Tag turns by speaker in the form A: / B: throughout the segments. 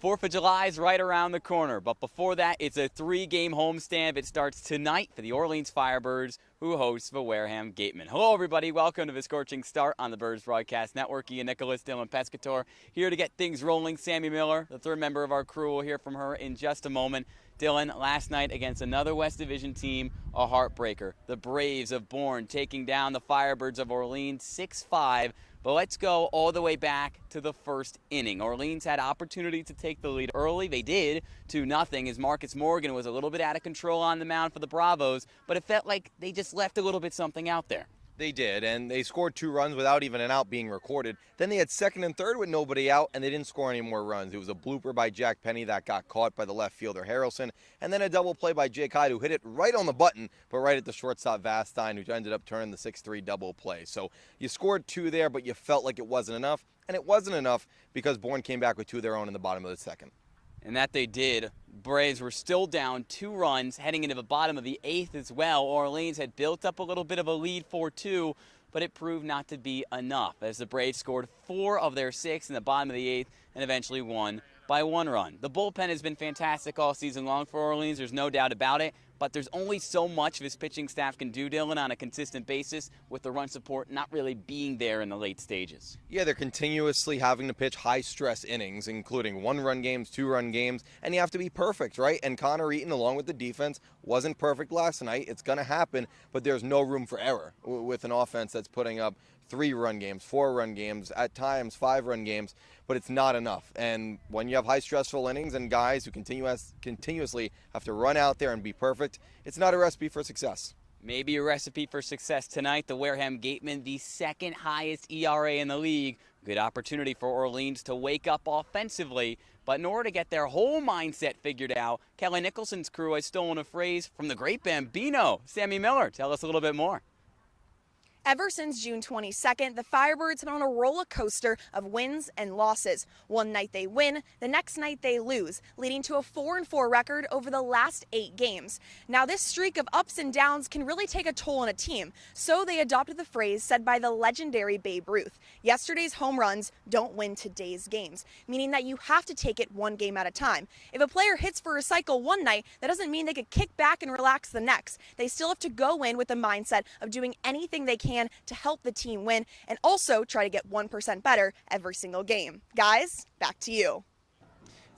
A: 4th of July is right around the corner, but before that, it's a 3-game homestand. It starts tonight for the Orleans Firebirds, who hosts the Wareham Gatemen. Hello, everybody. Welcome to the Scorching Start on the Birds Broadcast Network. Ian Nicholas, Dylan Pescatore, here to get things rolling. Sammy Miller, the third member of our crew, we'll hear from her in just a moment. Dylan, last night against another West Division team, a heartbreaker. The Braves of Bourne taking down the Firebirds of Orleans 6-5. But let's go all the way back to the first inning. Orleans had opportunity to take the lead early. They did, 2-0, as Marcus Morgan was a little bit out of control on the mound for the Bravos, but it felt like they just left a little bit something out there.
B: They did, and they scored 2 runs without even an out being recorded. Then they had second and third with nobody out, and they didn't score any more runs. It was a blooper by Jack Penny that got caught by the left fielder Harrelson, and then a double play by Jake Hyde, who hit it right on the button, but right at the shortstop Vastine, who ended up turning the 6-3 double play. So you scored 2 there, but you felt like it wasn't enough, and it wasn't enough because Bourne came back with 2 of their own in the bottom of the second.
A: And that they did. Braves were still down 2 runs heading into the bottom of the 8th as well. Orleans had built up a little bit of a lead 4-2, but it proved not to be enough as the Braves scored 4 of their 6 in the bottom of the 8th and eventually won by 1 run. The bullpen has been fantastic all season long for Orleans, there's no doubt about it, but there's only so much this pitching staff can do, Dylan, on a consistent basis with the run support not really being there in the late stages.
B: Yeah, they're continuously having to pitch high-stress innings, including 1-run games, 2-run games, and you have to be perfect, right? And Connor Eaton, along with the defense, wasn't perfect last night. It's going to happen, but there's no room for error with an offense that's putting up 3-run games, 4-run games, at times 5-run games, but it's not enough. And when you have high stressful innings and guys who continuously have to run out there and be perfect, it's not a recipe for success.
A: Maybe a recipe for success tonight. The Wareham Gatemen, the second highest ERA in the league. Good opportunity for Orleans to wake up offensively. But in order to get their whole mindset figured out, Kelly Nicholson's crew has stolen a phrase from the great Bambino. Sammy Miller, tell us a little bit more.
C: Ever since June 22nd, the Firebirds have been on a roller coaster of wins and losses. One night they win, the next night they lose, leading to a 4-4 record over the last 8 games. Now this streak of ups and downs can really take a toll on a team, so they adopted the phrase said by the legendary Babe Ruth: yesterday's home runs don't win today's games, meaning that you have to take it one game at a time. If a player hits for a cycle one night, that doesn't mean they could kick back and relax the next. They still have to go in with the mindset of doing anything they can to help the team win and also try to get 1% better every single game. Guys, back to you.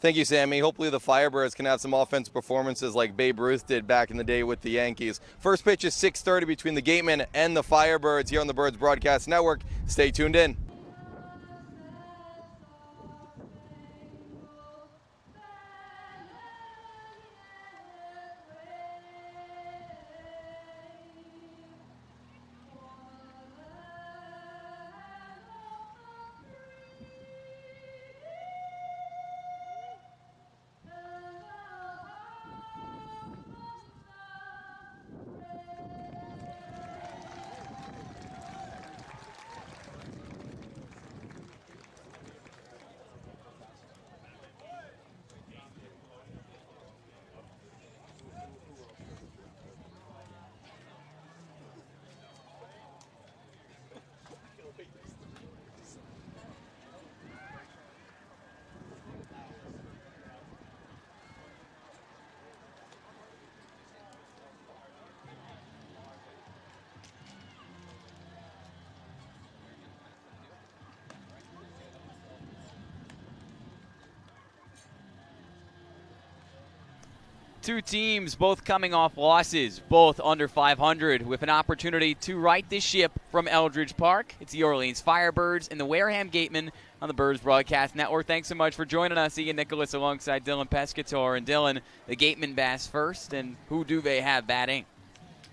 B: Thank you, Sammy. Hopefully the Firebirds can have some offensive performances like Babe Ruth did back in the day with the Yankees. First pitch is 6:30 between the Gatemen and the Firebirds here on the Birds Broadcast Network. Stay tuned in.
A: Two teams both coming off losses, both under 500, with an opportunity to right this ship from Eldredge Park. It's the Orleans Firebirds and the Wareham Gatemen on the Birds Broadcast Network. Thanks so much for joining us, Ian Nicholas, alongside Dylan Pescatore. And Dylan, the Gatemen bats first, and who do they have batting?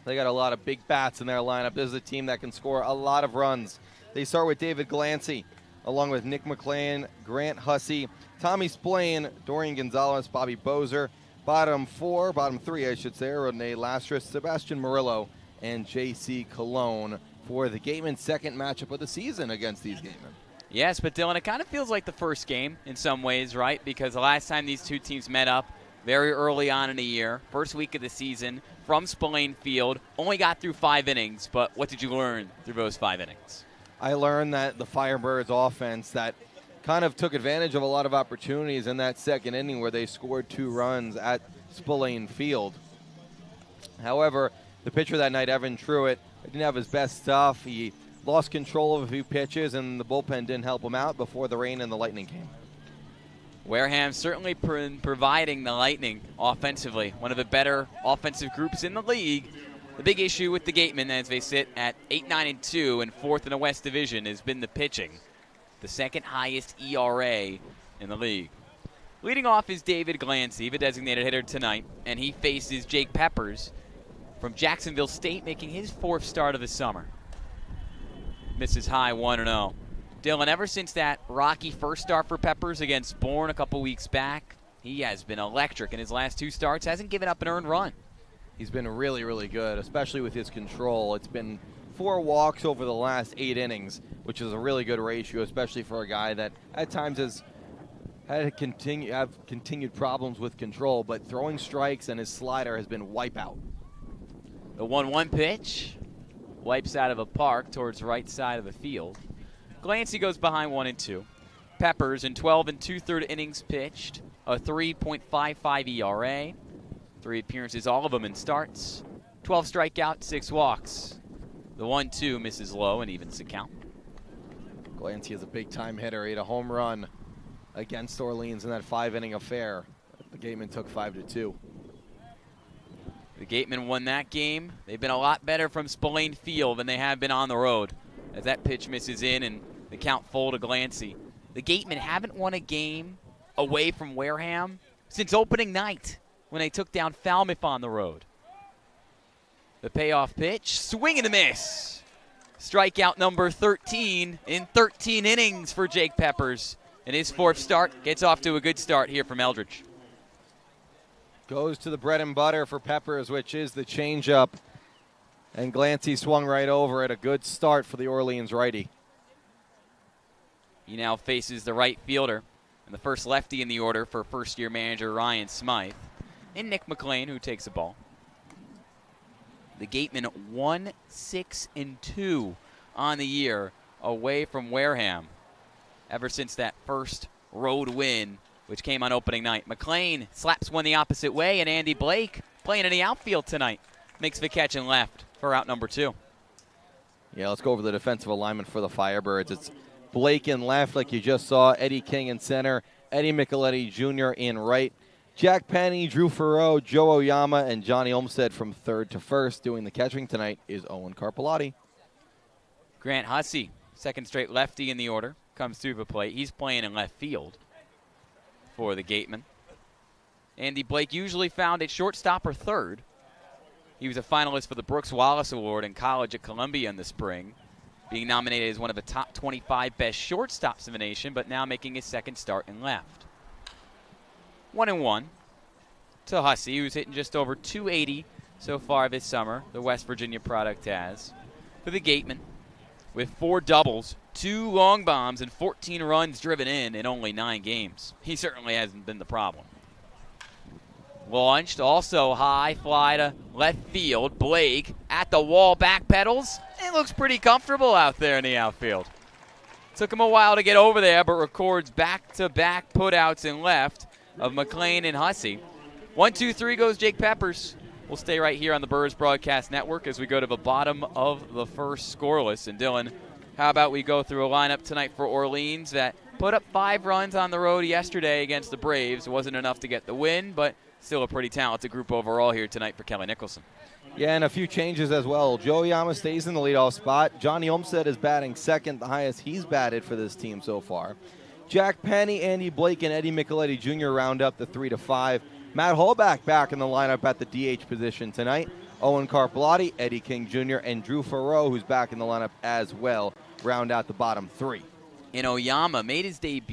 B: They got a lot of big bats in their lineup. This is a team that can score a lot of runs. They start with David Glancy, along with Nick McClain, Grant Hussey, Tommy Splain, Dorian Gonzalez, Bobby Bozer. Bottom 3, I should say, Rene Lastris, Sebastian Murillo, and J.C. Colon for the Gatemen's second matchup of the season against these Gatemen.
A: Yes, but Dylan, it kind of feels like the first game in some ways, right? Because the last time these two teams met up, very early on in the year, first week of the season, from Spillane Field, only got through 5 innings, but what did you learn through those 5 innings?
B: I learned that the Firebirds offense that kind of took advantage of a lot of opportunities in that second inning where they scored 2 runs at Spillane Field. However, the pitcher that night, Evan Truitt, didn't have his best stuff. He lost control of a few pitches, and the bullpen didn't help him out before the rain and the lightning came.
A: Wareham certainly providing the Lightning offensively, one of the better offensive groups in the league. The big issue with the Gatemen, as they sit at 8-9-2 and 4th in the West Division, has been the pitching, the second highest ERA in the league. Leading off is David Glancy, the designated hitter tonight, and he faces Jake Peppers from Jacksonville State, making his 4th start of the summer. Misses high 1-0. Dylan, ever since that rocky first start for Peppers against Bourne a couple weeks back, he has been electric in his last 2 starts, hasn't given up an earned run.
B: He's been really, really good, especially with his control. It's been 4 walks over the last 8 innings, which is a really good ratio, especially for a guy that at times has had to have continued problems with control, but throwing strikes and his slider has been wipeout.
A: The 1-1 pitch wipes out of a park towards the right side of the field. Glancy goes behind 1-2. Peppers in 12 2/3 innings pitched, a 3.55 ERA, 3 appearances, all of them in starts, 12 strikeouts, 6 walks. The 1-2 misses low and evens the count.
B: Glancy is a big-time hitter. He had a home run against Orleans in that 5-inning affair. The Gatemen took 5-2.
A: The Gatemen won that game. They've been a lot better from Spillane Field than they have been on the road, as that pitch misses in and the count full to Glancy. The Gatemen haven't won a game away from Wareham since opening night when they took down Falmouth on the road. The payoff pitch, swing and a miss. Strikeout number 13 in 13 innings for Jake Peppers. And his 4th start gets off to a good start here from Eldredge.
B: Goes to the bread and butter for Peppers, which is the changeup. And Glancy swung right over it. A good start for the Orleans righty.
A: He now faces the right fielder and the first lefty in the order for first-year manager Ryan Smythe and Nick McLean, who takes the ball. The Gatemen 1-6-2 on the year away from Wareham ever since that first road win, which came on opening night. McLean slaps one the opposite way, and Andy Blake, playing in the outfield tonight, makes the catch and left for out number 2.
B: Yeah, let's go over the defensive alignment for the Firebirds. It's Blake in left, like you just saw. Eddie King in center. Eddie Micheletti Jr. in right. Jack Penny, Drew Farreau, Joe Oyama, and Johnny Olmstead from 3rd to 1st. Doing the catching tonight is Owen Carpellotti.
A: Grant Hussey, second straight lefty in the order, comes through the plate. He's playing in left field for the Gatemen. Andy Blake usually found at shortstop or 3rd. He was a finalist for the Brooks Wallace Award in college at Columbia in the spring, being nominated as one of the top 25 best shortstops in the nation, but now making his 2nd start in left. 1-1 to Hussey, who's hitting just over 280 so far this summer, the West Virginia product has. For the Gatemen, with 4 doubles, 2 long bombs, and 14 runs driven in only 9 games. He certainly hasn't been the problem. Launched, also high fly to left field. Blake at the wall, backpedals. It looks pretty comfortable out there in the outfield. Took him a while to get over there, but records back-to-back putouts in left of McLean and Hussey. 1-2-3 goes Jake Peppers. We'll stay right here on the Birds Broadcast Network as we go to the bottom of the first scoreless. And Dylan, how about we go through a lineup tonight for Orleans that put up 5 runs on the road yesterday against the Braves. It wasn't enough to get the win, but still a pretty talented group overall here tonight for Kelly Nicholson.
B: Yeah, and a few changes as well. Joe Oyama stays in the leadoff spot. Johnny Olmstead is batting 2nd, the highest he's batted for this team so far. Jack Penny, Andy Blake, and Eddie Micheletti Jr. round up the 3 to 5. Matt Holbach back in the lineup at the DH position tonight. Owen Carpellotti, Eddie King Jr., and Drew Farreau, who's back in the lineup as well, round out the bottom 3.
A: And Oyama made his Cape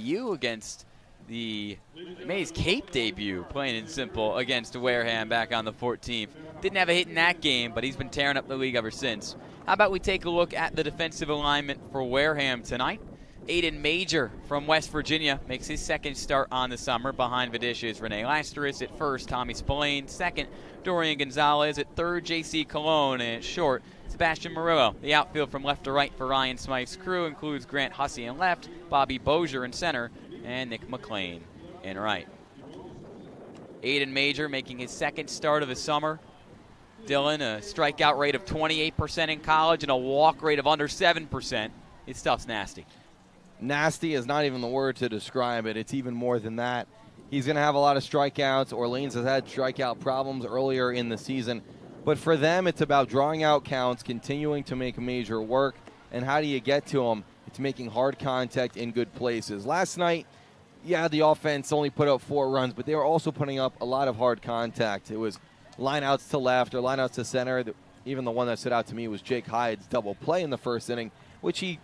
A: debut, plain and simple, against Wareham back on the 14th. Didn't have a hit in that game, but he's been tearing up the league ever since. How about we take a look at the defensive alignment for Wareham tonight? Aiden Major from West Virginia makes his 2nd start on the summer. Behind the dishes, Renee Lasteris at 1st, Tommy Spillane 2nd, Dorian Gonzalez at 3rd, J.C. Colon, and at short, Sebastian Murillo, the outfield from left to right for Ryan Smythe's crew, includes Grant Hussey in left, Bobby Bozier in center, and Nick McLean in right. Aiden Major making his second start of the summer. Dylan, a strikeout rate of 28% in college and a walk rate of under 7%. His stuff's nasty.
B: Nasty is not even the word to describe it. It's even more than that. He's going to have a lot of strikeouts. Orleans has had strikeout problems earlier in the season. But for them, it's about drawing out counts, continuing to make Major work. And how do you get to him? It's making hard contact in good places. Last night, yeah, the offense only put up 4 runs, but they were also putting up a lot of hard contact. It was lineouts to left or lineouts to center. Even the one that stood out to me was Jake Hyde's double play in the first inning, which you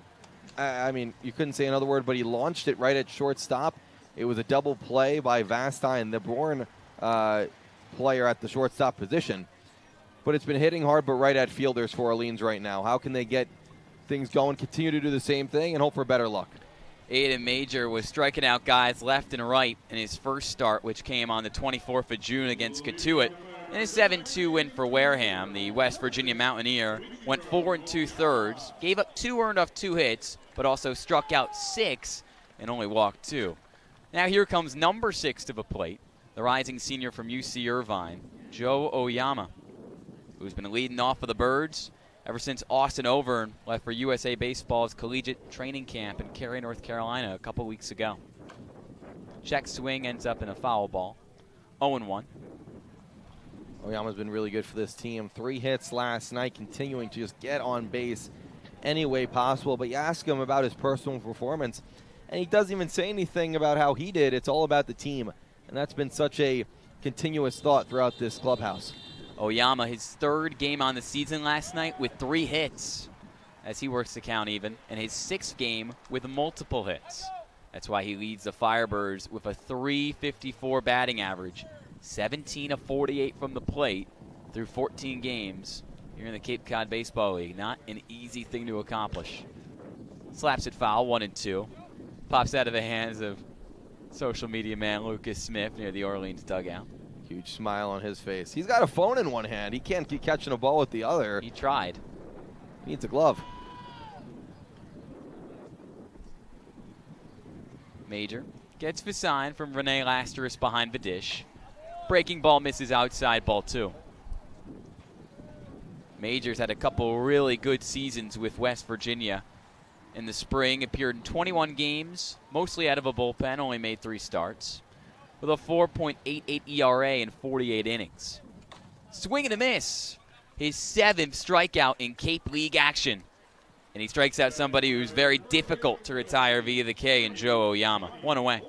B: couldn't say another word, but he launched it right at shortstop. It was a double play by Vastine, the Bourne player at the shortstop position. But it's been hitting hard, but right at fielders for Orleans right now. How can they get things going, continue to do the same thing, and hope for better luck?
A: Aiden Major was striking out guys left and right in his first start, which came on the 24th of June against Catuit. In a 7-2 win for Wareham, the West Virginia Mountaineer went 4 2/3, gave up 2 earned off 2 hits, but also struck out 6 and only walked 2. Now here comes number 6 to the plate, the rising senior from UC Irvine, Joe Oyama, who's been leading off for the Birds ever since Austin Overn left for USA Baseball's collegiate training camp in Cary, North Carolina a couple weeks ago. Check swing ends up in a foul ball, 0-1.
B: Oyama's been really good for this team. 3 hits last night, continuing to just get on base any way possible. But you ask him about his personal performance, and he doesn't even say anything about how he did. It's all about the team, and that's been such a continuous thought throughout this clubhouse.
A: Oyama, his 3rd game on the season last night with 3 hits, as he works the count even, and his 6th game with multiple hits. That's why he leads the Firebirds with a .354 batting average. 17 of 48 from the plate through 14 games here in the Cape Cod Baseball League. Not an easy thing to accomplish. Slaps it foul, 1-2. Pops out of the hands of social media man Lucas Smith near the Orleans dugout.
B: Huge smile on his face. He's got a phone in one hand. He can't keep catching a ball with the other.
A: He tried.
B: He needs a glove.
A: Major gets the sign from Rene Lasteris behind the dish. Breaking ball misses outside, ball 2. Major's had a couple really good seasons with West Virginia. In the spring, appeared in 21 games, mostly out of a bullpen, only made 3 starts, with a 4.88 ERA in 48 innings. Swing and a miss. His 7th strikeout in Cape League action. And he strikes out somebody who's very difficult to retire via the K in Joe Oyama. 1 away.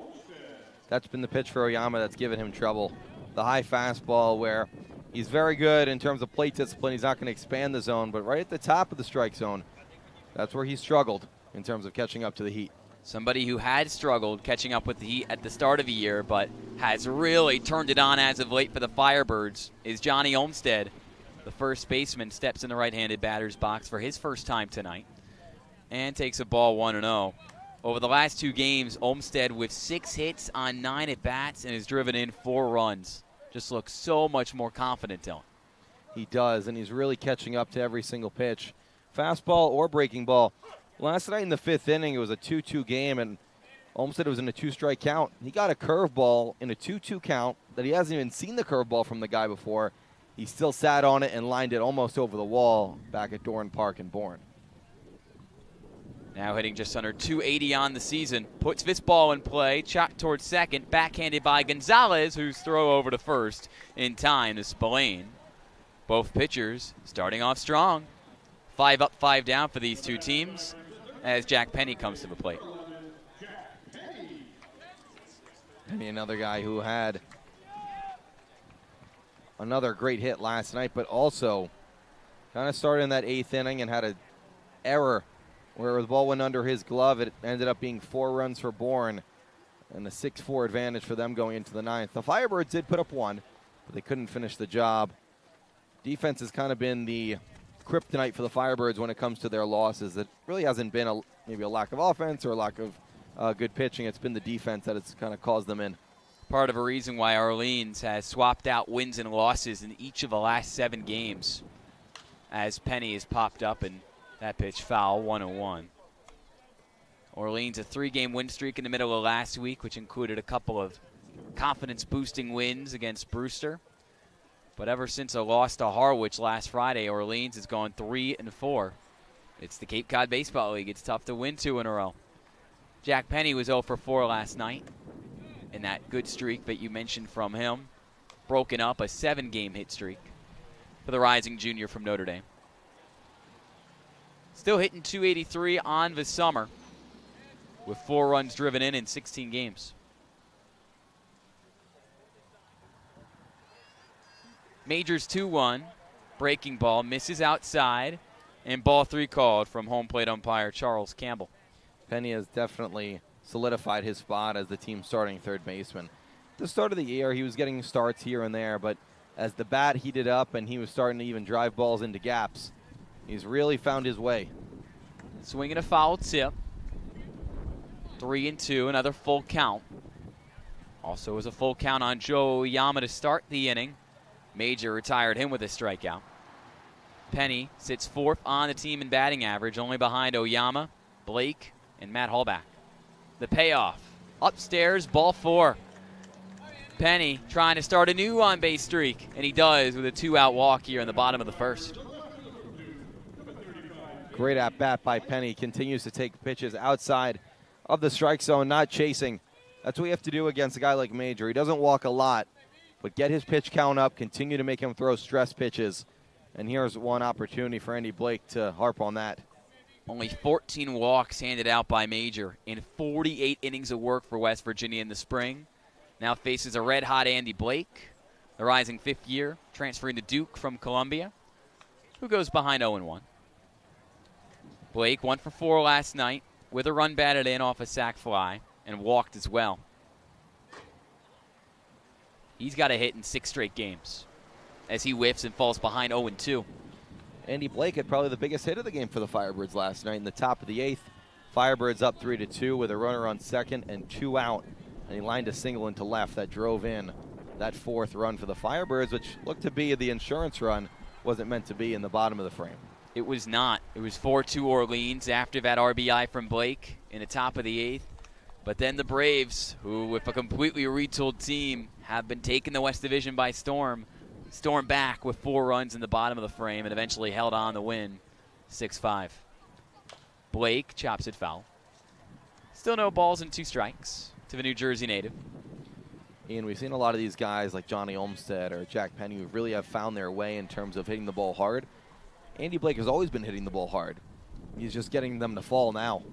B: That's been the pitch for Oyama that's given him trouble. The high fastball where he's very good in terms of plate discipline. He's not going to expand the zone, but right at the top of the strike zone, that's where he struggled in terms of catching up to the heat.
A: Somebody who had struggled catching up with the heat at the start of the year, but has really turned it on as of late for the Firebirds, is Johnny Olmstead. The first baseman steps in the right-handed batter's box for his first time tonight and takes a ball 1-0. Over the last 2 games, Olmstead with 6 hits on 9 at-bats and has driven in 4 runs. Just looks so much more confident, Dylan.
B: He does, and he's really catching up to every single pitch. Fastball or breaking ball. Last night in the 5th inning, it was a 2-2 game, and Olmstead was in a 2-strike count. He got a curveball in a 2-2 count that he hasn't even seen the curveball from the guy before. He still sat on it and lined it almost over the wall back at Eldredge Park in Bourne.
A: Now hitting just under 280 on the season. Puts this ball in play, chopped towards second, backhanded by Gonzalez, whose throw over to first in time to Spillane. Both pitchers starting off strong. 5 up, 5 down for these 2 teams as Jack Penny comes to the plate.
B: Penny, another guy who had another great hit last night, but also kind of started in that 8th inning and had an error where the ball went under his glove. It ended up being 4 runs for Bourne and a 6-4 advantage for them going into the 9th. The Firebirds did put up 1, but they couldn't finish the job. Defense has kind of been the kryptonite for the Firebirds when it comes to their losses. It really hasn't been maybe a lack of offense or a lack of good pitching. It's been the defense that has kind of caused them in.
A: Part of a reason why Orleans has swapped out wins and losses in each of the last 7 games. as Penny is popped up, and that pitch foul, 1-1. Orleans a 3-game win streak in the middle of last week, which included a couple of confidence-boosting wins against Brewster. But ever since a loss to Harwich last Friday, Orleans has gone 3-4. It's the Cape Cod Baseball League. It's tough to win 2 in a row. Jack Penny was 0 for 4 last night in that good streak that you mentioned from him. Broken up a 7-game hit streak for the rising junior from Notre Dame. Still hitting .283 on the summer with 4 runs driven in 16 games. Majors 2-1. Breaking ball misses outside, and ball 3 called from home plate umpire Charles Campbell.
B: Penny has definitely solidified his spot as the team's starting third baseman. At the start of the year, he was getting starts here and there, but as the bat heated up and he was starting to even drive balls into gaps, he's really found his way.
A: Swinging a foul tip. 3-2, another full count. Also was a full count on Joe Oyama to start the inning. Major retired him with a strikeout. Penny sits 4th on the team in batting average, only behind Oyama, Blake, and Matt Hallback. The payoff. Upstairs, ball 4. Penny trying to start a new on-base streak, and he does with a 2-out walk here in the bottom of the first.
B: Great at-bat by Penny. Continues to take pitches outside of the strike zone, not chasing. That's what you have to do against a guy like Major. He doesn't walk a lot, but get his pitch count up, continue to make him throw stress pitches. And here's one opportunity for Andy Blake to harp on that.
A: Only 14 walks handed out by Major in 48 innings of work for West Virginia in the spring. Now faces a red-hot Andy Blake, the rising 5th year, transferring to Duke from Columbia, who goes behind 0-1. Blake 1 for 4 last night with a run batted in off a sac fly and walked as well. He's got a hit in 6 straight games as he whiffs and falls behind 0-2.
B: Andy Blake had probably the biggest hit of the game for the Firebirds last night in the top of the 8th. Firebirds up 3-2 with a runner on second and 2 out. And he lined a single into left that drove in that 4th run for the Firebirds, which looked to be the insurance run, wasn't meant to be in the bottom of the frame.
A: It was not. It was 4-2 Orleans after that RBI from Blake in the top of the 8th. But then the Braves, who with a completely retooled team have been taking the West Division by storm, stormed back with 4 runs in the bottom of the frame and eventually held on to win 6-5. Blake chops it foul. Still no balls and 2 strikes to the New Jersey native.
B: Ian, we've seen a lot of these guys like Johnny Olmstead or Jack Penny who really have found their way in terms of hitting the ball hard. Andy Blake has always been hitting the ball hard. He's just getting them to fall now.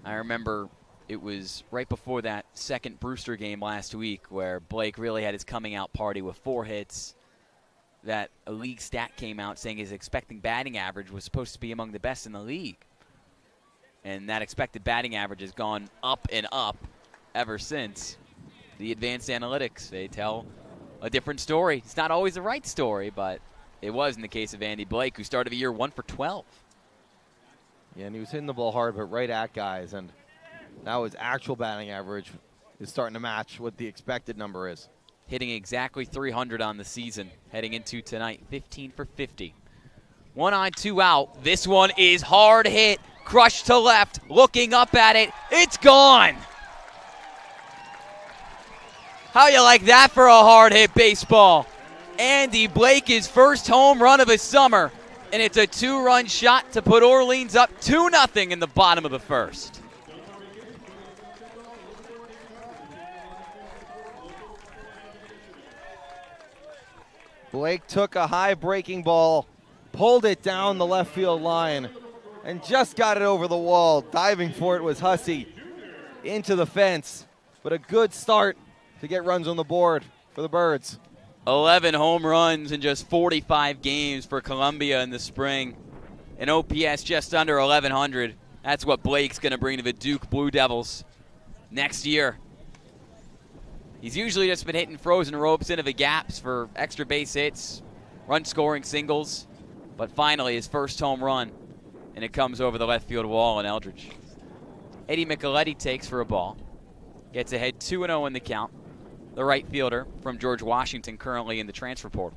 A: I remember it was right before that second Brewster game last week where Blake really had his coming out party with 4 hits. That a league stat came out saying his expected batting average was supposed to be among the best in the league. And that expected batting average has gone up and up ever since. The advanced analytics, they tell a different story. It's not always the right story, but it was in the case of Andy Blake, who started the year 1 for 12.
B: Yeah, and he was hitting the ball hard, but right at guys. And now his actual batting average is starting to match what the expected number is.
A: Hitting exactly 300 on the season heading into tonight, 15 for 50. 1 on, 2 out. This one is hard hit, crushed to left, looking up at it. It's gone. How you like that for a hard hit baseball? Andy Blake, his first home run of his summer, and it's a 2-run shot to put Orleans up 2-0 in the bottom of the first.
B: Blake took a high breaking ball, pulled it down the left field line, and just got it over the wall. Diving for it was Hussey into the fence, but a good start to get runs on the board for the Birds.
A: 11 home runs in just 45 games for Columbia in the spring. An OPS just under 1,100. That's what Blake's going to bring to the Duke Blue Devils next year. He's usually just been hitting frozen ropes into the gaps for extra base hits, run-scoring singles, but finally his first home run, and it comes over the left field wall in Eldredge. Eddie Micheletti takes for a ball, gets ahead 2-0 in the count. The right fielder from George Washington currently in the transfer portal.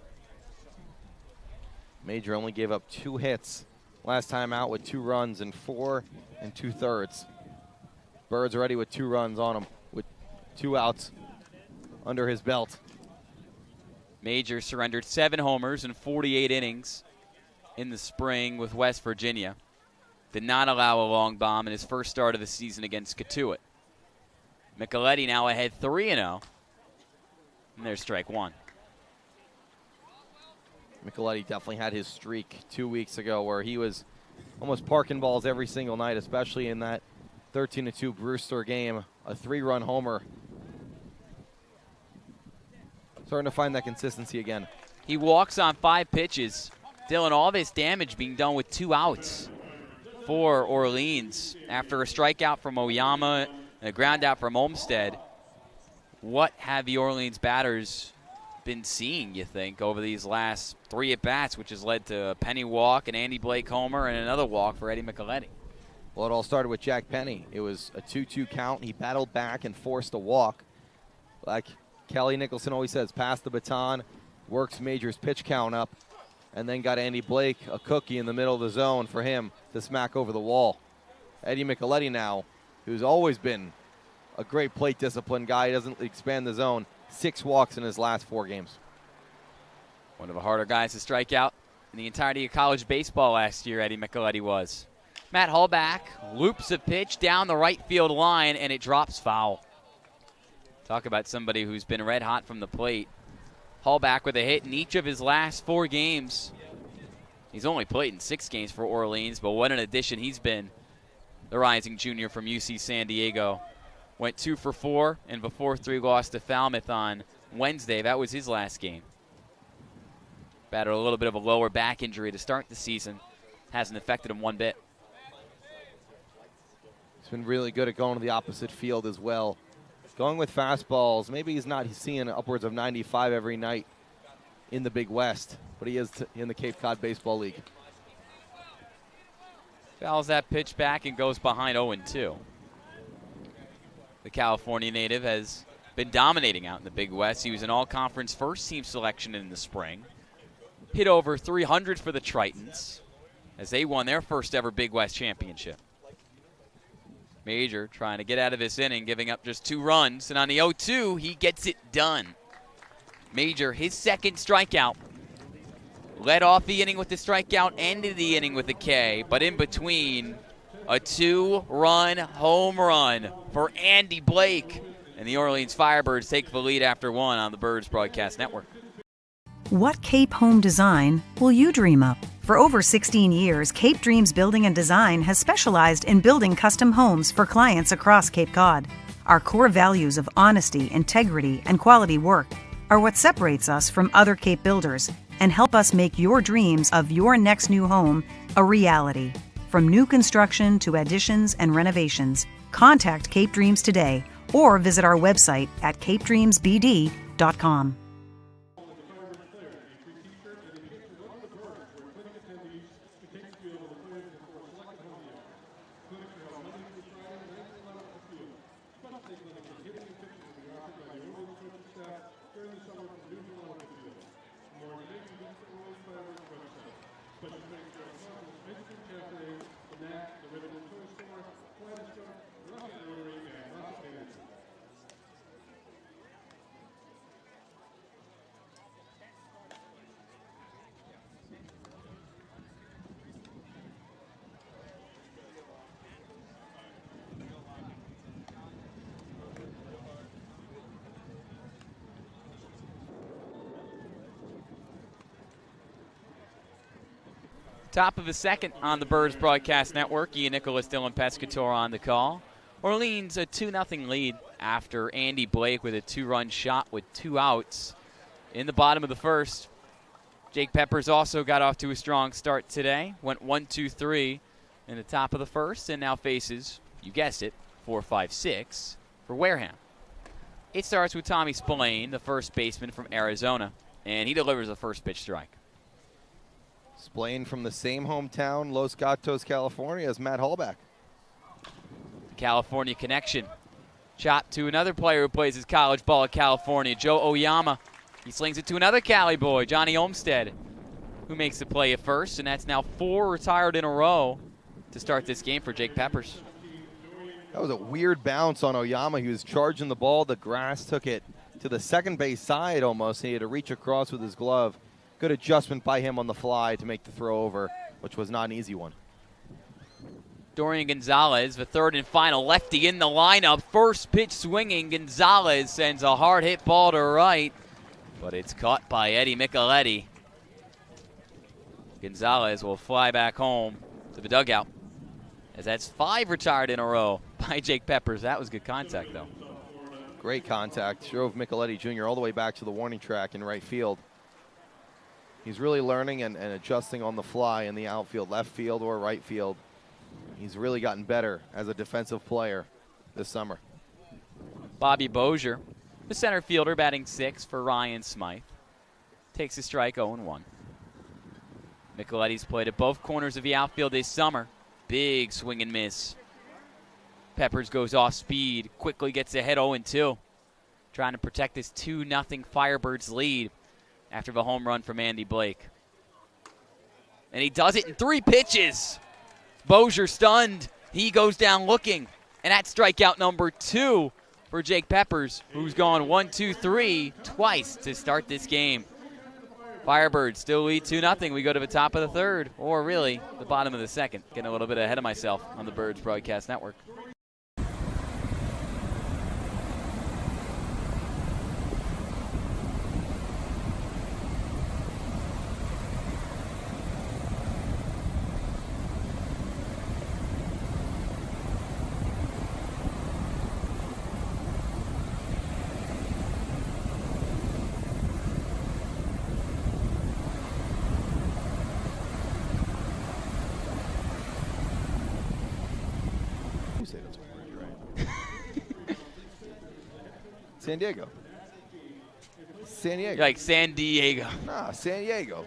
B: Major only gave up 2 hits last time out with 2 runs in 4 2/3. Birds already with 2 runs on him with 2 outs under his belt.
A: Major surrendered 7 homers in 48 innings in the spring with West Virginia. Did not allow a long bomb in his first start of the season against Catuit. Micheletti now ahead 3-0. And there's strike 1.
B: Micheletti definitely had his streak 2 weeks ago where he was almost parking balls every single night, especially in that 13-2 Brewster game, a 3-run homer. Starting to find that consistency again.
A: He walks on 5 pitches. Dylan, all this damage being done with 2 outs for Orleans after a strikeout from Oyama and a ground out from Olmstead. What have the Orleans batters been seeing, you think, over these last 3 at-bats, which has led to a Penny walk, an Andy Blake homer, and another walk for Eddie Micheletti?
B: Well, it all started with Jack Penny. It was a 2-2 count. He battled back and forced a walk. Like Kelly Nicholson always says, pass the baton, works Major's pitch count up, and then got Andy Blake a cookie in the middle of the zone for him to smack over the wall. Eddie Micheletti now, who's always been a great plate discipline guy, he doesn't expand the zone. 6 walks in his last 4 games.
A: One of the harder guys to strike out in the entirety of college baseball last year, Eddie Micheletti was. Matt Hallback loops a pitch down the right field line, and it drops foul. Talk about somebody who's been red hot from the plate. Hallback with a hit in each of his last 4 games. He's only played in 6 games for Orleans, but what an addition he's been. The rising junior from UC San Diego. Went 2 for 4, and before 3 lost to Falmouth on Wednesday. That was his last game. Battled a little bit of a lower back injury to start the season. Hasn't affected him one bit.
B: He's been really good at going to the opposite field as well. Going with fastballs. Maybe he's not seeing upwards of 95 every night in the Big West, but he is in the Cape Cod Baseball League.
A: Fouls that pitch back and goes behind 0-2. The California native has been dominating out in the Big West. He was an all-conference first-team selection in the spring. Hit over 300 for the Tritons as they won their first ever Big West championship. Major trying to get out of this inning, giving up just 2 runs. And on the 0-2, he gets it done. Major, his second strikeout. Led off the inning with the strikeout, ended the inning with a K. But in between, a 2-run home run for Andy Blake. And the Orleans Firebirds take the lead after 1 on the Birds Broadcast Network.
D: What Cape home design will you dream up? For over 16 years, Cape Dreams Building and Design has specialized in building custom homes for clients across Cape Cod. Our core values of honesty, integrity, and quality work are what separates us from other Cape builders and help us make your dreams of your next new home a reality. From new construction to additions and renovations, contact Cape Dreams today or visit our website at capedreamsbd.com.
A: Top of the second on the Birds Broadcast Network. Ian Nicholas, Dylan Pescatore on the call. Orleans a 2-0 lead after Andy Blake with a 2-run shot with 2 outs in the bottom of the first. Jake Peppers also got off to a strong start today. Went 1-2-3 in the top of the first and now faces, you guessed it, 4-5-6 for Wareham. It starts with Tommy Spillane, the first baseman from Arizona, and he delivers a first pitch strike.
B: Spillane from the same hometown, Los Gatos, California, as Matt Hallback.
A: California connection. Chop to another player who plays his college ball at California, Joe Oyama. He slings it to another Cali boy, Johnny Olmstead. who makes the play at first, and that's now 4 retired in a row to start this game for Jake Peppers.
B: That was a weird bounce on Oyama. He was charging the ball. The grass took it to the second base side almost. He had to reach across with his glove. Good adjustment by him on the fly to make the throw over, which was not an easy one.
A: Dorian Gonzalez, the third and final lefty in the lineup. First pitch swinging. Gonzalez sends a hard hit ball to right, but it's caught by Eddie Micheletti. Gonzalez will fly back home to the dugout, as that's 5 retired in a row by Jake Peppers. That was good contact, though.
B: Great contact. Drove Micheletti Jr. all the way back to the warning track in right field. He's really learning and adjusting on the fly in the outfield, left field or right field. He's really gotten better as a defensive player this summer.
A: Bobby Bozier, the center fielder, batting 6 for Ryan Smythe. Takes a strike, 0-1. Micheletti's played at both corners of the outfield this summer. Big swing and miss. Peppers goes off speed, quickly gets ahead 0-2. Trying to protect this 2-0 Firebirds lead after the home run from Andy Blake. And he does it in 3 pitches. Bozier stunned. He goes down looking. And that's strikeout number 2 for Jake Peppers, who's gone 1-2-3 twice to start this game. Firebirds still lead 2-0. We go to the top of the third, or really the bottom of the second. Getting a little bit ahead of myself on the Birds Broadcast Network.
B: San Diego. San Diego.
A: Like San Diego.
B: Nah, San Diego.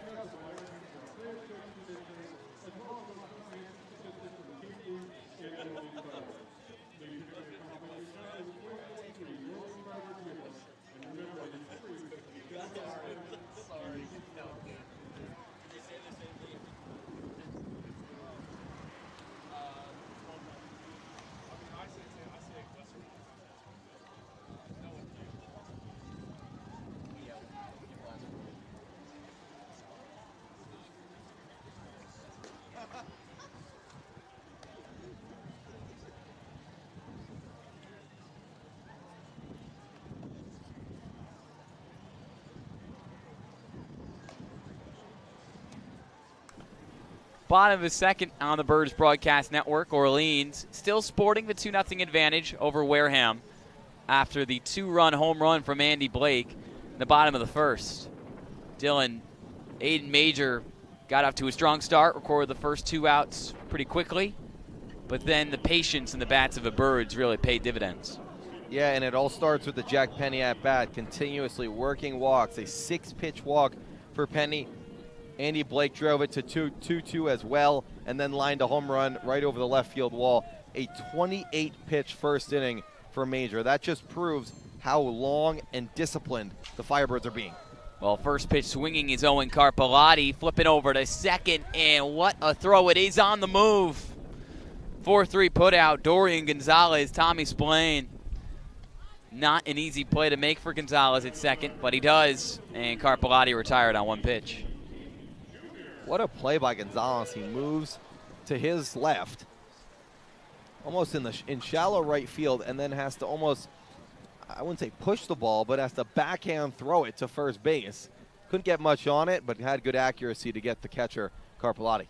A: Bottom of the second on the Birds Broadcast Network. Orleans still sporting the 2-0 advantage over Wareham after the 2-run home run from Andy Blake in the bottom of the first. Aiden Major got off to a strong start, recorded the first 2 outs pretty quickly, but then the patience in the bats of the Birds really paid dividends.
B: Yeah, and it all starts with the Jack Penny at bat, continuously working walks, a 6-pitch walk for Penny. Andy Blake drove it to 2-2 as well, and then lined a home run right over the left field wall. A 28-pitch first inning for Major. That just proves how long and disciplined the Firebirds are being.
A: Well, first pitch swinging is Owen Carpellotti, flipping over to second, and what a throw it is on the move. 4-3 put out, Dorian Gonzalez, Tommy Splain. Not an easy play to make for Gonzalez at second, but he does, and Carpellotti retired on 1 pitch.
B: What a play by Gonzalez. He moves to his left, almost in shallow right field, and then has to almost, I wouldn't say push the ball, but has to backhand throw it to first base. Couldn't get much on it, but had good accuracy to get the catcher, Carpellotti.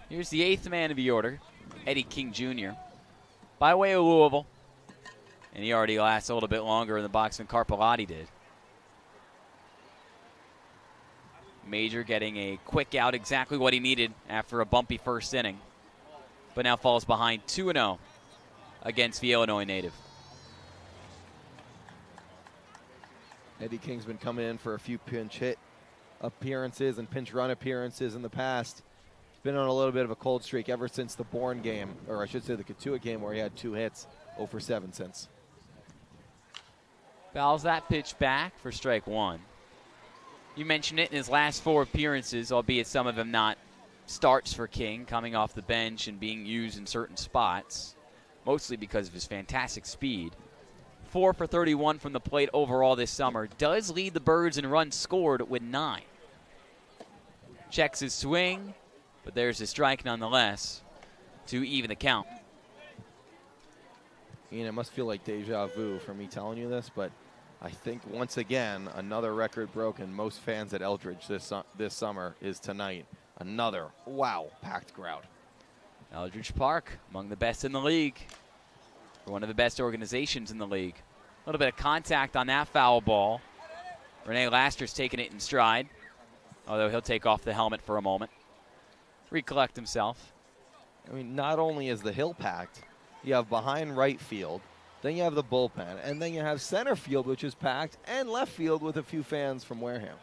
A: Here's the 8th man of the order, Eddie King Jr., by way of Louisville. And he already lasts a little bit longer in the box than Carpellotti did. Major getting a quick out, exactly what he needed after a bumpy first inning, but now falls behind 2-0 against the Illinois native.
B: Eddie King's been coming in for a few pinch hit appearances and pinch run appearances in the past. He's been on a little bit of a cold streak ever since the Bourne game, or I should say the Katuitt game, where he had 2 hits, 0 for 7 since.
A: Fouls that pitch back for strike 1. You mentioned it in his last 4 appearances, albeit some of them not starts for King, coming off the bench and being used in certain spots, mostly because of his fantastic speed. 4 for 31 from the plate overall this summer. Does lead the Birds in runs scored with 9. Checks his swing, but there's a strike nonetheless to even the count.
B: Ian, it must feel like deja vu for me telling you this, but I think once again another record broken. Most fans at Eldredge this summer is tonight. Another, wow, packed crowd.
A: Eldredge Park, among the best in the league. One of the best organizations in the league. A little bit of contact on that foul ball. Rene Laster's taking it in stride, although he'll take off the helmet for a moment. Recollect himself.
B: I mean, not only is the hill packed, you have behind right field, then you have the bullpen, and then you have center field, which is packed, and left field with a few fans from Wareham.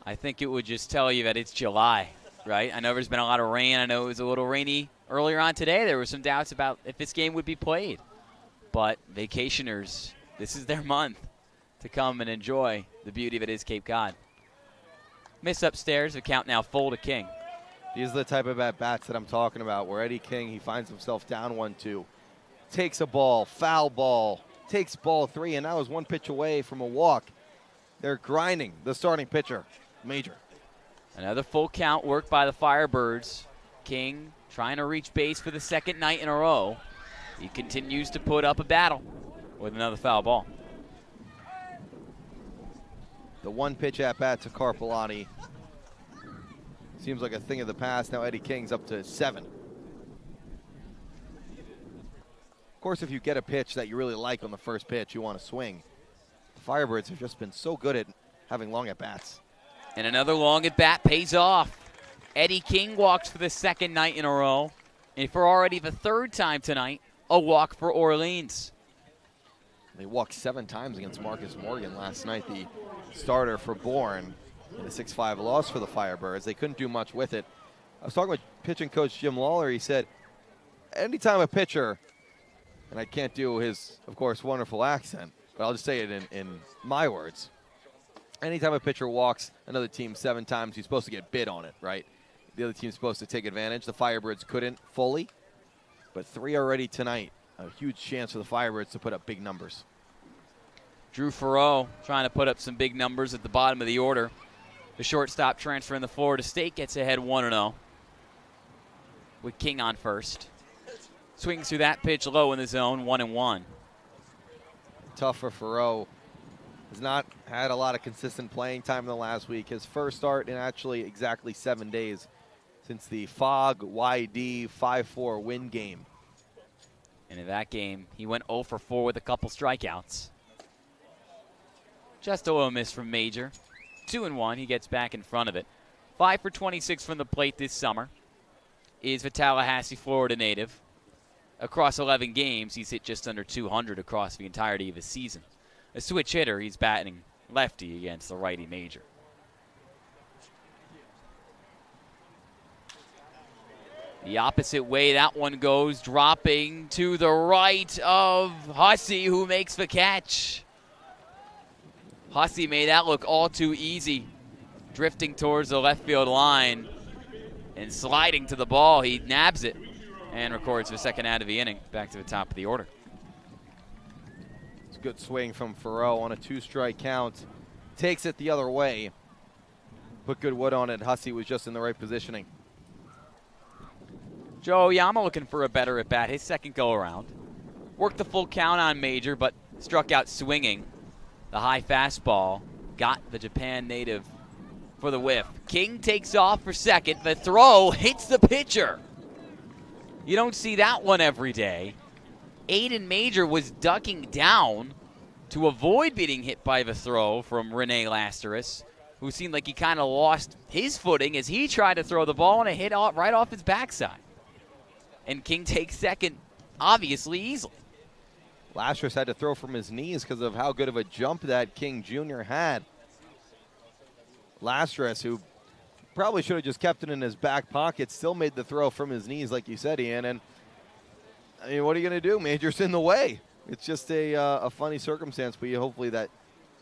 A: I think it would just tell you that it's July, right? I know there's been a lot of rain. I know it was a little rainy earlier on today. There were some doubts about if this game would be played. But vacationers, this is their month to come and enjoy the beauty that is Cape Cod. Miss upstairs, the count now full to King.
B: These are the type of at-bats that I'm talking about, where Eddie King, he finds himself down 1-2. Takes a ball, foul ball, takes ball 3, and now is 1 pitch away from a walk. They're grinding the starting pitcher, Major.
A: Another full count worked by the Firebirds. King trying to reach base for the 2nd night in a row. He continues to put up a battle with another foul ball.
B: The 1 pitch at-bat to Carpellani. Seems like a thing of the past. Now Eddie King's up to 7. Of course, if you get a pitch that you really like on the first pitch, you want to swing. The Firebirds have just been so good at having long at-bats.
A: And another long at-bat pays off. Eddie King walks for the 2nd night in a row. And for already the 3rd time tonight, a walk for Orleans.
B: They walked 7 times against Marcus Morgan last night, the starter for Bourne, in a 6-5 loss for the Firebirds. They couldn't do much with it. I was talking with pitching coach Jim Lawler. He said, anytime a pitcher, and I can't do his, of course, wonderful accent, but I'll just say it in my words. Anytime a pitcher walks another team 7 times, he's supposed to get bid on it, right? The other team's supposed to take advantage. The Firebirds couldn't fully, but 3 already tonight. A huge chance for the Firebirds to put up big numbers.
A: Drew Farreau trying to put up some big numbers at the bottom of the order. The shortstop transfer in the Florida State gets ahead 1-0 with King on first. Swings through that pitch low in the zone, 1-1.
B: Tough for Farreau. Has not had a lot of consistent playing time in the last week. His first start in actually exactly 7 days since the Fog YD 5-4 win game.
A: And in that game, he went 0 for 4 with a couple strikeouts. Just a little miss from Major. 2-1, he gets back in front of it. 5 for 26 from the plate this summer is the Tallahassee, Florida native. Across 11 games, he's hit just under 200 across the entirety of the season. A switch hitter, he's batting lefty against the righty Major. The opposite way that one goes, dropping to the right of Hussey, who makes the catch. Hussey made that look all too easy, drifting towards the left field line and sliding to the ball. He nabs it and records the 2nd out of the inning, back to the top of the order.
B: It's a good swing from Farreau on a 2-strike count. Takes it the other way. Put good wood on it. Hussey was just in the right positioning.
A: Joe Oyama looking for a better at-bat, his 2nd go-around. Worked the full count on Major, but struck out swinging. The high fastball got the Japan native for the whiff. King takes off for 2nd. The throw hits the pitcher. You don't see that one every day. Aiden Major was ducking down to avoid being hit by the throw from Rene Lasteris, who seemed like he kind of lost his footing as he tried to throw the ball and it hit right off his backside. And King takes 2nd, obviously easily.
B: Lasteris had to throw from his knees because of how good of a jump that King Jr. had. Lasteris, who probably should have just kept it in his back pocket, still made the throw from his knees, like you said, Ian. And I mean, what are you going to do? Major's in the way. It's just a funny circumstance, but hopefully that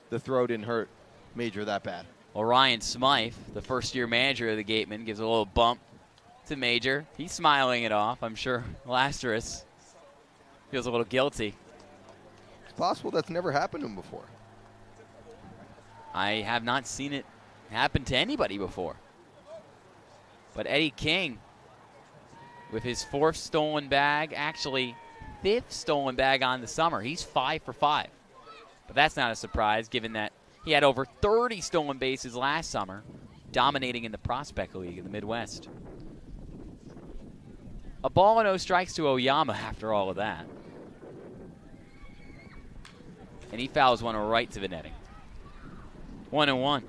B: the throw didn't hurt Major that bad.
A: Well, Ryan Smythe, the first-year manager of the Gatemen, gives a little bump to Major. He's smiling it off. I'm sure Lasterus feels a little guilty.
B: It's possible that's never happened to him before.
A: I have not seen it happen to anybody before. But Eddie King, with his 4th stolen bag, actually 5th stolen bag on the summer. He's 5 for 5. But that's not a surprise, given that he had over 30 stolen bases last summer, dominating in the Prospect League in the Midwest. A ball and no strikes to Oyama after all of that. And he fouls one right to the netting. 1-1.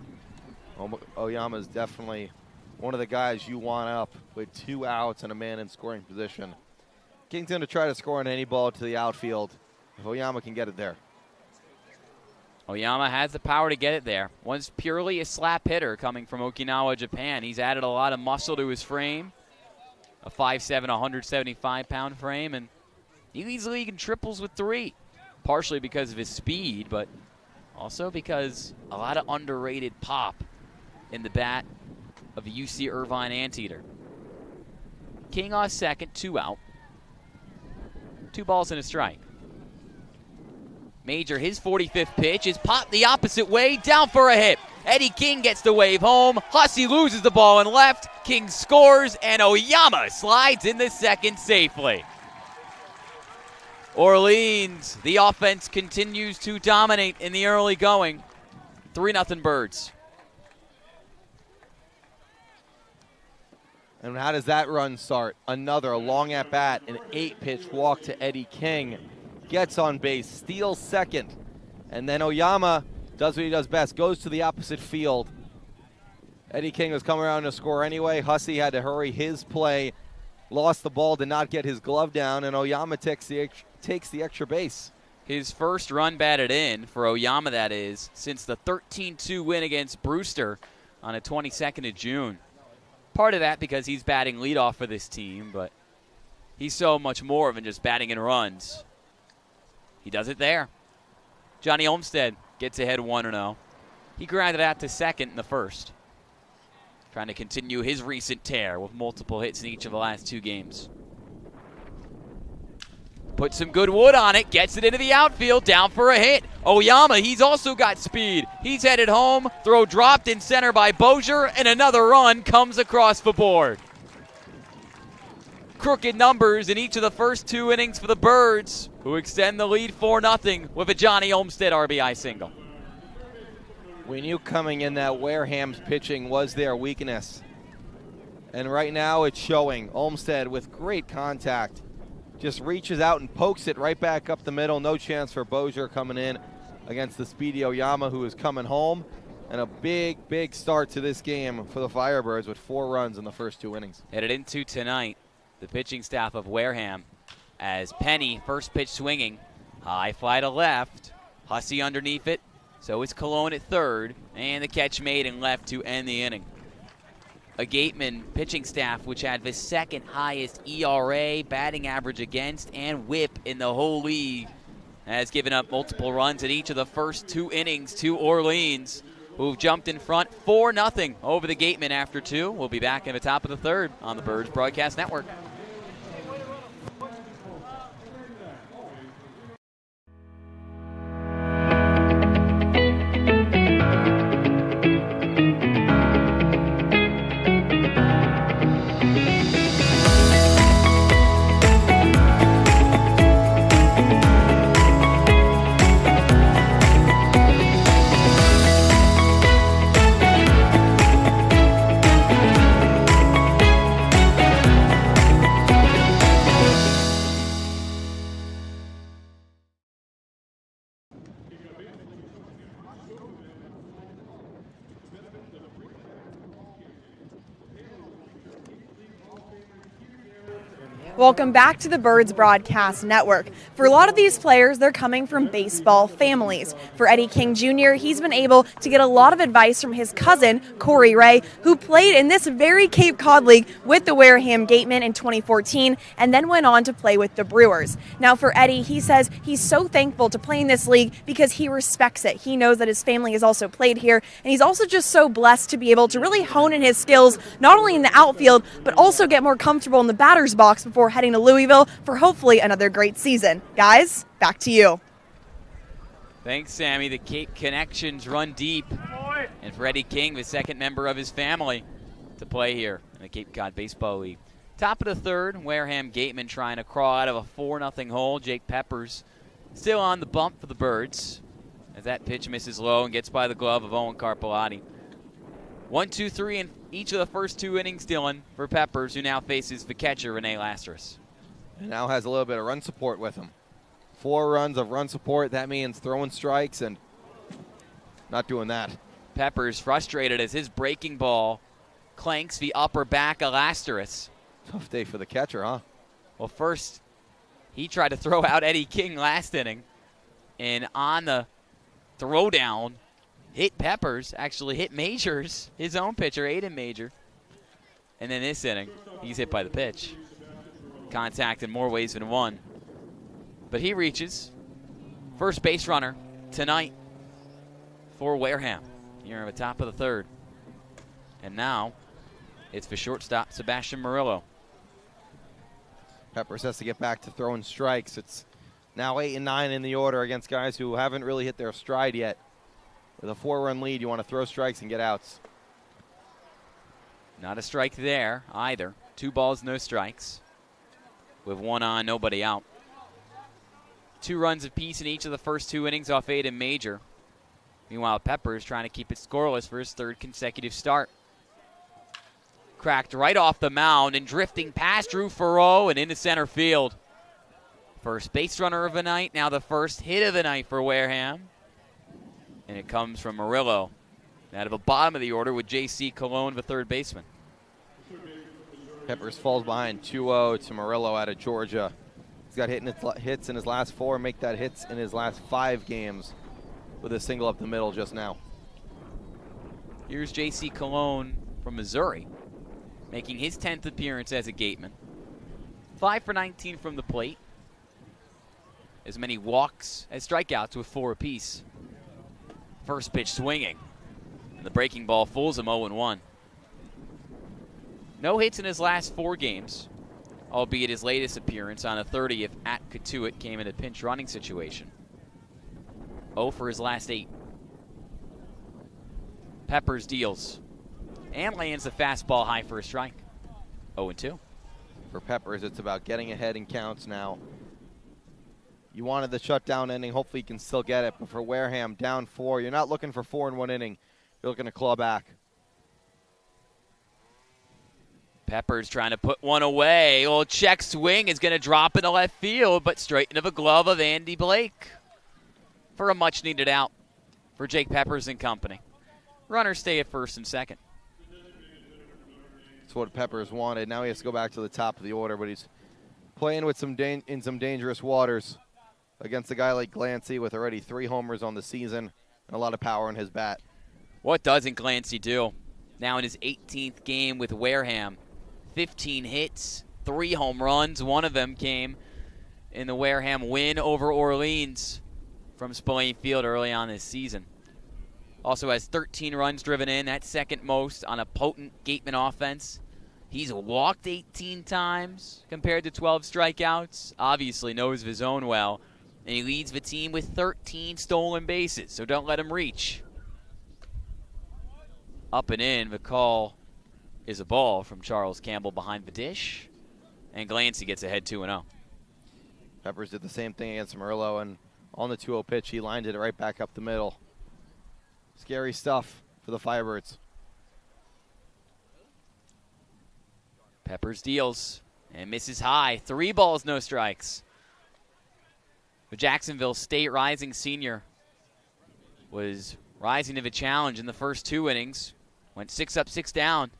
B: Oyama is definitely one of the guys you want up with 2 outs and a man in scoring position. King's going to try to score on any ball to the outfield if Oyama can get it there.
A: Oyama has the power to get it there. One's purely a slap hitter coming from Okinawa, Japan. He's added a lot of muscle to his frame. A 5'7", 175-pound frame, and he leads the league in triples with 3. Partially because of his speed, but also because a lot of underrated pop in the bat of the UC Irvine Anteater. King on second, 2 out. 2 balls and a strike. Major, his 45th pitch is popped the opposite way, down for a hit. Eddie King gets the wave home. Hussey loses the ball in left. King scores, and Oyama slides in the second safely. Orleans, the offense continues to dominate in the early going. 3-0 Birds.
B: And how does that run start? Another long at bat, an 8-pitch walk to Eddie King. Gets on base, steals second. And then Oyama does what he does best, goes to the opposite field. Eddie King was coming around to score anyway. Hussey had to hurry his play, lost the ball, did not get his glove down, and Oyama takes the extra base.
A: His first run batted in, for Oyama that is, since the 13-2 win against Brewster on the 22nd of June. Part of that because he's batting leadoff for this team, but he's so much more than just batting in runs. He does it there. Johnny Olmstead gets ahead 1-0. He grounded out to second in the first, trying to continue his recent tear with multiple hits in each of the last 2 games. Puts some good wood on it, gets it into the outfield, down for a hit. Oyama, he's also got speed. He's headed home, throw dropped in center by Bozier, and another run comes across the board. Crooked numbers in each of the first 2 innings for the Birds, who extend the lead 4-0 with a Johnny Olmstead RBI single.
B: We knew coming in that Wareham's pitching was their weakness. And right now it's showing. Olmstead with great contact just reaches out and pokes it right back up the middle. No chance for Bozier coming in against the speedy Oyama, who is coming home. And a big, big start to this game for the Firebirds with 4 runs in the first 2 innings.
A: Headed into tonight, the pitching staff of Wareham, as Penny, first pitch swinging, high fly to left, Hussey underneath it, so is Cologne at third, and the catch made in left to end the inning. A Gatemen pitching staff which had the 2nd highest ERA, batting average against, and whip in the whole league, has given up multiple runs in each of the first 2 innings to Orleans, who've jumped in front 4-0 over the Gatemen after 2. We'll be back in the top of the 3rd on the Birds Broadcast Network.
C: Welcome back to the Birds Broadcast Network. For a lot of these players, they're coming from baseball families. For Eddie King Jr., he's been able to get a lot of advice from his cousin, Corey Ray, who played in this very Cape Cod League with the Wareham Gatemen in 2014 and then went on to play with the Brewers. Now for Eddie, he says he's so thankful to play in this league because he respects it. He knows that his family has also played here, and he's also just so blessed to be able to really hone in his skills, not only in the outfield, but also get more comfortable in the batter's box before heading to Louisville for hopefully another great season. Guys, back to you.
A: Thanks, Sammy. The Cape connections run deep. And for Eddie King, the second member of his family to play here in the Cape Cod Baseball League. Top of the third, Wareham Gatemen trying to crawl out of a 4-0 hole. Jake Peppers still on the bump for the Birds as that pitch misses low and gets by the glove of Owen Carpellotti. 1, 2, 3 in each of the first 2 innings, Dylan, for Peppers, who now faces the catcher, Renee Lastris.
B: And now has a little bit of run support with him. 4 runs of run support. That means throwing strikes and not doing that.
A: Peppers frustrated as his breaking ball clanks the upper back of Lastris.
B: Tough day for the catcher, huh?
A: Well, first, he tried to throw out Eddie King last inning, and on the throwdown, hit Peppers, actually hit Majors, his own pitcher, Aiden Major. And then this inning, he's hit by the pitch. Contact in more ways than one. But he reaches first base runner tonight for Wareham here at the top of the third. And now it's for shortstop Sebastian Murillo.
B: Peppers has to get back to throwing strikes. It's now 8 and 9 in the order against guys who haven't really hit their stride yet. With a 4-run lead, you want to throw strikes and get outs.
A: Not a strike there either. 2 balls, no strikes. With 1 on, nobody out. 2 runs apiece in each of the first 2 innings off Aiden Major. Meanwhile, Peppers trying to keep it scoreless for his 3rd consecutive start. Cracked right off the mound and drifting past Drew Farreau and into center field. First base runner of the night, now the first hit of the night for Wareham. And it comes from Murillo. Out of the bottom of the order with J.C. Colon, the 3rd baseman.
B: Peppers falls behind 2-0 to Murillo out of Georgia. He's got hits in his last 4, make that hits in his last 5 games with a single up the middle just now.
A: Here's J.C. Colon from Missouri, making his 10th appearance as a Gateman. 5 for 19 from the plate. As many walks as strikeouts with 4 apiece. First pitch swinging. And the breaking ball fools him 0-1. No hits in his last 4 games, albeit his latest appearance on the 30th at Katuitt came in a pinch running situation. 0 for his last 8. Peppers deals and lands the fastball high for a strike. 0-2.
B: For Peppers, it's about getting ahead in counts now. You wanted the shutdown ending. Hopefully you can still get it. But for Wareham, down 4. You're not looking for 4 in 1 inning. You're looking to claw back.
A: Peppers trying to put one away. Little check swing is going to drop into left field, but straight into the glove of Andy Blake for a much-needed out for Jake Peppers and company. Runners stay at first and second.
B: That's what Peppers wanted. Now he has to go back to the top of the order, but he's playing with some dangerous waters against a guy like Glancy with already 3 homers on the season and a lot of power in his bat.
A: What doesn't Glancy do? Now in his 18th game with Wareham. 15 hits, 3 home runs. One of them came in the Wareham win over Orleans from Spillane Field early on this season. Also has 13 runs driven in. That's second most on a potent Gatemen offense. He's walked 18 times compared to 12 strikeouts. Obviously knows his zone well. And he leads the team with 13 stolen bases, so don't let him reach. Up and in, the call is a ball from Charles Campbell behind the dish. And Glancy gets ahead 2-0.
B: Peppers did the same thing against Murillo, and on the 2-0 pitch, he lined it right back up the middle. Scary stuff for the Firebirds.
A: Peppers deals and misses high. 3 balls, no strikes. The Jacksonville State rising senior was rising to the challenge in the first 2 innings. Went 6 up, 6 down.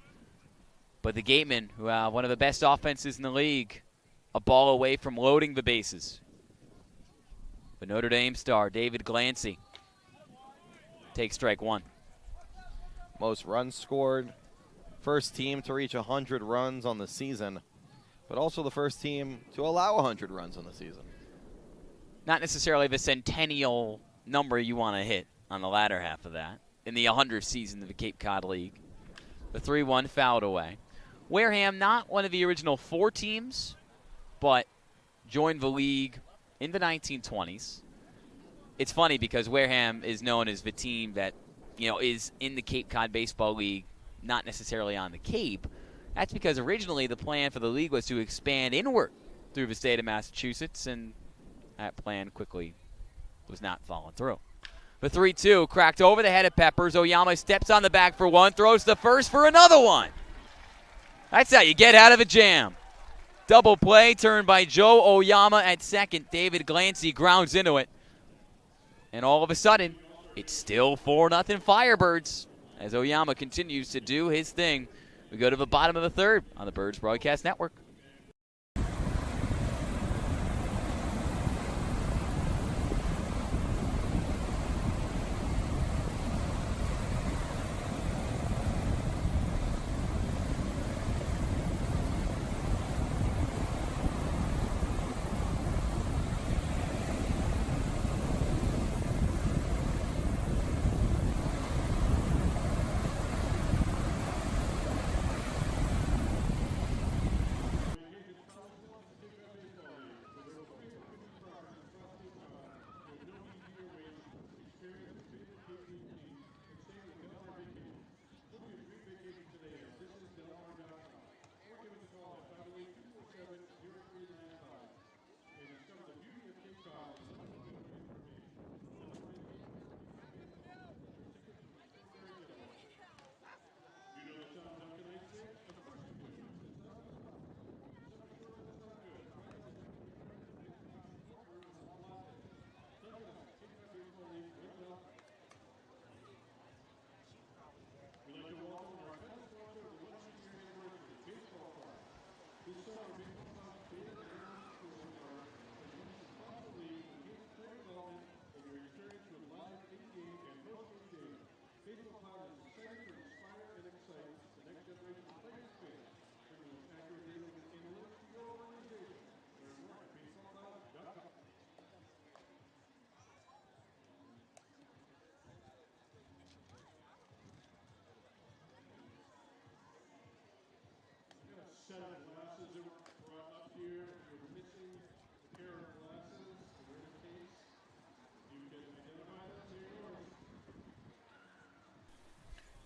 A: But the Gatemen, who have one of the best offenses in the league, a ball away from loading the bases. The Notre Dame star, David Glancy, takes strike one.
B: Most runs scored. First team to reach 100 runs on the season, but also the first team to allow 100 runs on the season.
A: Not necessarily the centennial number you want to hit on the latter half of that in the 100th season of the Cape Cod League. The 3-1 fouled away. Wareham, not one of the original 4 teams, but joined the league in the 1920s. It's funny because Wareham is known as the team that, is in the Cape Cod Baseball League, not necessarily on the Cape. That's because originally the plan for the league was to expand inward through the state of Massachusetts, and that plan quickly was not followed through. The 3-2 cracked over the head of Peppers. Oyama steps on the back for one, throws the first for another one. That's how you get out of a jam. Double play turned by Joe Oyama at second. David Glancy grounds into it. And all of a sudden, it's still 4-0 Firebirds as Oyama continues to do his thing. We go to the bottom of the third on the Birds Broadcast Network.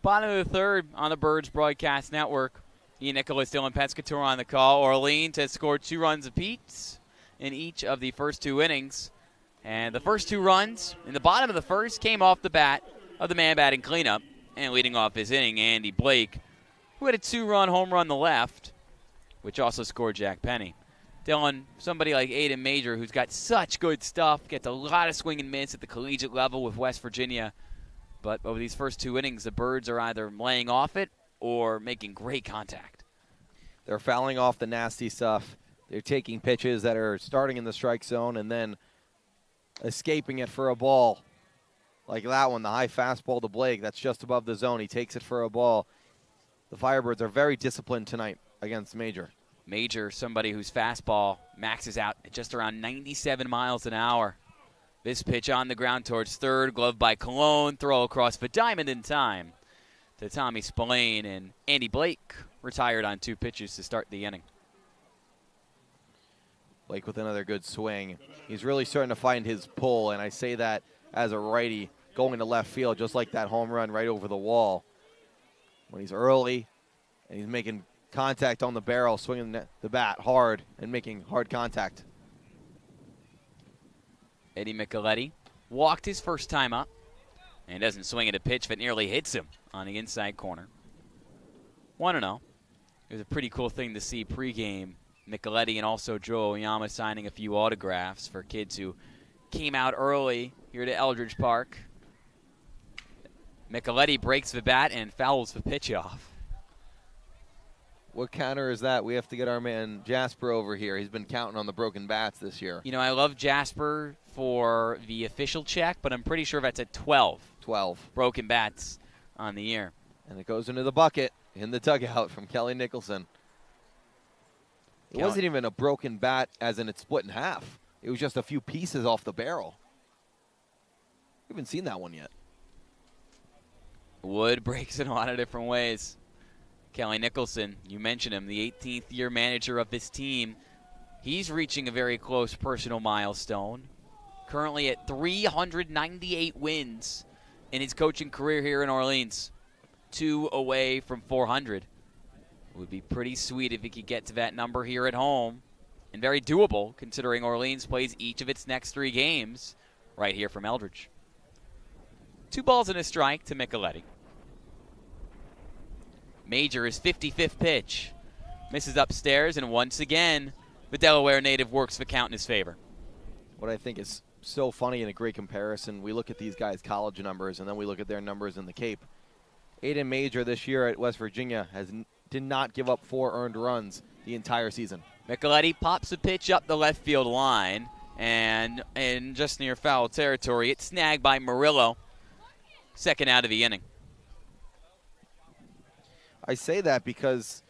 A: Bottom of the third on the Birds Broadcast Network. Ian Nicholas, Dylan Pescatore on the call. Orleans has scored 2 runs apiece in each of the first 2 innings. And the first 2 runs in the bottom of the first came off the bat of the man batting cleanup. And leading off his inning, Andy Blake, who had a 2-run home run the left, which also scored Jack Penny. Dylan, somebody like Aiden Major, who's got such good stuff, gets a lot of swing and miss at the collegiate level with West Virginia. But over these first 2 innings, the Birds are either laying off it or making great contact.
B: They're fouling off the nasty stuff. They're taking pitches that are starting in the strike zone and then escaping it for a ball. Like that one, the high fastball to Blake, that's just above the zone. He takes it for a ball. The Firebirds are very disciplined tonight against Major.
A: Major, somebody whose fastball maxes out at just around 97 miles an hour. This pitch on the ground towards third, gloved by Cologne, throw across the diamond in time to Tommy Spillane, and Andy Blake retired on 2 pitches to start the inning.
B: Blake with another good swing. He's really starting to find his pull, and I say that as a righty going to left field, just like that home run right over the wall. When he's early and he's making contact on the barrel, swinging the bat hard and making hard contact.
A: Eddie Micheletti walked his first time up and doesn't swing at a pitch that nearly hits him on the inside corner. 1-0. It was a pretty cool thing to see pregame. Micheletti and also Joe Oyama signing a few autographs for kids who came out early here to Eldredge Park. Micheletti breaks the bat and fouls the pitch off.
B: What counter is that? We have to get our man Jasper over here. He's been counting on the broken bats this year.
A: You know, I love Jasper for the official check, but I'm pretty sure that's at 12.
B: 12.
A: Broken bats on the year.
B: And it goes into the bucket in the dugout from Kelly Nicholson. It wasn't even a broken bat as in it split in half. It was just a few pieces off the barrel. We haven't seen that one yet.
A: Wood breaks in a lot of different ways. Kelly Nicholson, you mentioned him, the 18th year manager of this team. He's reaching a very close personal milestone. Currently at 398 wins in his coaching career here in Orleans. 2 away from 400. It would be pretty sweet if he could get to that number here at home. And very doable considering Orleans plays each of its next 3 games right here from Eldredge. 2 balls and a strike to Micheletti. Major, his 55th pitch. Misses upstairs, and once again, the Delaware native works the count in his favor.
B: What I think is so funny and a great comparison, we look at these guys' college numbers, and then we look at their numbers in the Cape. Aiden Major this year at West Virginia did not give up 4 earned runs the entire season.
A: Micheletti pops a pitch up the left field line, and just near foul territory, it's snagged by Murillo. Second out of the inning.
B: I say that because,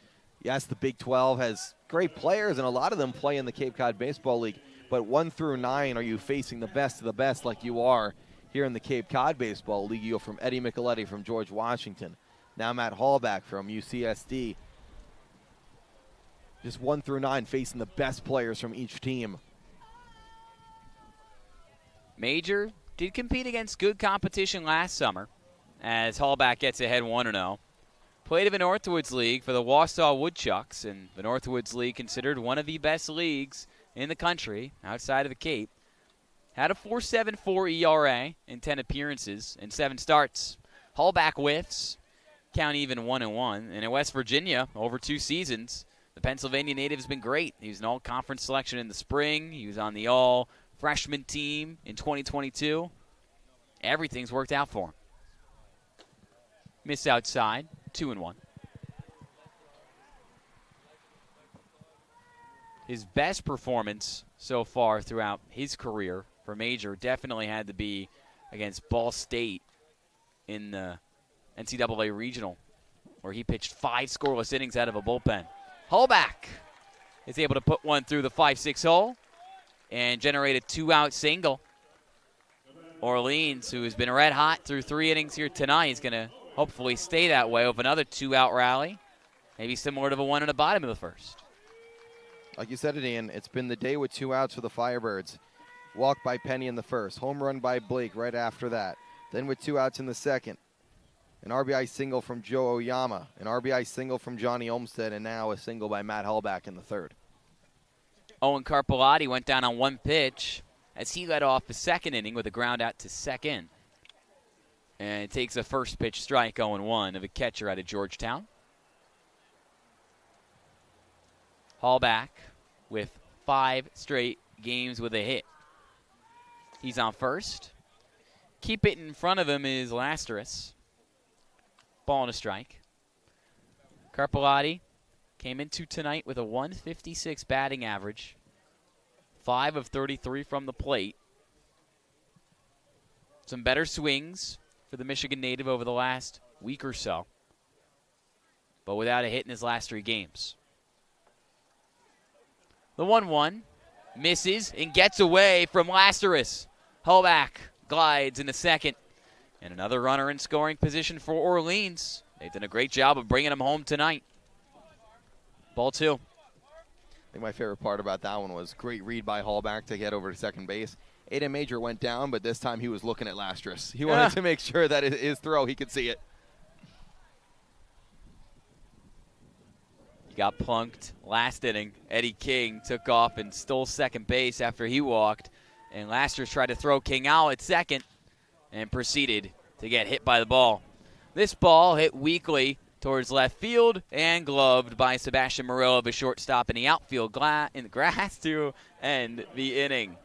B: yes, the Big 12 has great players, and a lot of them play in the Cape Cod Baseball League. But 1 through 9, are you facing the best of the best like you are here in the Cape Cod Baseball League? You go from Eddie Micheletti from George Washington, now Matt Hallback from UCSD. Just 1 through 9 facing the best players from each team.
A: Major did compete against good competition last summer as Hallback gets ahead 1-0. Played in the Northwoods League for the Wausau Woodchucks, and the Northwoods League considered one of the best leagues in the country outside of the Cape. Had a 4.74 ERA in 10 appearances and 7 starts. Hallback whiffs, count even 1-1. And in West Virginia, over 2 seasons, the Pennsylvania native has been great. He was an all-conference selection in the spring. He was on the all-freshman team in 2022. Everything's worked out for him. Miss outside, 2-1. His best performance so far throughout his career for Major definitely had to be against Ball State in the NCAA Regional, where he pitched 5 scoreless innings out of a bullpen. Hallback is able to put one through the 5-6 hole and generate a 2-out single. Orleans, who has been red hot through 3 innings here tonight, is going to hopefully stay that way with another 2-out rally, maybe similar to the one in the bottom of the first.
B: Like you said it, Ian, it's been the day with 2 outs for the Firebirds. Walk by Penny in the first, home run by Blake right after that. Then with 2 outs in the second, an RBI single from Joe Oyama, an RBI single from Johnny Olmstead, and now a single by Matt Hallback in the third.
A: Owen Carpellotti went down on 1 pitch as he led off the second inning with a ground out to second. And it takes a first pitch strike, 0-1 of a catcher out of Georgetown. Hallback with 5 straight games with a hit. He's on first. Keep it in front of him is Lasteris. Ball and a strike. Carpellotti came into tonight with a 156 batting average. 5 of 33 from the plate. Some better swings for the Michigan native over the last week or so, but without a hit in his last 3 games. The 1-1 misses and gets away from Lasteris. Hallback glides in the second. And another runner in scoring position for Orleans. They've done a great job of bringing him home tonight. Ball 2.
B: I think my favorite part about that one was great read by Hallback to get over to second base. Aiden Major went down, but this time he was looking at Lasteris. He wanted to make sure that his throw, he could see it.
A: He got plunked last inning. Eddie King took off and stole second base after he walked. And Lasteris tried to throw King out at second and proceeded to get hit by the ball. This ball hit weakly towards left field and gloved by Sebastian Murillo, the shortstop, in the outfield in the grass to end the inning.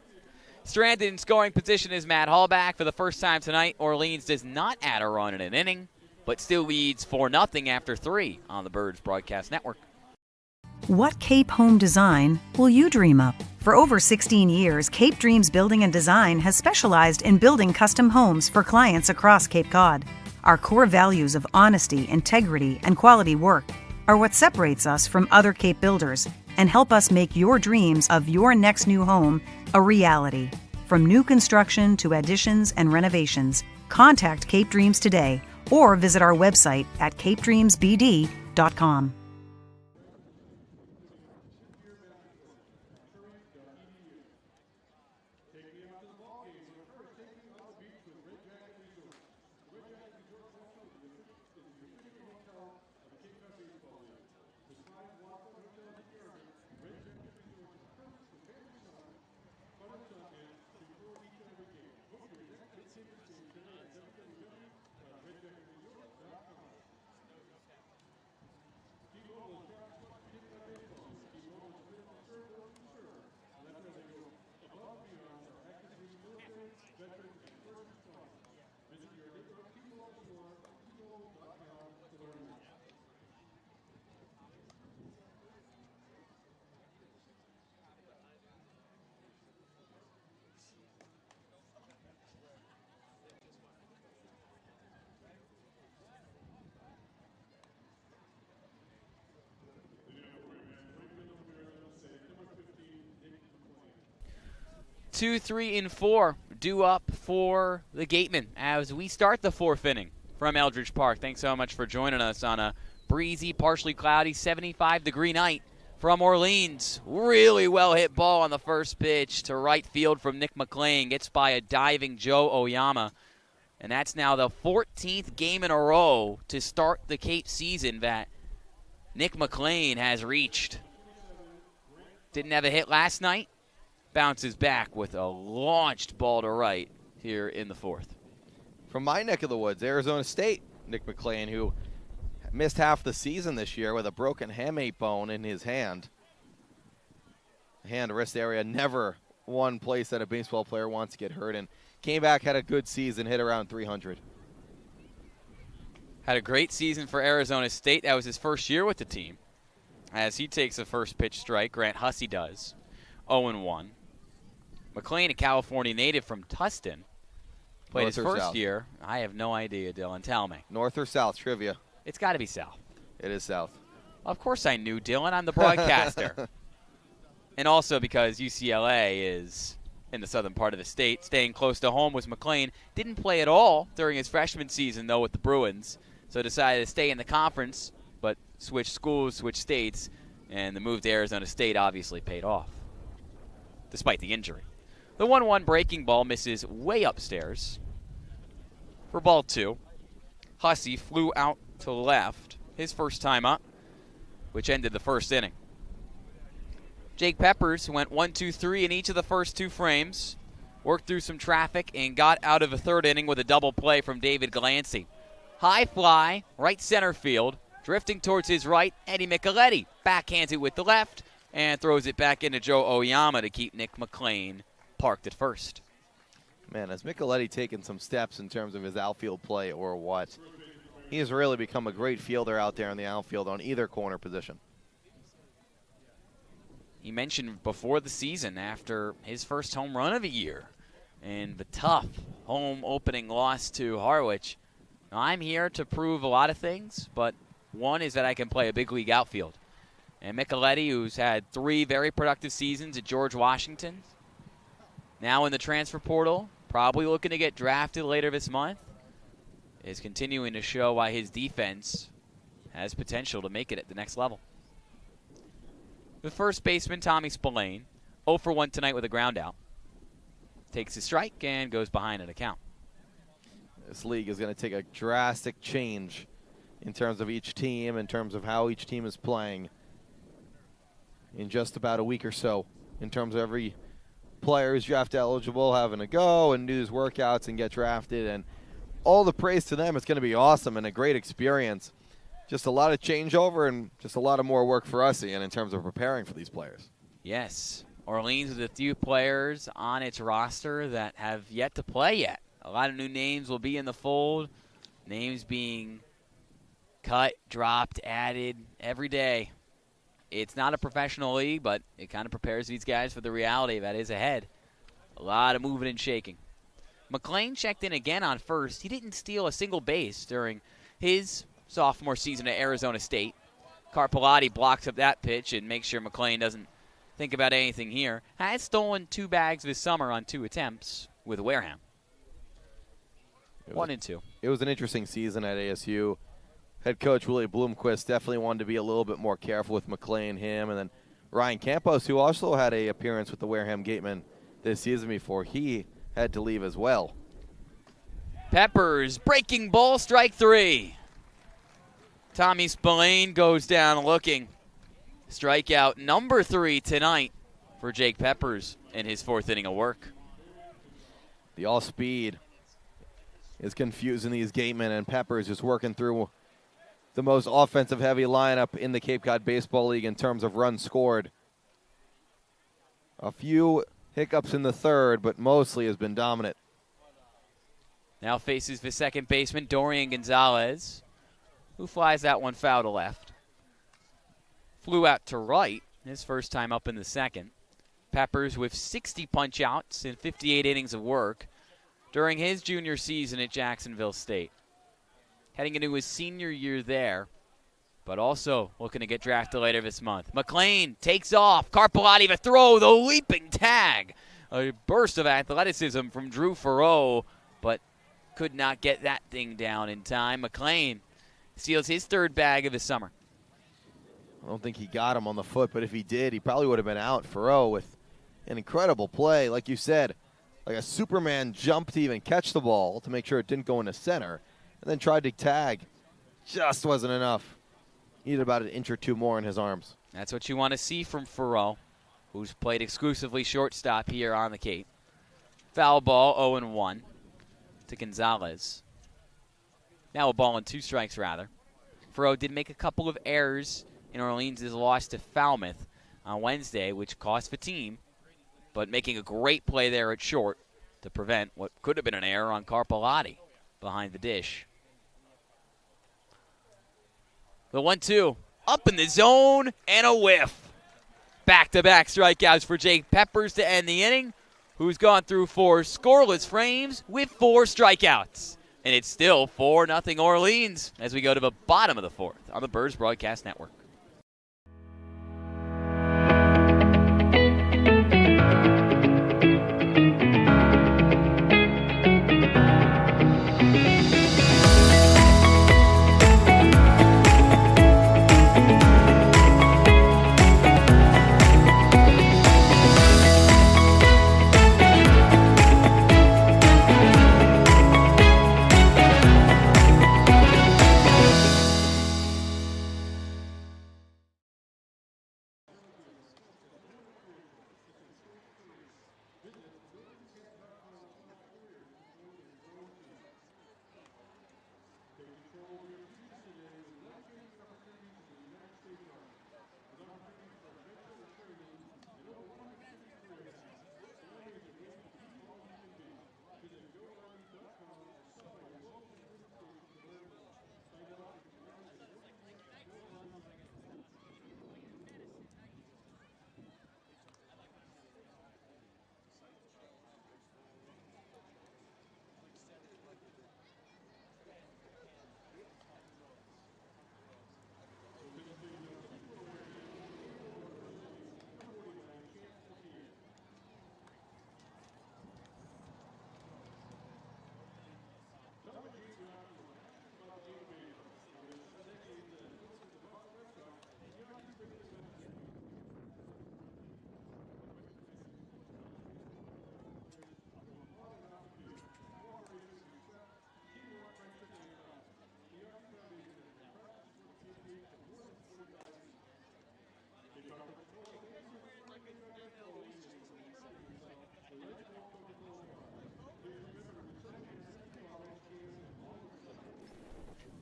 A: Stranded in scoring position is Matt Hallback. For the first time tonight, Orleans does not add a run in an inning, but still leads 4-0 after 3 on the Birds Broadcast Network.
D: What Cape home design will you dream up? For over 16 years, Cape Dreams Building and Design has specialized in building custom homes for clients across Cape Cod. Our core values of honesty, integrity, and quality work are what separates us from other Cape builders and help us make your dreams of your next new home a reality. From new construction to additions and renovations, contact Cape Dreams today or visit our website at capedreamsbd.com.
A: Two, 3, and 4 due up for the Gatemen as we start the fourth inning from Eldredge Park. Thanks so much for joining us on a breezy, partially cloudy, 75-degree night from Orleans. Really well-hit ball on the first pitch to right field from Nick McLean. Gets by a diving Joe Oyama. And that's now the 14th game in a row to start the Cape season that Nick McLean has reached. Didn't have a hit last night. Bounces back with a launched ball to right here in the fourth.
B: From my neck of the woods, Arizona State, Nick McLean, who missed half the season this year with a broken hamate bone in his hand. Hand wrist area, never one place that a baseball player wants to get hurt in. Came back, had a good season, hit around 300.
A: Had a great season for Arizona State. That was his first year with the team. As he takes a first pitch strike, Grant Hussey does. 0-1. McLean, a California native from Tustin, played
B: North
A: his
B: or
A: first
B: south?
A: year. I have no idea, Dylan. Tell me.
B: North or south? Trivia.
A: It's got to be south.
B: It is south.
A: Of course I knew, Dylan. I'm the broadcaster. And also because UCLA is in the southern part of the state. Staying close to home was McLean. Didn't play at all during his freshman season, though, with the Bruins. So decided to stay in the conference, but switched schools, switched states, and the move to Arizona State obviously paid off, despite the injury. The 1-1 breaking ball misses way upstairs for ball 2. Hussey flew out to left, his first time up, which ended the first inning. Jake Peppers went 1-2-3 in each of the first 2 frames, worked through some traffic, and got out of the third inning with a double play from David Glancy. High fly, right center field, drifting towards his right, Eddie Micheletti backhands it with the left and throws it back into Joe Oyama to keep Nick McLean parked at first.
B: Man, has Micheletti taken some steps in terms of his outfield play or what? He has really become a great fielder out there in the outfield on either corner position.
A: He mentioned before the season, after his first home run of the year and the tough home opening loss to Harwich, I'm here to prove a lot of things, but one is that I can play a big league outfield. And Micheletti, who's had 3 very productive seasons at George Washington, now in the transfer portal, probably looking to get drafted later this month, is continuing to show why his defense has potential to make it at the next level. The first baseman, Tommy Spillane, 0 for 1 tonight with a ground out. Takes a strike and goes behind an account.
B: This league is going to take a drastic change in terms of each team, in terms of how each team is playing in just about a week or so, in terms of every player who's draft eligible having a go and do his workouts and get drafted. And all the praise to them. It's going to be awesome and a great experience. Just a lot of changeover and just a lot of more work for us, Ian, in terms of preparing for these players.
A: Yes. Orleans with a few players on its roster that have yet to play yet. A lot of new names will be in the fold. Names being cut, dropped, added every day. It's not a professional league, but it kind of prepares these guys for the reality that is ahead. A lot of moving and shaking. McLean checked in again on first. He didn't steal a single base during his sophomore season at Arizona State. Carpellotti blocks up that pitch and makes sure McLean doesn't think about anything here. Has stolen 2 bags this summer on 2 attempts with Wareham. 1 and 2.
B: It was an interesting season at ASU. Head coach Willie Bloomquist definitely wanted to be a little bit more careful with McLean, him, and then Ryan Campos, who also had an appearance with the Wareham Gatemen this season before he had to leave as well.
A: Peppers, breaking ball, strike 3. Tommy Spillane goes down looking. Strikeout number 3 tonight for Jake Peppers in his 4th inning of work.
B: The all-speed is confusing these Gatemen, and Peppers just working through the most offensive-heavy lineup in the Cape Cod Baseball League in terms of runs scored. A few hiccups in the 3rd, but mostly has been dominant.
A: Now faces the second baseman, Dorian Gonzalez, who flies that one foul to left. Flew out to right, his first time up in the 2nd. Peppers with 60 punch-outs in 58 innings of work during his junior season at Jacksonville State. Heading into his senior year there, but also looking to get drafted later this month. McLean takes off. Carpellotti the throw, the leaping tag. A burst of athleticism from Drew Farreau, but could not get that thing down in time. McLean steals his 3rd bag of the summer.
B: I don't think he got him on the foot, but if he did, he probably would have been out. Farreau with an incredible play, like you said, like a Superman jump to even catch the ball to make sure it didn't go into center, and then tried to tag. Just wasn't enough. Needed about an inch or 2 more in his arms.
A: That's what you want to see from Farreau, who's played exclusively shortstop here on the Cape. Foul ball, 0-1 to Gonzalez. Now a ball and 2 strikes, rather. Farreau did make a couple of errors in Orleans' loss to Falmouth on Wednesday, which cost the team, but making a great play there at short to prevent what could have been an error on Carpellotti behind the dish. The 1-2, up in the zone, and a whiff. Back-to-back strikeouts for Jake Peppers to end the inning, who's gone through 4 scoreless frames with 4 strikeouts. And it's still 4-0 Orleans as we go to the bottom of the 4th on the Birds Broadcast Network.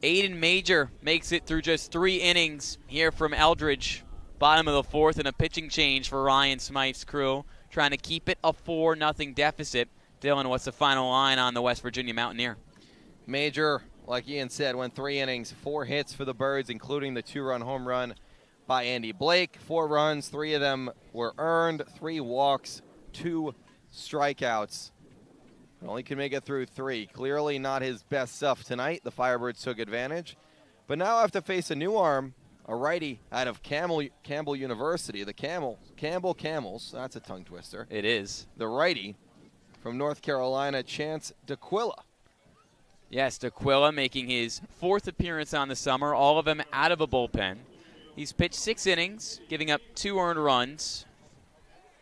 A: Aiden Major makes it through just 3 innings here from Eldredge. Bottom of the 4th and a pitching change for Ryan Smythe's crew, trying to keep it a 4-0 deficit. Dylan, what's the final line on the West Virginia Mountaineer?
B: Major, like Ian said, went 3 innings, 4 hits for the Birds, including the 2-run home run by Andy Blake. 4 runs, 3 of them were earned, 3 walks, 2 strikeouts. Only can make it through 3. Clearly not his best stuff tonight. The Firebirds took advantage. But now I have to face a new arm, a righty out of Campbell University. The Campbell Camels, that's a tongue twister.
A: It is.
B: The righty from North Carolina, Chance D'Aquila.
A: Yes, D'Aquila making his 4th appearance on the summer, all of them out of a bullpen. He's pitched 6 innings, giving up 2 earned runs,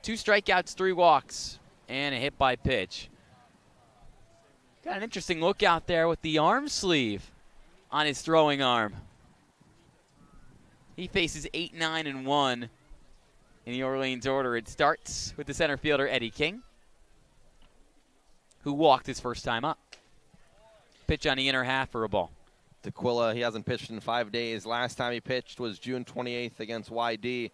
A: 2 strikeouts, 3 walks, and a hit by pitch. Got an interesting look out there with the arm sleeve on his throwing arm. He faces 8, 9, and 1 in the Orleans order. It starts with the center fielder, Eddie King, who walked his first time up. Pitch on the inner half for a ball.
B: D'Aquila, he hasn't pitched in 5 days. Last time he pitched was June 28th against YD.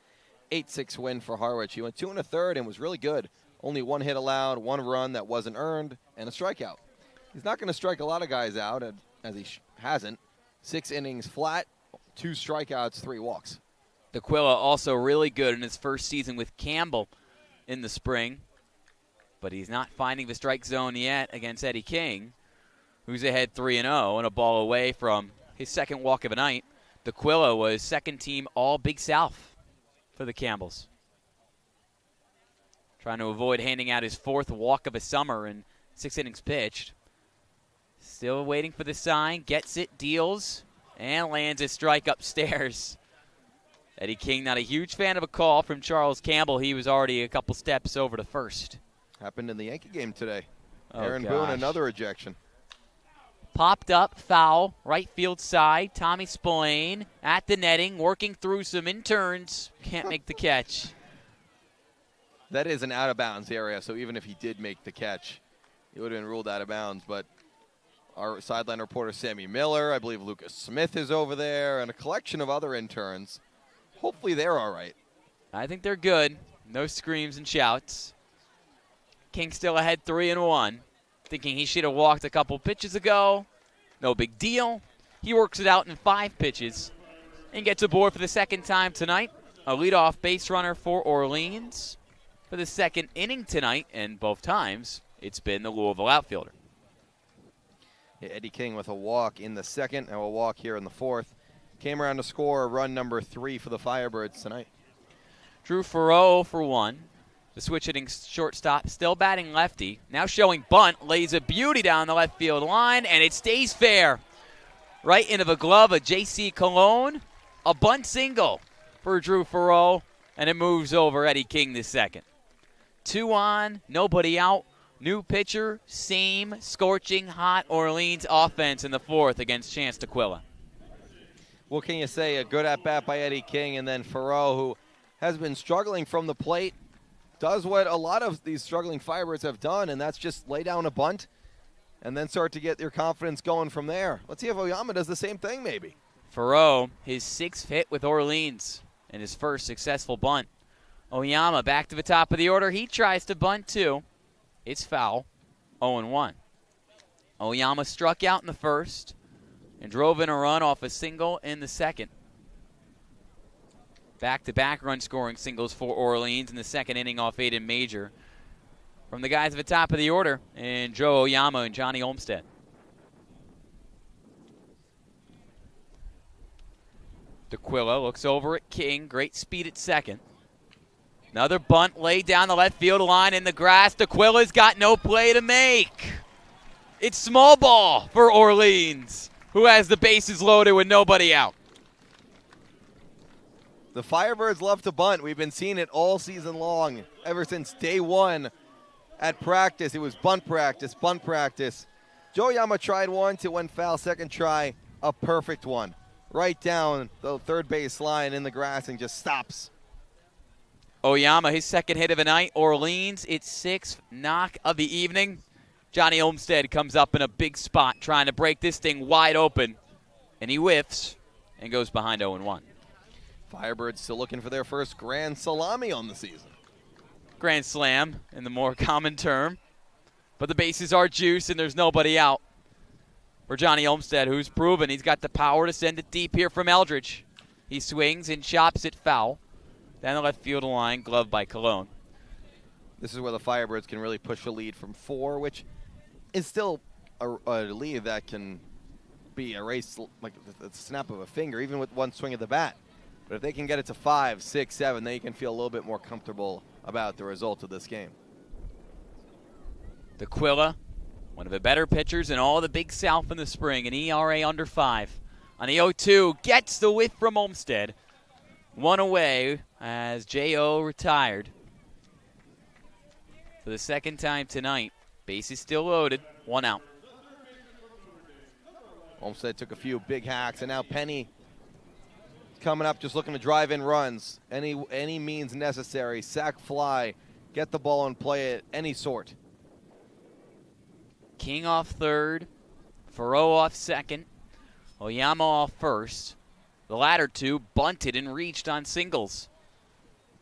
B: 8-6 win for Harwich. He went 2 1/3 and was really good. Only 1 hit allowed, 1 run that wasn't earned, and a strikeout. He's not going to strike a lot of guys out, as he hasn't. 6 innings flat, 2 strikeouts, 3 walks.
A: D'Aquila also really good in his first season with Campbell in the spring, but he's not finding the strike zone yet against Eddie King, who's ahead 3-0 and a ball away from his 2nd walk of the night. D'Aquila was 2nd team All Big South for the Campbells. Trying to avoid handing out his 4th walk of the summer in 6 innings pitched. Still waiting for the sign, gets it, deals, and lands a strike upstairs. Eddie King, not a huge fan of a call from Charles Campbell. He was already a couple steps over to first.
B: Happened in the Yankee game today.
A: Oh,
B: Aaron
A: gosh.
B: Boone, another ejection.
A: Popped up, foul, right field side. Tommy Spillane at the netting, working through some interns. Can't make the catch.
B: That is an out-of-bounds area, so even if he did make the catch, he would have been ruled out of bounds. But our sideline reporter, Sammy Miller, I believe Lucas Smith is over there, and a collection of other interns. Hopefully they're all right.
A: I think they're good. No screams and shouts. King still ahead 3-1. Thinking he should have walked a couple pitches ago. No big deal. He works it out in 5 pitches and gets aboard for the 2nd time tonight. A leadoff base runner for Orleans for the 2nd inning tonight, and both times it's been the Louisville outfielder.
B: Yeah, Eddie King with a walk in the 2nd and a walk here in the 4th. Came around to score run number 3 for the Firebirds tonight.
A: Drew Farreau for 1. The switch-hitting shortstop still batting lefty. Now showing bunt. Lays a beauty down the left field line, and it stays fair. Right into the glove of J.C. Cologne. A bunt single for Drew Farreau, and it moves over Eddie King the 2nd. 2 on, nobody out. New pitcher, same scorching hot Orleans offense in the 4th against Chance D'Aquila.
B: What can you say? A good at-bat by Eddie King, and then Farreau, who has been struggling from the plate, does what a lot of these struggling Firebirds have done, and that's just lay down a bunt and then start to get your confidence going from there. Let's see if Oyama does the same thing maybe.
A: Farreau, his 6th hit with Orleans and his first successful bunt. Oyama back to the top of the order. He tries to bunt too. It's foul. 0-1. Oyama struck out in the 1st and drove in a run off a single in the 2nd. Back-to-back run-scoring singles for Orleans in the 2nd inning off Aiden Major. From the guys at the top of the order, and Joe Oyama and Johnny Olmstead. D'Aquila looks over at King. Great speed at 2nd. Another bunt laid down the left field line in the grass. D'Aquila's got no play to make. It's small ball for Orleans, who has the bases loaded with nobody out.
B: The Firebirds love to bunt. We've been seeing it all season long. Ever since day 1 at practice, it was bunt practice, bunt practice. Joe Oyama tried once, it went foul. 2nd try, a perfect one. Right down the 3rd base line in the grass and just stops.
A: Oyama, his 2nd hit of the night. Orleans, its 6th knock of the evening. Johnny Olmstead comes up in a big spot trying to break this thing wide open. And he whiffs and goes behind 0-1.
B: Firebirds still looking for their first grand salami on the season.
A: Grand slam in the more common term. But the bases are juiced and there's nobody out for Johnny Olmstead, who's proven he's got the power to send it deep here from Eldredge. He swings and chops it foul. Down the left field line, gloved by Cologne.
B: This is where the Firebirds can really push a lead from 4, which is still a lead that can be erased like the snap of a finger, even with one swing of the bat. But if they can get it to 5, 6, 7, then you can feel a little bit more comfortable about the result of this game.
A: D'Aquila, one of the better pitchers in all the Big South in the spring, an ERA under 5. On the 0-2, gets the whiff from Olmsted. One away as J.O. retired. For the second time tonight, bases still loaded, 1 out.
B: Olmsted took a few big hacks, and now Penny coming up just looking to drive in runs. Any means necessary, sack fly, get the ball and play it, any sort.
A: King off third, Furrow off second, Oyama off first. The latter two bunted and reached on singles.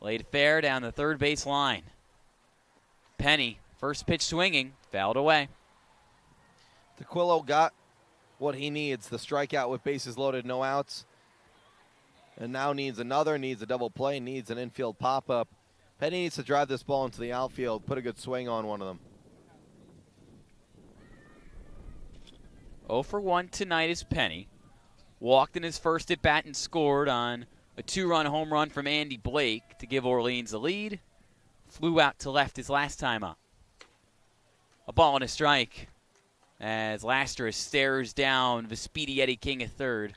A: Laid fair down the third base line. Penny, first pitch swinging, fouled away.
B: D'Aquila got what he needs, the strikeout with bases loaded, no outs. And now needs a double play, needs an infield pop-up. Penny needs to drive this ball into the outfield, put a good swing on one of them.
A: 0 for 1 tonight is Penny. Walked in his first at bat and scored on a 2-run home run from Andy Blake to give Orleans the lead. Flew out to left his last time up. A ball and a strike as Lastras stares down the speedy Eddie King at third.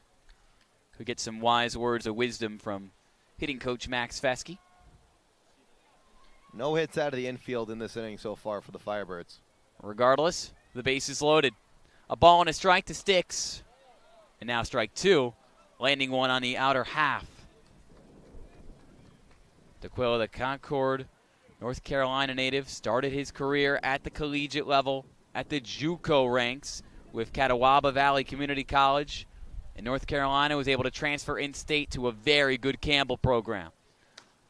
A: Could get some wise words of wisdom from hitting coach Max Fesky.
B: No hits out of the infield in this inning so far for the Firebirds.
A: Regardless, the base is loaded. A ball and a strike to Sticks. And now strike 2, landing one on the outer half. D'Aquila, the Concord, North Carolina native, started his career at the collegiate level at the JUCO ranks with Catawba Valley Community College. In North Carolina, was able to transfer in-state to a very good Campbell program.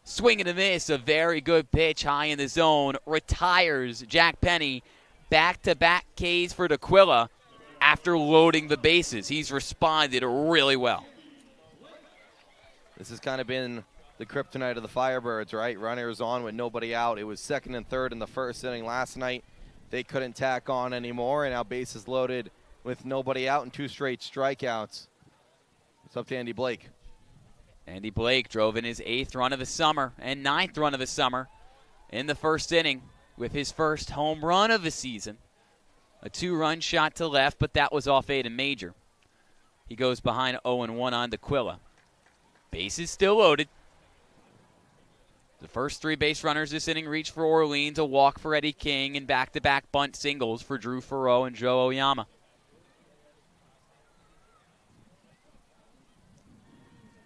A: Swing and a miss, a very good pitch high in the zone. Retires Jack Penny. Back-to-back Ks for D'Aquila after loading the bases. He's responded really well.
B: This has kind of been the kryptonite of the Firebirds, right? Runners on with nobody out. It was second and third in the first inning last night. They couldn't tack on anymore, and now bases loaded with nobody out and 2 straight strikeouts. It's up to Andy Blake.
A: Andy Blake drove in his 8th run of the summer and 9th run of the summer in the first inning with his first home run of the season. A 2-run shot to left, but that was off Aiden Major. He goes behind 0-1 on D'Aquila. Bases still loaded. The first 3 base runners this inning reached for Orleans, a walk for Eddie King, and back-to-back bunt singles for Drew Furrow and Joe Oyama.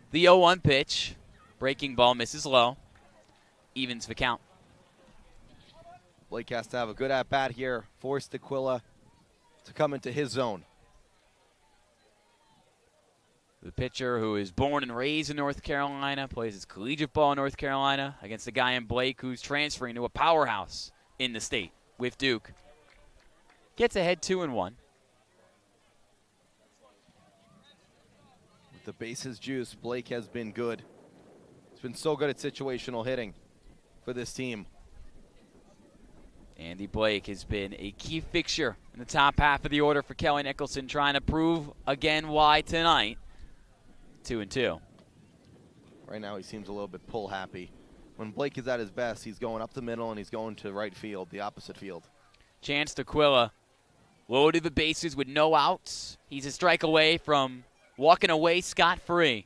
A: The 0-1 pitch. Breaking ball misses low. Evens the count.
B: Blake has to have a good at-bat here, force D'Aquila to come into his zone.
A: The pitcher who is born and raised in North Carolina, plays his collegiate ball in North Carolina against the guy in Blake who's transferring to a powerhouse in the state with Duke. Gets ahead 2-1.
B: With the bases juice, Blake has been good. He's been so good at situational hitting for this team.
A: Andy Blake has been a key fixture in the top half of the order for Kelly Nicholson, trying to prove again why tonight. 2-2.
B: Right now he seems a little bit pull happy. When Blake is at his best, he's going up the middle and he's going to right field, the opposite field.
A: Chance D'Aquila loaded the bases with no outs. He's a strike away from walking away scot-free.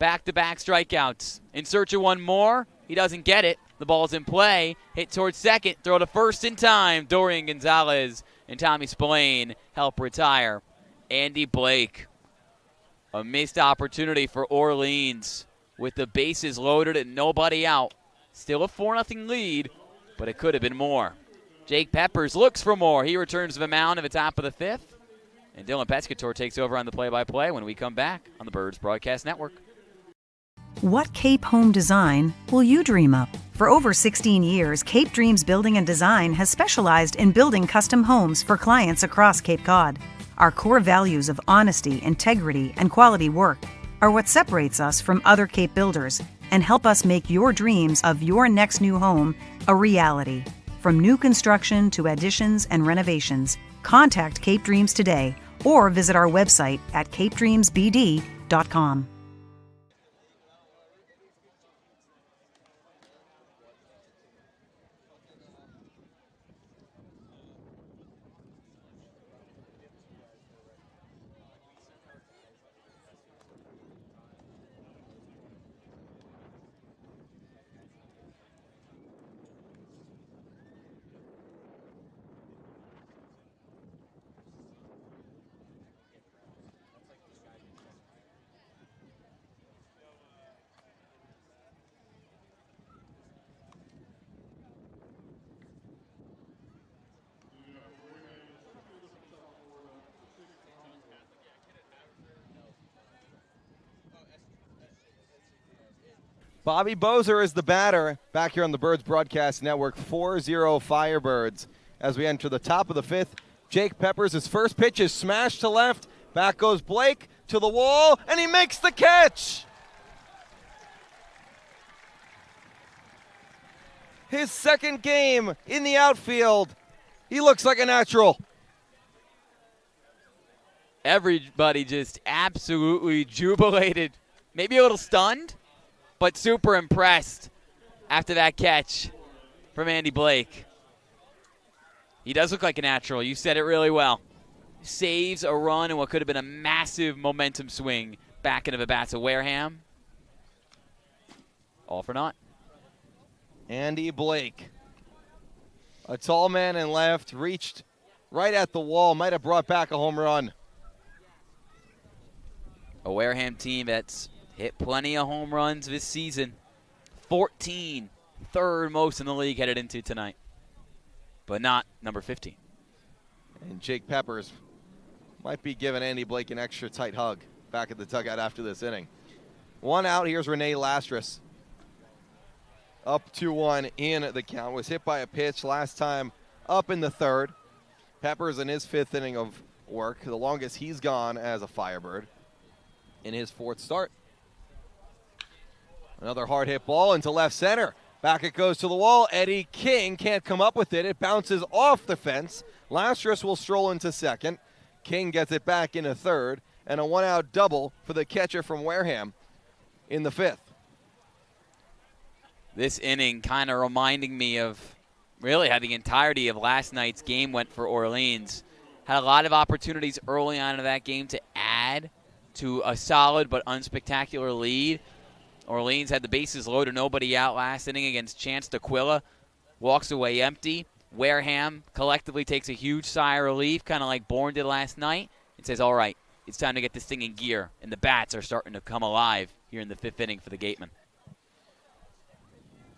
A: Back-to-back strikeouts. In search of one more. He doesn't get it. The ball's in play. Hit towards second. Throw to first in time. Dorian Gonzalez and Tommy Spillane help retire. Andy Blake. A missed opportunity for Orleans with the bases loaded and nobody out. Still a 4-0 lead, but it could have been more. Jake Peppers looks for more. He returns to the mound at the top of the 5th. And Dylan Pescatore takes over on the play-by-play when we come back on the Birds Broadcast Network.
D: What Cape home design will you dream up? For over 16 years, Cape Dreams Building and Design has specialized in building custom homes for clients across Cape Cod. Our core values of honesty, integrity, and quality work are what separates us from other Cape builders and help us make your dreams of your next new home a reality. From new construction to additions and renovations, contact Cape Dreams today or visit our website at capedreamsbd.com.
B: Bobby Bozer is the batter back here on the Birds Broadcast Network. 4-0 Firebirds as we enter the top of the fifth. Jake Peppers, his first pitch is smashed to left. Back goes Blake to the wall, and he makes the catch. His second game in the outfield. He looks like a natural.
A: Everybody just absolutely jubilated. Maybe a little stunned, but super impressed after that catch from Andy Blake. He does look like a natural. You said it really well. Saves a run in what could have been a massive momentum swing back into the bats of Wareham. All for naught.
B: Andy Blake, a tall man in left, reached right at the wall, might have brought back a home run.
A: A Wareham team that's hit plenty of home runs this season. 14, third most in the league headed into tonight, but not number 15.
B: And Jake Peppers might be giving Andy Blake an extra tight hug back at the dugout after this inning. One out, here's Renee Lastris. Up 2-1 in the count. Was hit by a pitch last time up in the third. Peppers in his fifth inning of work, the longest he's gone as a Firebird in his fourth start. Another hard hit ball into left center. Back it goes to the wall. Eddie King can't come up with it. It bounces off the fence. Lastris will stroll into second. King gets it back into third. And a one-out double for the catcher from Wareham in the fifth.
A: This inning kind of reminding me of really how the entirety of last night's game went for Orleans. Had a lot of opportunities early on in that game to add to a solid but unspectacular lead. Orleans had the bases loaded, nobody out last inning against Chance D'Aquila. Walks away empty. Wareham collectively takes a huge sigh of relief, kind of like Bourne did last night, and says, all right, it's time to get this thing in gear. And the bats are starting to come alive here in the fifth inning for the Gatemen.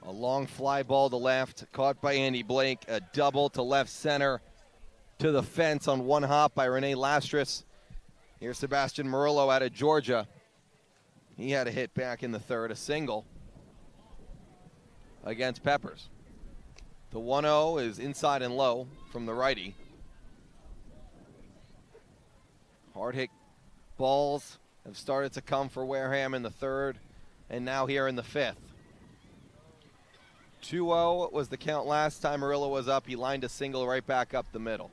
B: A long fly ball to left, caught by Andy Blake. A double to left center to the fence on one hop by Renee Lastris. Here's Sebastian Murillo out of Georgia. He had a hit back in the third, a single against Peppers. The 1-0 is inside and low from the righty. Hard hit balls have started to come for Wareham in the third and now here in the fifth. 2-0 was the count last time Murillo was up. He lined a single right back up the middle.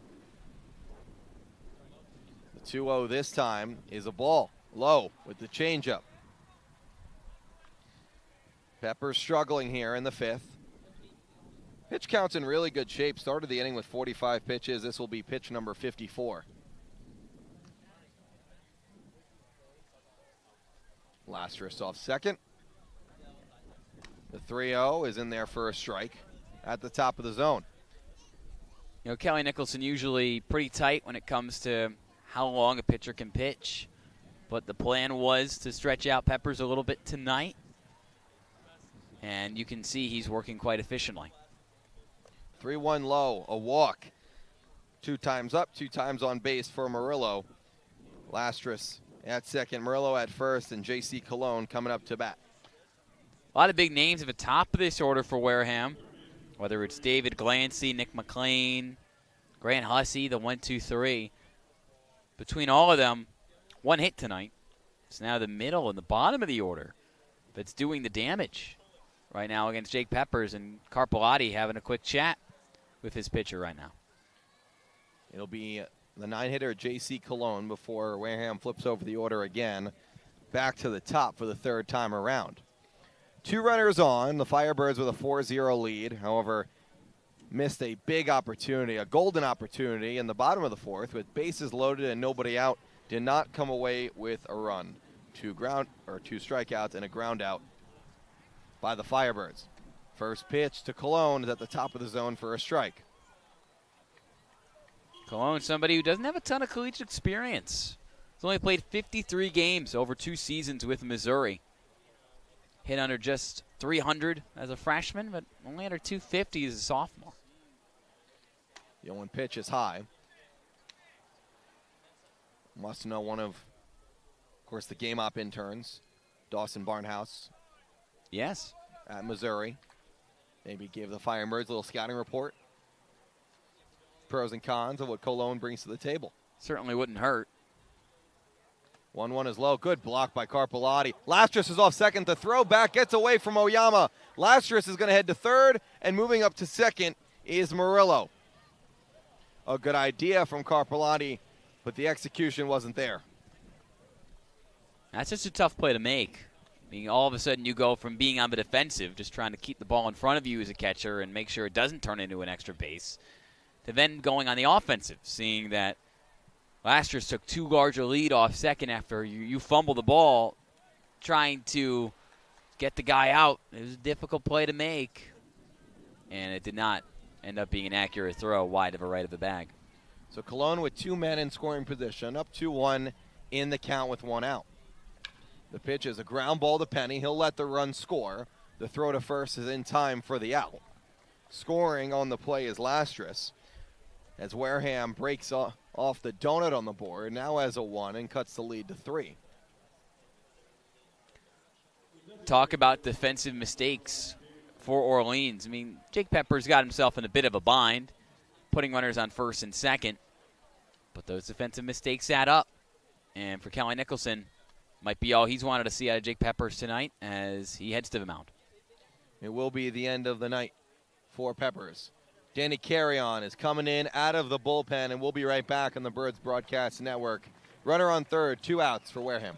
B: The 2-0 this time is a ball, low with the changeup. Peppers struggling here in the fifth. Pitch count's in really good shape. Started the inning with 45 pitches. This will be pitch number 54. Lastris off second. The 3-0 is in there for a strike at the top of the zone.
A: You know, Kelly Nicholson usually pretty tight when it comes to how long a pitcher can pitch, but the plan was to stretch out Peppers a little bit tonight, and you can see he's working quite efficiently.
B: 3-1 low, a walk. 2 times up, 2 times on base for Murillo. Lastris at second, Murillo at first, and J.C. Colon coming up to bat.
A: A lot of big names at the top of this order for Wareham, whether it's David Glancy, Nick McLean, Grant Hussey, the 1-2-3. Between all of them, 1 hit tonight. It's now the middle and the bottom of the order that's doing the damage right now against Jake Peppers, and Carpellotti having a quick chat with his pitcher right now.
B: It'll be the 9-hitter J.C. Cologne before Wareham flips over the order again, back to the top for the third time around. 2 runners on, the Firebirds with a 4-0 lead. However, missed a big opportunity, a golden opportunity in the bottom of the fourth with bases loaded and nobody out. Did not come away with a run. 2 strikeouts and a ground out by the Firebirds. First pitch to Cologne is at the top of the zone for a strike.
A: Cologne, somebody who doesn't have a ton of collegiate experience. He's only played 53 games over 2 seasons with Missouri. Hit under just 300 as a freshman, but only under 250 as a sophomore.
B: The 0-1 pitch is high. Must know one of course, the game op interns, Dawson Barnhouse.
A: Yes.
B: At Missouri. Maybe give the Firebirds a little scouting report. Pros and cons of what Cologne brings to the table.
A: Certainly wouldn't hurt.
B: 1-1 is low. Good block by Carpellotti. Lastris is off second. The throw back gets away from Oyama. Lastris is going to head to third, and moving up to second is Murillo. A good idea from Carpellotti, but the execution wasn't there.
A: That's just a tough play to make. I mean, all of a sudden you go from being on the defensive, just trying to keep the ball in front of you as a catcher and make sure it doesn't turn into an extra base, to then going on the offensive, seeing that Lastris took too large a lead off second after you fumble the ball, trying to get the guy out. It was a difficult play to make, and it did not end up being an accurate throw wide of a right of the bag.
B: So Cologne with 2 men in scoring position, up 2-1 in the count with 1 out. The pitch is a ground ball to Penny. He'll let the run score. The throw to first is in time for the out. Scoring on the play is Lastris, as Wareham breaks off the donut on the board, now has a 1 and cuts the lead to 3.
A: Talk about defensive mistakes for Orleans. I mean, Jake Peppers got himself in a bit of a bind, putting runners on first and second, but those defensive mistakes add up. And for Kelly Nicholson, might be all he's wanted to see out of Jake Peppers tonight as he heads to the mound.
B: It will be the end of the night for Peppers. Danny Carrion is coming in out of the bullpen, and we'll be right back on the Birds Broadcast Network. Runner on third, 2 outs for Wareham.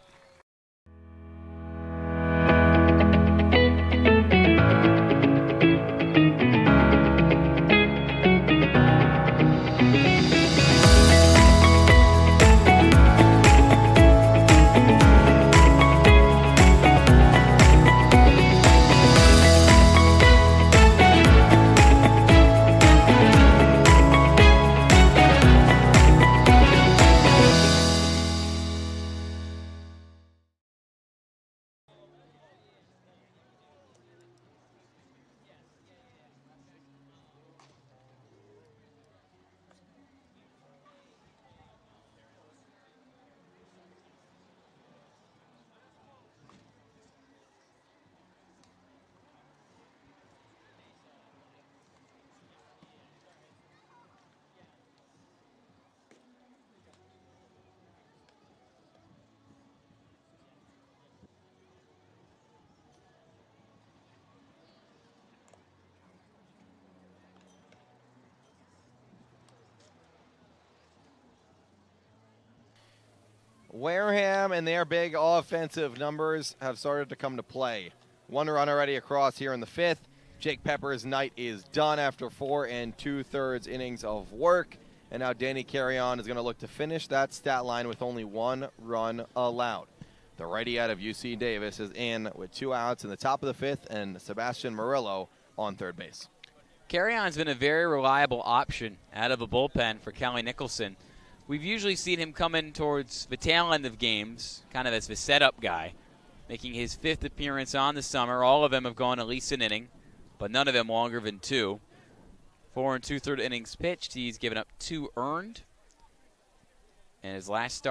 B: Wareham and their big offensive numbers have started to come to play. 1 run already across here in the 5th. Jake Peppers' night is done after 4 2/3 innings of work. And now Danny Carrion is going to look to finish that stat line with only 1 run allowed. The righty out of UC Davis is in with 2 outs in the top of the 5th, and Sebastian Murillo on third base.
A: Carrion's been a very reliable option out of the bullpen for Kelly Nicholson. We've usually seen him come in towards the tail end of games, kind of as the setup guy, making his 5th appearance on the summer. All of them have gone at least an inning, but none of them longer than 2. 4 2/3 innings pitched. He's given up 2 earned. And his last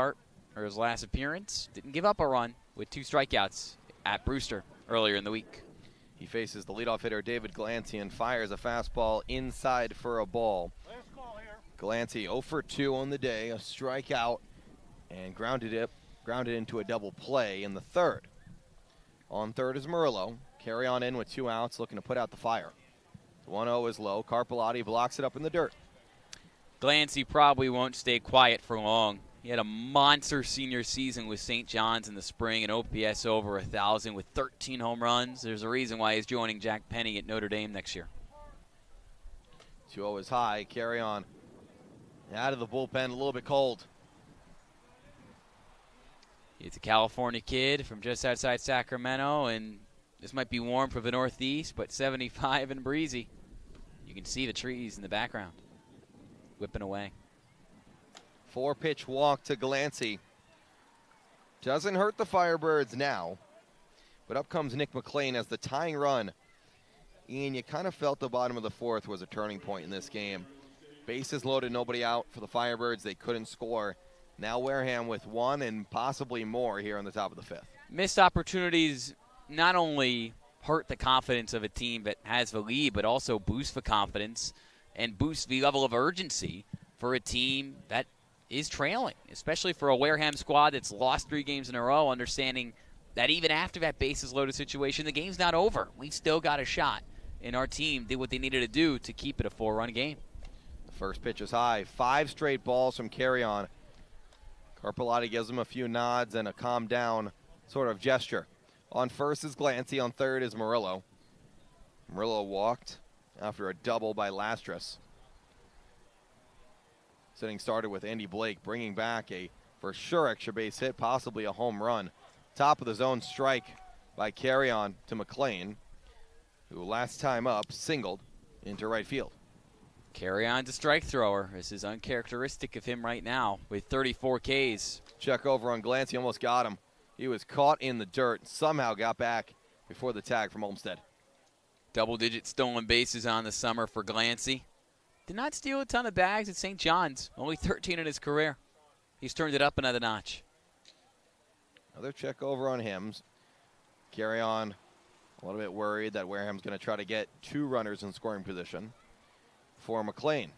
A: appearance, didn't give up a run with 2 strikeouts at Brewster earlier in the week.
B: He faces the leadoff hitter David Glancy and fires a fastball inside for a ball. Glancy 0 for 2 on the day, a strikeout and grounded it grounded into a double play in the third. On third is Murillo. Carry on in with 2 outs, looking to put out the fire. 1-0 is low. Carpellotti blocks it up in the dirt.
A: Glancy probably won't stay quiet for long. He had a monster senior season with St. John's in the spring, and OPS over 1,000 with 13 home runs. There's a reason why he's joining Jack Penny at Notre Dame next year.
B: 2-0 is high. Carry on. Out of the bullpen, a little bit cold.
A: He's a California kid from just outside Sacramento, and this might be warm for the Northeast, but 75 and breezy. You can see the trees in the background whipping away.
B: 4-pitch walk to Glancy. Doesn't hurt the Firebirds now, but up comes Nick McLean as the tying run. Ian, you kind of felt the bottom of the fourth was a turning point in this game. Bases loaded, nobody out for the Firebirds. They couldn't score. Now Wareham with 1 and possibly more here on the top of the 5th.
A: Missed opportunities not only hurt the confidence of a team that has the lead, but also boost the confidence and boost the level of urgency for a team that is trailing, especially for a Wareham squad that's lost 3 games in a row, understanding that even after that bases loaded situation, the game's not over. We've still got a shot, and our team did what they needed to do to keep it a 4-run game.
B: The first pitch is high. 5 straight balls from Carry On. Carpellotti gives him a few nods and a calm down sort of gesture. On first is Glancy. On third is Murillo. Murillo walked after a double by Lastras. Sitting started with Andy Blake, bringing back a for sure extra base hit, possibly a home run. Top of the zone strike by Carry On to McLean, who last time up singled into right field.
A: Carry On to strike thrower. This is uncharacteristic of him right now with 34 Ks.
B: Check over on Glancy, almost got him. He was caught in the dirt, somehow got back before the tag from Olmsted.
A: Double-digit stolen bases on the summer for Glancy. Did not steal a ton of bags at St. John's, only 13 in his career. He's turned it up another notch.
B: Another check over on him. Carry On a little bit worried that Wareham's going to try to get 2 runners in scoring position for McLean.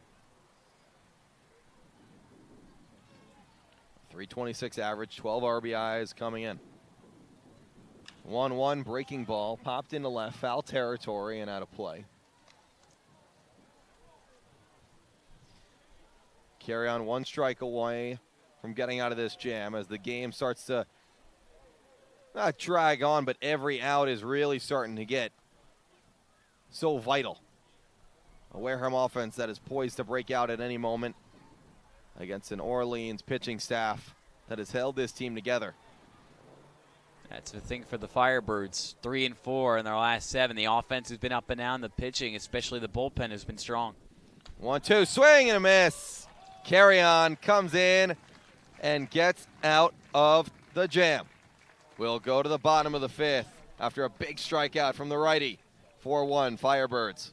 B: 326 average, 12 RBIs coming in. 1-1 breaking ball, popped into left, foul territory and out of play. Carry On 1 strike away from getting out of this jam as the game starts to not drag on, but every out is really starting to get so vital. A Wareham offense that is poised to break out at any moment against an Orleans pitching staff that has held this team together.
A: That's the thing for the Firebirds. 3-4 in their last 7. The offense has been up and down. The pitching, especially the bullpen, has been strong.
B: 1-2, swing and a miss. Carry On comes in and gets out of the jam. We'll go to the bottom of the 5th after a big strikeout from the righty. 4-1 Firebirds.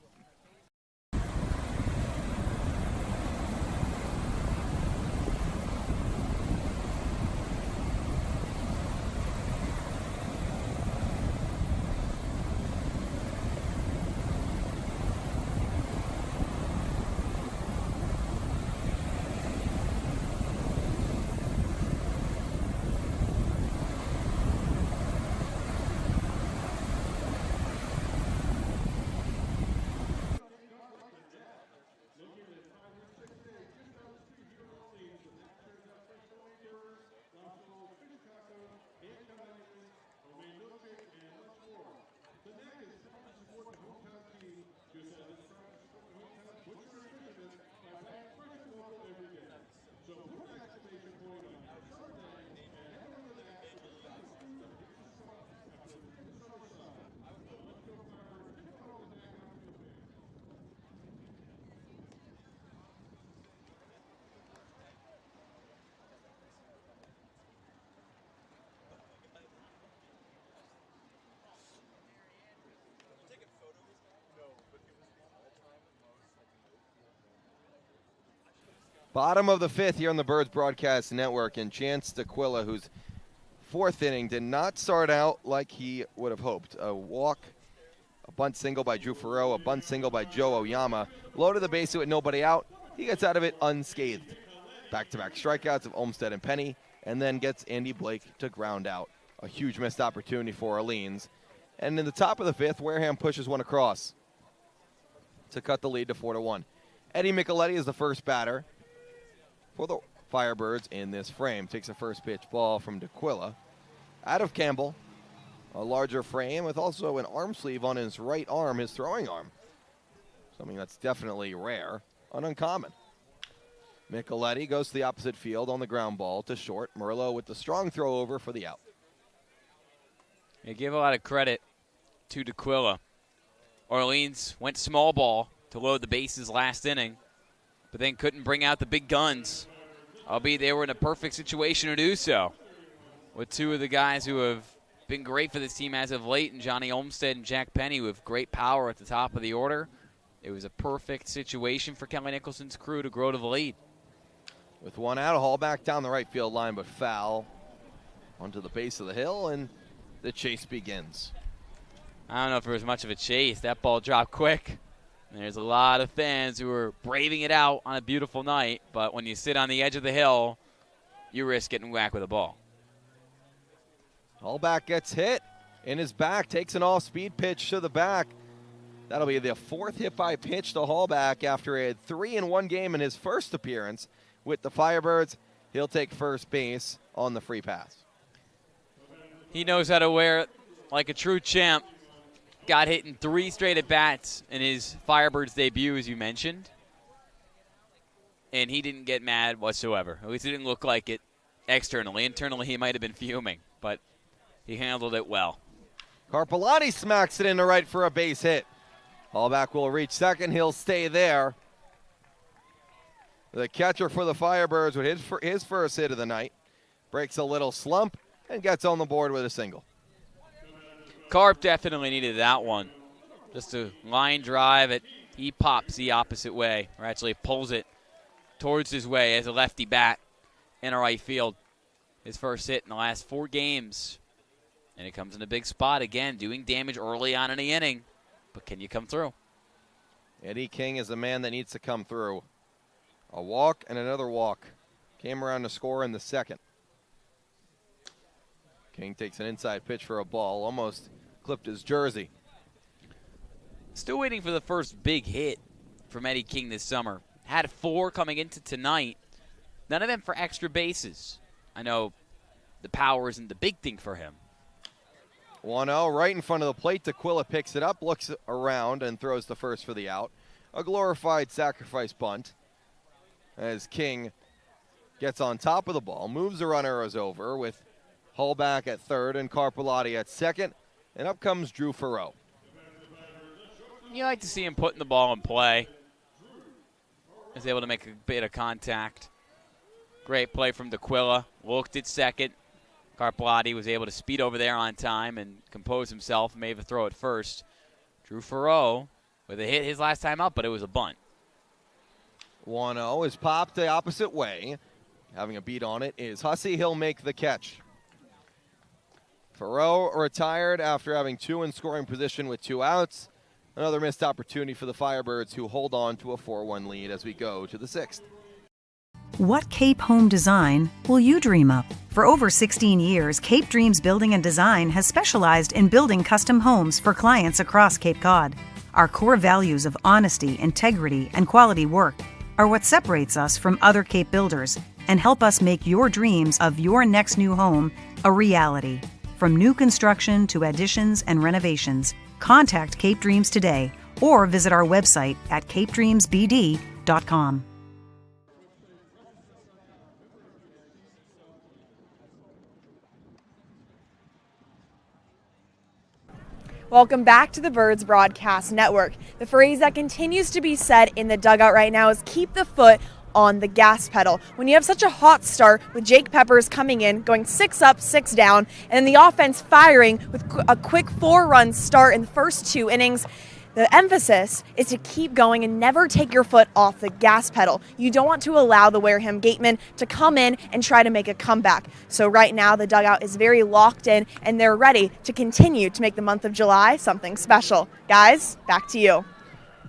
B: Bottom of the 5th here on the Birds Broadcast Network, and Chance D'Aquila, whose 4th inning did not start out like he would have hoped. A walk, a bunt single by Drew Farrow, a bunt single by Joe Oyama. Loaded the base with nobody out. He gets out of it unscathed. Back-to-back strikeouts of Olmsted and Penny. and then gets Andy Blake to ground out. A huge missed opportunity for Orleans. And in the top of the fifth, Wareham pushes one across to cut the lead to 4-1. Eddie Micheletti is the first batter for the Firebirds in this frame. Takes a first pitch ball from DeQuilla. Out of Campbell, a larger frame with also an arm sleeve on his right arm, his throwing arm. Something that's definitely rare and uncommon. Micheletti goes to the opposite field on the ground ball to short. Merlo with the strong throw over for the out.
A: You give a lot of credit to DeQuilla. Orleans went small ball to load the bases last inning, but then couldn't bring out the big guns, albeit they were in a perfect situation to do so, with two of the guys who have been great for this team as of late, and Johnny Olmsted and Jack Penny with great power at the top of the order. It was a perfect situation for Kelly Nicholson's crew to grow to the lead.
B: With one out, a haul back down the right field line, but foul onto the base of the hill, and the chase begins.
A: I don't know if there was much of a chase. That ball dropped quick. And there's a lot of fans who are braving it out on a beautiful night, but when you sit on the edge of the hill, you risk getting whacked with a ball.
B: Hallback gets hit in his back, takes an off-speed pitch to the back. That'll be the fourth hit by pitch to Hallback after he had 3 in one game in his first appearance with the Firebirds. He'll take first base on the free pass.
A: He knows how to wear it like a true champ. Got hit in 3 straight at-bats in his Firebirds debut, as you mentioned. And he didn't get mad whatsoever. At least it didn't look like it externally. Internally, he might have been fuming, but he handled it well.
B: Carpellotti smacks it into right for a base hit. Hallback will reach second. He'll stay there. The catcher for the Firebirds with his first hit of the night breaks a little slump and gets on the board with a single.
A: Carp definitely needed that one. Just a line drive. He pops the opposite way, or actually pulls it towards his way as a lefty bat in a right field. His first hit in the last 4 games. And it comes in a big spot again, doing damage early on in the inning. But can you come through?
B: Eddie King is the man that needs to come through. A walk and another walk. Came around to score in the second. King takes an inside pitch for a ball, almost clipped his jersey.
A: Still waiting for the first big hit from Eddie King this summer. Had 4 coming into tonight. None of them for extra bases. I know the power isn't the big thing for him.
B: 1-0 right in front of the plate. DeQuilla picks it up, looks around, and throws the first for the out. A glorified sacrifice bunt as King gets on top of the ball, moves the runners over with Hallback at third and Carpellotti at second, and up comes Drew Farreau.
A: You like to see him putting the ball in play. He's able to make a bit of contact. Great play from DeQuilla. Looked at second. Carpellotti was able to speed over there on time and compose himself, made a throw at first. Drew Farreau with a hit his last time up, but it was a bunt.
B: 1-0 is popped the opposite way. Having a beat on it is Hussey. He'll make the catch. Farreau retired after having 2 in scoring position with 2 outs. Another missed opportunity for the Firebirds, who hold on to a 4-1 lead as we go to the 6th.
D: What Cape home design will you dream up? For over 16 years, Cape Dreams Building and Design has specialized in building custom homes for clients across Cape Cod. Our core values of honesty, integrity, and quality work are what separates us from other Cape builders and help us make your dreams of your next new home a reality. From new construction to additions and renovations, contact Cape Dreams today or visit our website at capedreamsbd.com.
C: Welcome back to the Birds Broadcast Network. The phrase that continues to be said in the dugout right now is keep the foot on the gas pedal. When you have such a hot start with Jake Peppers coming in, going 6 up, 6 down, and the offense firing with a quick 4-run start in the first 2 innings, the emphasis is to keep going and never take your foot off the gas pedal. You don't want to allow the Wareham Gatemen to come in and try to make a comeback. So right now the dugout is very locked in and they're ready to continue to make the month of July something special. Guys, back to you.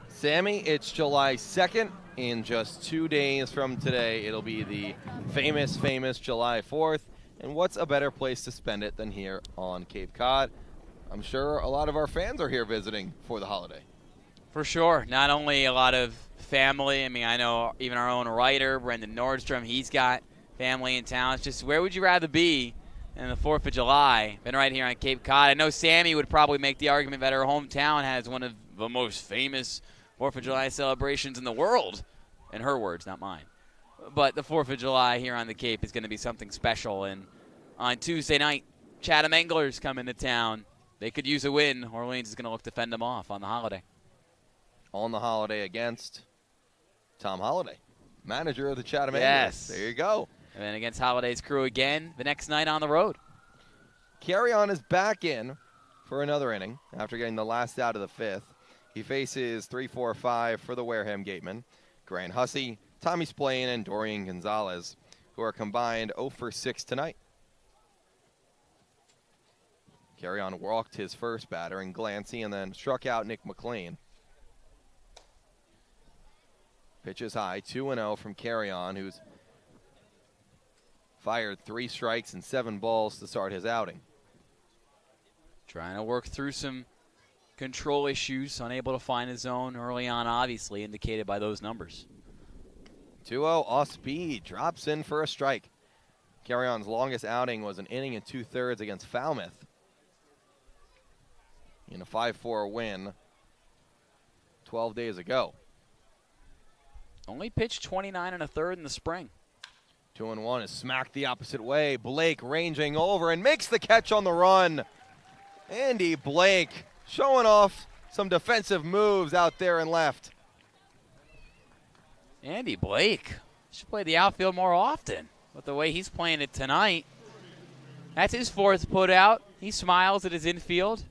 B: Sammy, it's July 2nd. In just 2 days from today, it'll be the famous July 4th. And what's a better place to spend it than here on Cape Cod? I'm sure a lot of our fans are here visiting for the holiday.
A: For sure. Not only a lot of family. I mean, I know even our own writer, Brendan Nordstrom, he's got family in town. It's just, where would you rather be than the 4th of July than right here on Cape Cod? I know Sammy would probably make the argument that her hometown has one of the most famous 4th of July celebrations in the world. In her words, not mine. But the 4th of July here on the Cape is going to be something special. And on Tuesday night, Chatham Anglers come into town. They could use a win. Orleans is going to look to fend them off on the holiday.
B: On the holiday against Tom Holliday, manager of the Chatham Anglers.
A: Yes.
B: There you go.
A: And then against Holliday's crew again the next night on the road.
B: Carry On is back in for another inning after getting the last out of the 5th. He faces 3-4-5 for the Wareham Gatemen. Grant Hussey, Tommy Splain, and Dorian Gonzalez, who are combined 0 for 6 tonight. Carry On walked his first batter in Glancy and then struck out Nick McLean. Pitches high, 2-0 from Carry On, who's fired 3 strikes and 7 balls to start his outing.
A: Trying to work through some control issues, unable to find his zone early on, obviously indicated by those numbers.
B: 2-0 off speed, drops in for a strike. Carry On's longest outing was an inning and 2/3 against Falmouth in a 5-4 win 12 days ago.
A: Only pitched 29 1/3 in the spring.
B: 2-1 is smacked the opposite way. Blake ranging over and makes the catch on the run. Andy Blake showing off some defensive moves out there and left.
A: Andy Blake should play the outfield more often with the way he's playing it tonight. That's his 4th put out. He smiles at his infield.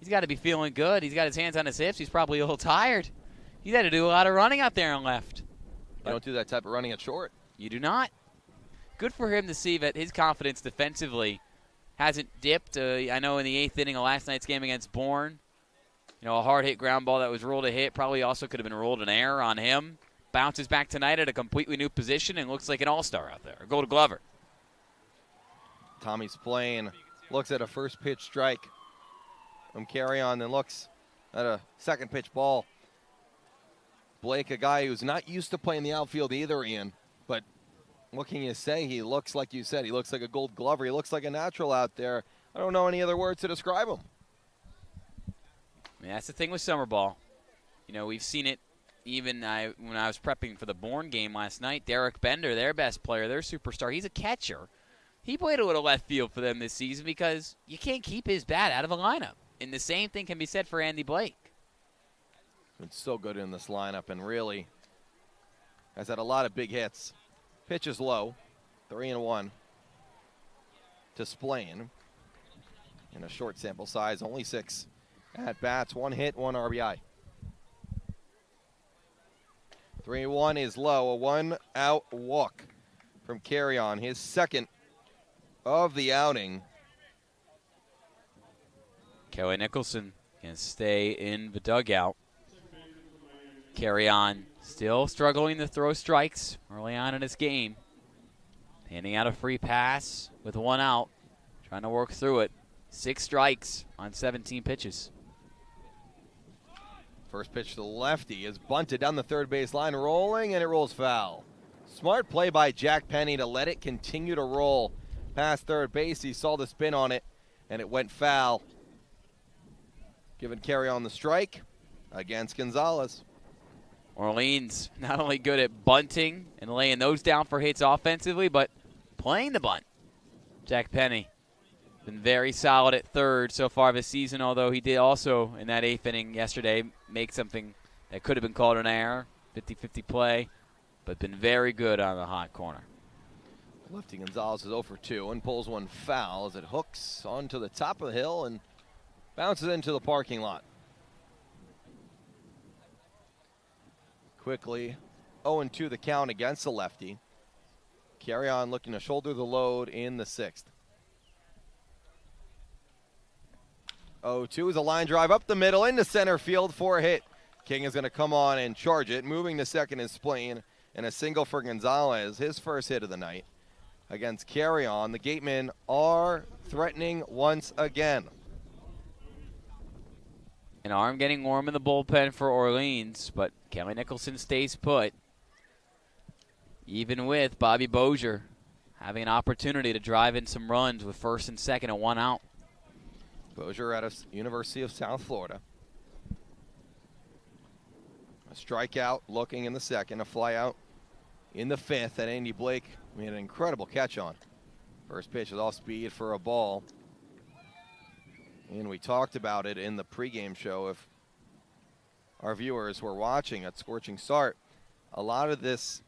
A: He's got to be feeling good. He's got his hands on his hips. He's probably a little tired. He's had to do a lot of running out there and left.
B: You don't do that type of running at short.
A: You do not. Good for him to see that his confidence defensively hasn't dipped. I know in the 8th inning of last night's game against Bourne, a hard-hit ground ball that was ruled a hit probably also could have been ruled an error on him. Bounces back tonight at a completely new position and looks like an all-star out there. A Gold Glover.
B: Tommy Splain looks at a first pitch strike from Carry On, then looks at a second pitch ball. Blake, a guy who's not used to playing the outfield either, Ian, but what can you say? He looks, like you said, he looks like a Gold Glover. He looks like a natural out there. I don't know any other words to describe him.
A: I mean, that's the thing with summer ball. We've seen it even when I was prepping for the Bourne game last night. Derek Bender, their best player, their superstar, he's a catcher. He played a little left field for them this season because you can't keep his bat out of a lineup. And the same thing can be said for Andy Blake.
B: It's so good in this lineup and really has had a lot of big hits. Pitch is low, 3-1 to Splain. In a short sample size, only 6 at-bats, 1 hit, 1 RBI. 3-1 is low, a 1-out walk from Carry On, his second of the outing.
A: Kelly Nicholson can stay in the dugout. Carry On still struggling to throw strikes early on in his game. Handing out a free pass with 1 out. Trying to work through it. 6 strikes on 17 pitches.
B: First pitch to the lefty is bunted down the third base line, rolling, and it rolls foul. Smart play by Jack Penny to let it continue to roll past third base. He saw the spin on it, and it went foul. Giving Carry On the strike against Gonzalez.
A: Orleans not only good at bunting and laying those down for hits offensively, but playing the bunt. Jack Penny been very solid at third so far this season, although he did also in that 8th inning yesterday make something that could have been called an error, 50-50 play, but been very good on the hot corner.
B: Lefty Gonzalez is 0 for 2 and pulls one foul as it hooks onto the top of the hill and bounces into the parking lot. Quickly, 0-2 the count against the lefty. Carry On looking to shoulder the load in the 6th. 0-2 is a line drive up the middle into center field for a hit. King is going to come on and charge it. Moving to second is Splain, and a single for Gonzalez, his first hit of the night against Carry On. The Gatemen are threatening once again.
A: An arm getting warm in the bullpen for Orleans, but Kelly Nicholson stays put. Even with Bobby Bozier having an opportunity to drive in some runs with first and second and one out.
B: Bozier out of University of South Florida. A strikeout looking in the second, a fly out in the fifth that Andy Blake made an incredible catch on. First pitch is off speed for a ball. And we talked about it in the pregame show. If our viewers were watching at Scorching Start, a lot of this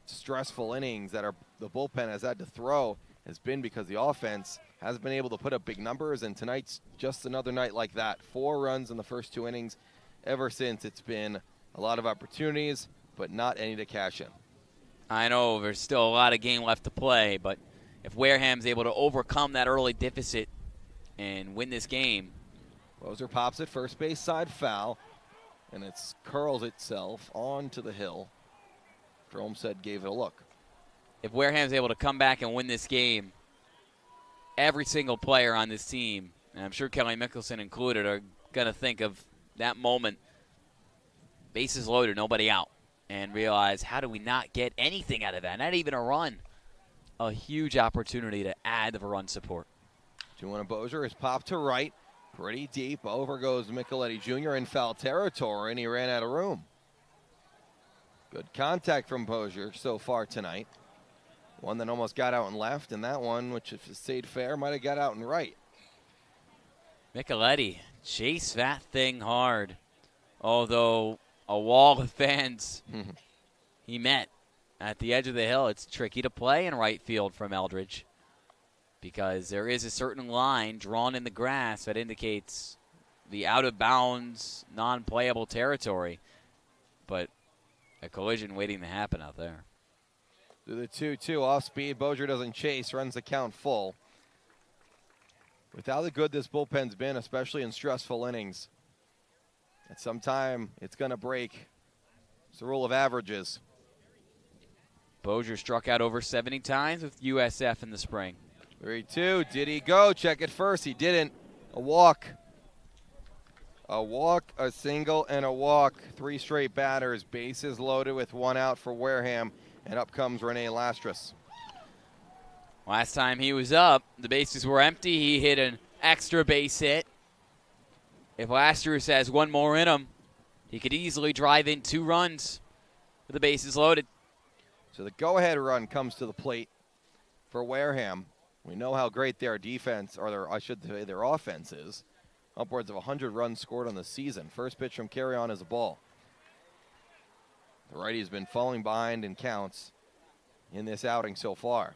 B: stressful innings that the bullpen has had to throw has been because the offense has been able to put up big numbers, and tonight's just another night like that. 4 runs in the first 2 innings. Ever since, it's been a lot of opportunities, but not any to cash in.
A: I know there's still a lot of game left to play, but if Wareham's able to overcome that early deficit and win this game.
B: Bozier pops it first base side foul, and it curls itself onto the hill. Jerome said gave it a look.
A: If Wareham's able to come back and win this game, every single player on this team, and I'm sure Kelly Mickelson included, are going to think of that moment, bases loaded, nobody out, and realize, how do we not get anything out of that? Not even a run. A huge opportunity to add the run support.
B: 2-1 Bozier is popped to right. Pretty deep. Over goes Micheletti Jr. in foul territory, and he ran out of room. Good contact from Bozier so far tonight. One that almost got out and left, and that one, which if it stayed fair, might have got out and right.
A: Micheletti chased that thing hard. Although a wall of fans he met at the edge of the hill. It's tricky to play in right field from Eldredge, because there is a certain line drawn in the grass that indicates the out-of-bounds, non-playable territory. But a collision waiting to happen out there.
B: Through the 2-2 off speed. Bozier doesn't chase, runs the count full. With how good this bullpen's been, especially in stressful innings, at some time it's going to break. It's the rule of averages.
A: Bozier struck out over 70 times with USF in the spring.
B: 3-2. Did he go? Check it first. He didn't. A walk. A walk, a single, and a walk. 3 straight batters. Bases loaded with 1 out for Wareham. And up comes Rene Lastras.
A: Last time he was up, the bases were empty. He hit an extra base hit. If Lastras has one more in him, he could easily drive in 2 runs with the bases loaded.
B: So the go-ahead run comes to the plate for Wareham. We know how great their defense, or I should say their offense is. Upwards of 100 runs scored on the season. First pitch from Carry On is a ball. The righty has been falling behind in counts in this outing so far.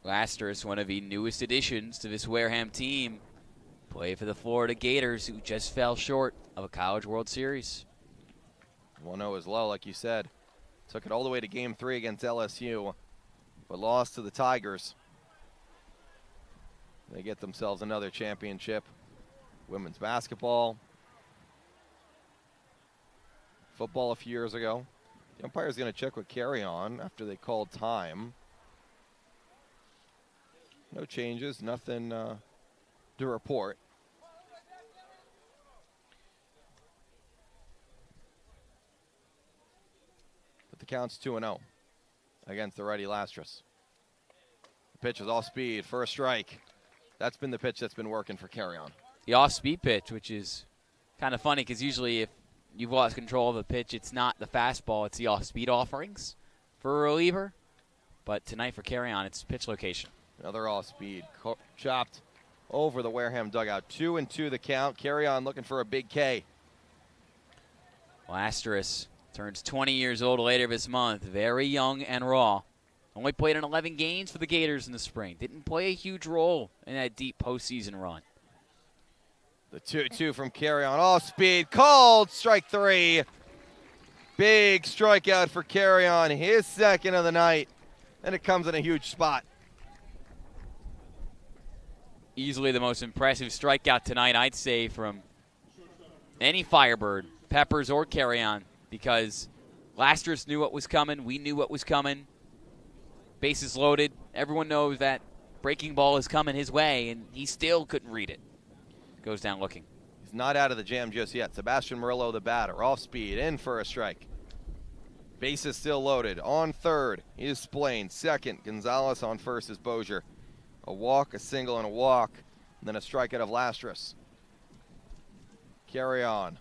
A: Lastras, one of the newest additions to this Wareham team, played for the Florida Gators, who just fell short of a College World Series.
B: 1-0 is low, like you said. Took it all the way to Game 3 against LSU, but lost to the Tigers. They get themselves another championship. Women's basketball. Football a few years ago. The umpire's going to check with Carry On after they called time. No changes, nothing to report. But the count's 2-0 against the righty Lastras. The pitch is off speed, first strike. That's been the pitch that's been working for Carry On.
A: The off-speed pitch, which is kind of funny because usually if you've lost control of a pitch, it's not the fastball, it's the off-speed offerings for a reliever. But tonight for Carry On, it's pitch location.
B: Another off-speed, chopped over the Wareham dugout. 2-2 the count. Carry On looking for a big K.
A: Lastras turns 20 years old later this month. Very young and raw. Only played in 11 games for the Gators in the spring. Didn't play a huge role in that deep postseason run.
B: The 2-2 from Carry On. Off speed, called, strike 3. Big strikeout for Carry On, his second of the night. And it comes in a huge spot.
A: Easily the most impressive strikeout tonight, I'd say, from any Firebird Peppers or Carry On, because Lastris knew what was coming. We knew what was coming. Bases loaded. Everyone knows that breaking ball is coming his way, and he still couldn't read it. Goes down looking.
B: He's not out of the jam just yet. Sebastian Murillo, the batter, off speed, in for a strike. Bases still loaded. On third is Splain. Second, Gonzalez. On first is Bozier. A walk, a single, and a walk. And then a strikeout of Lastris. Carry on.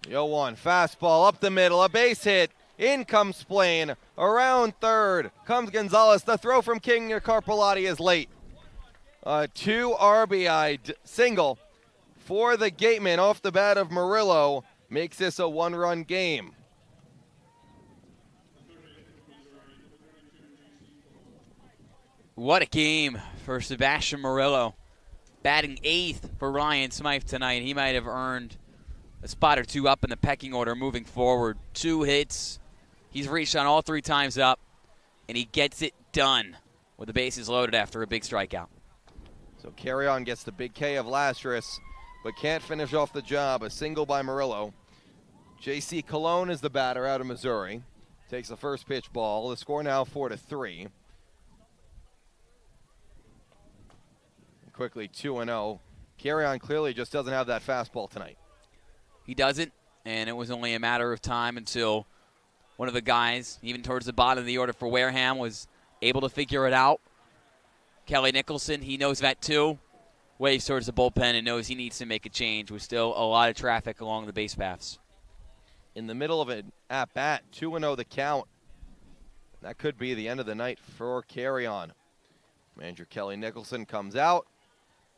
B: The 0-1 fastball up the middle, a base hit. In comes Splain. Around third comes Gonzalez. The throw from King Carpellotti is late. A 2 RBI single for the Gatemen off the bat of Murillo makes this a 1-run game.
A: What a game for Sebastian Murillo. Batting 8th for Ryan Smythe tonight. He might have earned a spot or two up in the pecking order moving forward. 2 hits. He's reached on all 3 times up, and he gets it done with the bases loaded after a big strikeout.
B: So Carry On gets the big K of Lastris, but can't finish off the job. A single by Murillo. J.C. Colon is the batter out of Missouri. Takes the first pitch ball. The score now 4-3. Quickly 2-0. Carry On clearly just doesn't have that fastball tonight.
A: He doesn't, and it was only a matter of time until one of the guys, even towards the bottom of the order for Wareham, was able to figure it out. Kelly Nicholson, he knows that too. Waves towards the bullpen and knows he needs to make a change with still a lot of traffic along the base paths.
B: In the middle of an at-bat, 2-0 the count. That could be the end of the night for Carry On. Manager Kelly Nicholson comes out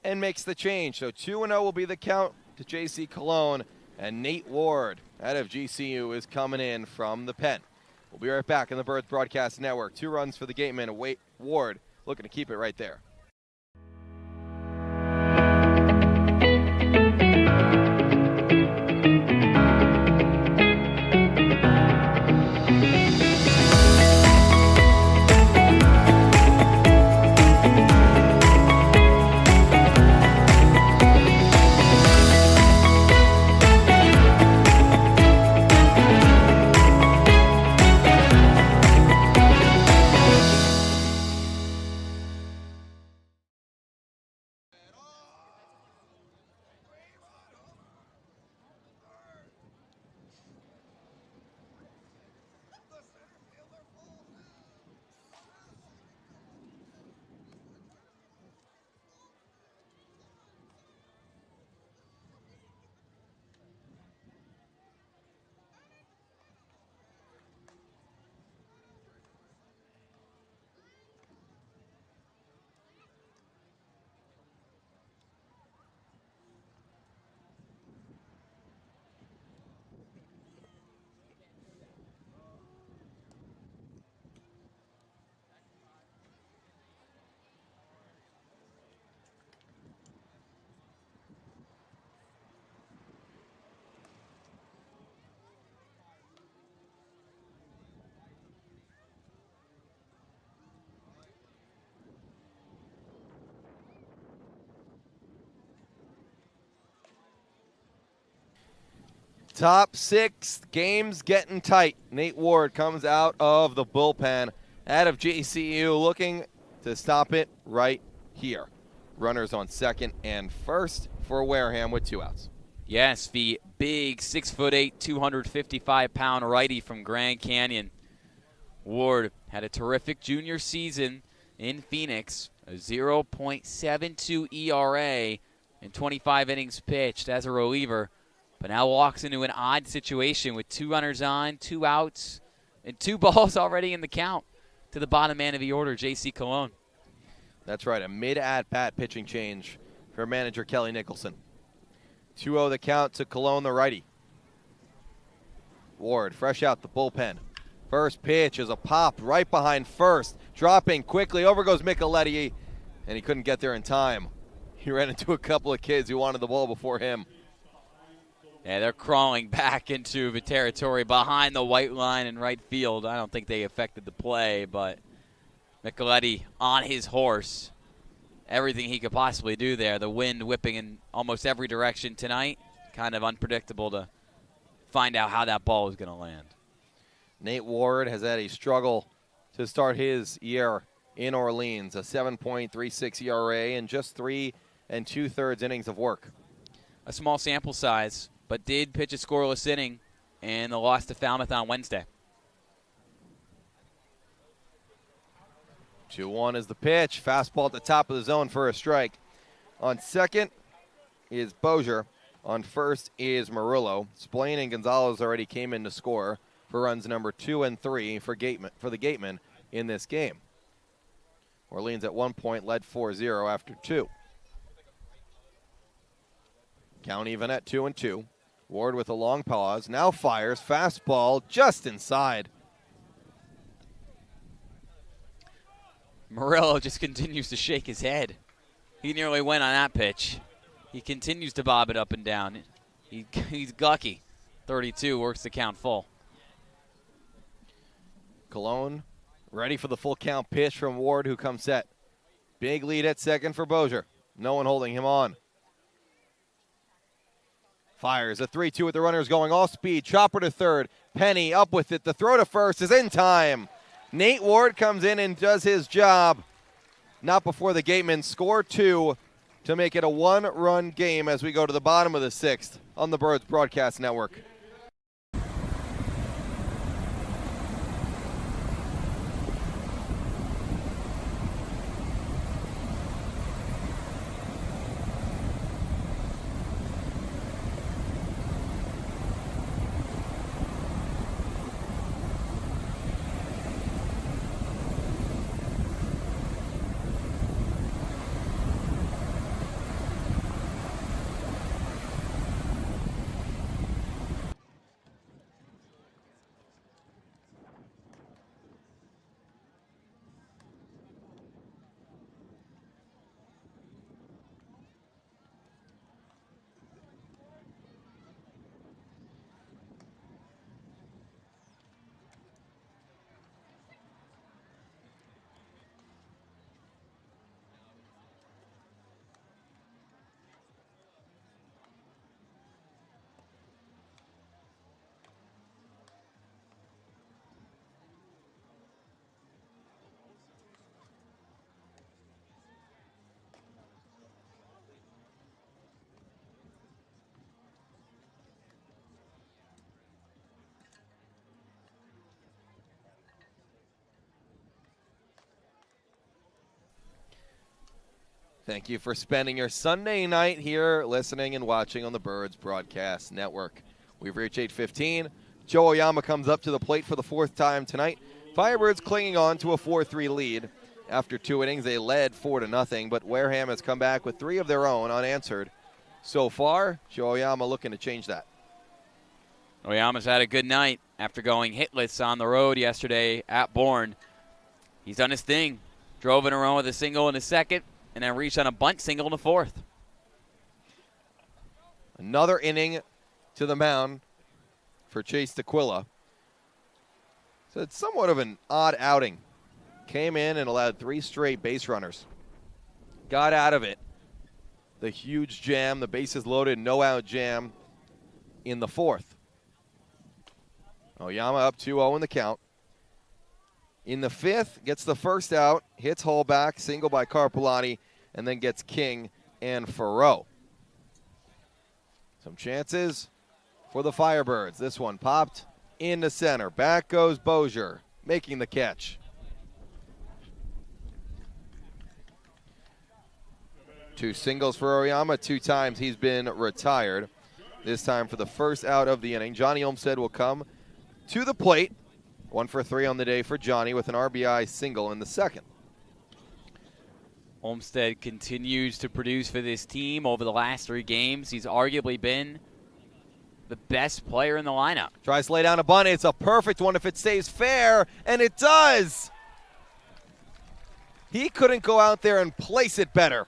B: and makes the change. So 2-0 will be the count to J.C. Colon, and Nate Ward out of GCU is coming in from the pen. We'll be right back on the Birds Broadcast Network. 2 runs for the Gatemen. Ward looking to keep it right there. Top 6 games getting tight. Nate Ward comes out of the bullpen out of JCU looking to stop it right here. Runners on second and first for Wareham with 2 outs.
A: Yes, the big 6'8", 255-pound righty from Grand Canyon. Ward had a terrific junior season in Phoenix, a 0.72 ERA in 25 innings pitched as a reliever, but now walks into an odd situation with 2 runners on, 2 outs, and 2 balls already in the count to the bottom man of the order, J.C. Colon.
B: That's right, a mid-at-bat pitching change for manager Kelly Nicholson. 2-0 the count to Colon, the righty. Ward fresh out the bullpen. First pitch is a pop right behind first. Dropping quickly, over goes Micheletti, and he couldn't get there in time. He ran into a couple of kids who wanted the ball before him.
A: Yeah, they're crawling back into the territory behind the white line in right field. I don't think they affected the play, but Micheletti on his horse. Everything he could possibly do there. The wind whipping in almost every direction tonight. Kind of unpredictable to find out how that ball is going to land.
B: Nate Ward has had a struggle to start his year in Orleans, a 7.36 ERA and just 3 2/3 innings of work.
A: A small sample size, but did pitch a scoreless inning in the loss to Falmouth on Wednesday.
B: 2-1 is the pitch. Fastball at the top of the zone for a strike. On second is Bozier. On first is Murillo. Splain and Gonzalez already came in to score for runs number 2 and 3 for the Gatemen in this game. Orleans at one point led 4-0 after 2. Count even at 2-2. Ward with a long pause. Now fires. Fastball just inside.
A: Murillo just continues to shake his head. He nearly went on that pitch. He continues to bob it up and down. He's gawky. 32 works the count full.
B: Cologne ready for the full count pitch from Ward, who comes set. Big lead at second for Bozier. No one holding him on. Fires a 3-2 with the runners going all speed. Chopper to third. Penny up with it. The throw to first is in time. Nate Ward comes in and does his job. Not before the Gatemen score 2 to make it a 1-run game as we go to the bottom of the 6th on the Birds Broadcast Network. Thank you for spending your Sunday night here listening and watching on the Birds Broadcast Network. We've reached 8:15. Joe Oyama comes up to the plate for the 4th time tonight. Firebirds clinging on to a 4-3 lead. After 2 innings, they led 4-0, but Wareham has come back with 3 of their own unanswered. So far, Joe Oyama looking to change that.
A: Oyama's had a good night after going hitless on the road yesterday at Bourne. He's done his thing. Drove in a row with a single in the 2nd, and then reached on a bunt single in the 4th.
B: Another inning to the mound for Chase Tequila. So it's somewhat of an odd outing. Came in and allowed 3 straight base runners. Got out of it. The huge jam, the bases loaded, no-out jam in the 4th. Oyama up 2-0 in the count. In the 5th, gets the first out, hits Holback, single by Carpolani, and then gets King and Farrow. Some chances for the Firebirds. This one popped into center. Back goes Bozier, making the catch. 2 singles for Oyama. 2 times he's been retired. This time for the first out of the inning. Johnny Olmstead will come to the plate. 1 for 3 on the day for Johnny with an RBI single in the 2nd.
A: Olmstead continues to produce for this team over the last 3 games. He's arguably been the best player in the lineup.
B: Tries to lay down a bunt. It's a perfect one if it stays fair, and it does. He couldn't go out there and place it better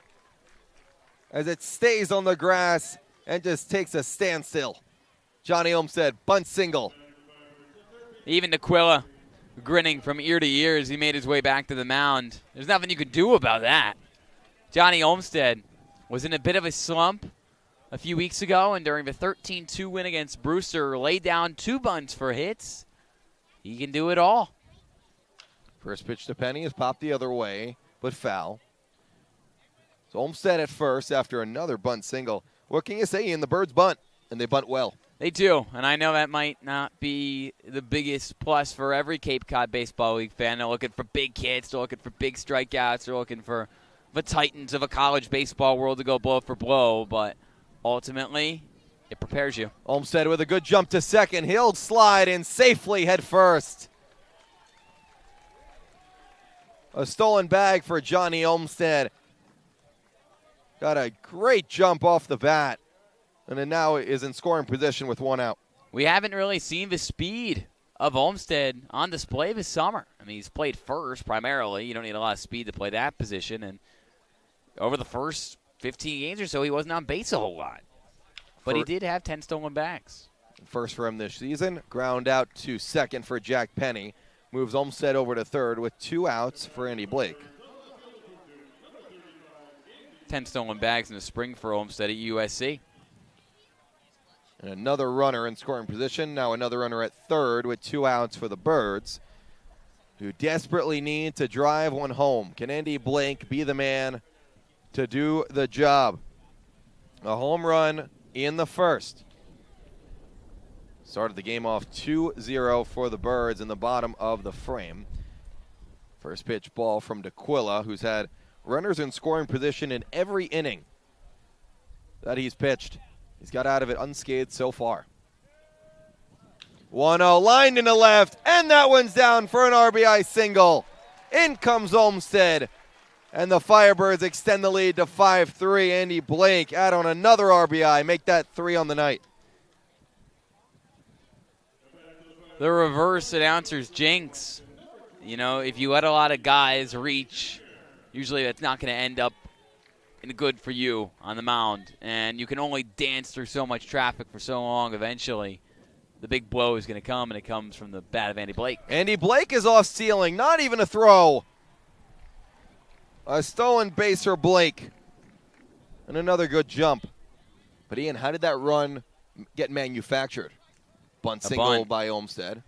B: as it stays on the grass and just takes a standstill. Johnny Olmstead, bunt single.
A: Even Tequila grinning from ear to ear as he made his way back to the mound. There's nothing you could do about that. Johnny Olmstead was in a bit of a slump a few weeks ago, and during the 13-2 win against Brewster, laid down 2 bunts for hits. He can do it all.
B: First pitch to Penny is popped the other way, but foul. So Olmsted at first after another bunt single. What can you say, Ian? The Birds bunt, and they bunt well.
A: They do, and I know that might not be the biggest plus for every Cape Cod Baseball League fan. They're looking for big hits, they're looking for big strikeouts, they're looking for the titans of a college baseball world to go blow for blow, but ultimately, it prepares you.
B: Olmsted with a good jump to second. He'll slide in safely head first. A stolen bag for Johnny Olmsted. Got a great jump off the bat. And then now is in scoring position with 1 out.
A: We haven't really seen the speed of Olmsted on display this summer. I mean, he's played first primarily. You don't need a lot of speed to play that position. And over the first 15 games or so, he wasn't on base a whole lot. But he did have 10 stolen bags.
B: First for him this season. Ground out to second for Jack Penny. Moves Olmsted over to third with 2 outs for Andy Blake.
A: 10 stolen bags in the spring for Olmsted at USC.
B: And another runner in scoring position. Now another runner at third with 2 outs for the Birds, who desperately need to drive one home. Can Andy Blake be the man to do the job? A home run in the first. Started the game off 2-0 for the Birds in the bottom of the frame. First pitch ball from DeQuilla, who's had runners in scoring position in every inning that he's pitched. He's got out of it unscathed so far. 1-0 lined into left, and that one's down for an RBI single. In comes Olmsted, and the Firebirds extend the lead to 5-3. Andy Blake add on another RBI, make that 3 on the night.
A: The reverse announcer's jinx. You know, if you let a lot of guys reach, usually that's not going to end up good for you on the mound, and you can only dance through so much traffic for so long. Eventually the big blow is going to come, and it comes from the bat of Andy Blake.
B: Andy Blake is off ceiling, not even a throw. A stolen base for Blake, and another good jump. But Ian, how did that run get manufactured? Bunt single by Olmsted.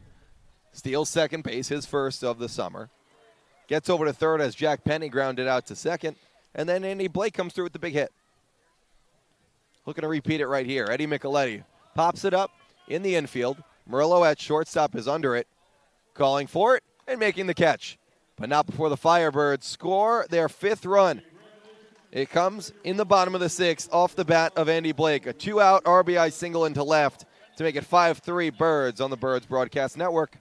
B: Steals second base, his first of the summer. Gets over to third as Jack Penny grounded out to second. And then Andy Blake comes through with the big hit. Looking to repeat it right here. Eddie Micheletti pops it up in the infield. Murillo at shortstop is under it. Calling for it and making the catch. But not before the Firebirds score their 5th run. It comes in the bottom of the 6th off the bat of Andy Blake. A 2-out RBI single into left to make it 5-3 Birds on the Birds Broadcast Network.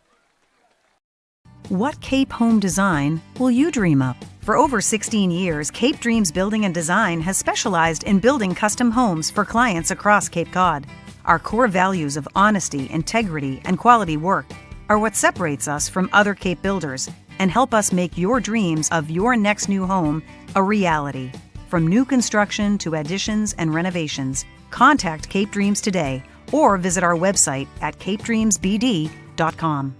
D: What Cape home design will you dream up? For over 16 years, Cape Dreams Building and Design has specialized in building custom homes for clients across Cape Cod. Our core values of honesty, integrity, and quality work are what separates us from other Cape builders and help us make your dreams of your next new home a reality. From new construction to additions and renovations, contact Cape Dreams today or visit our website at capedreamsbd.com.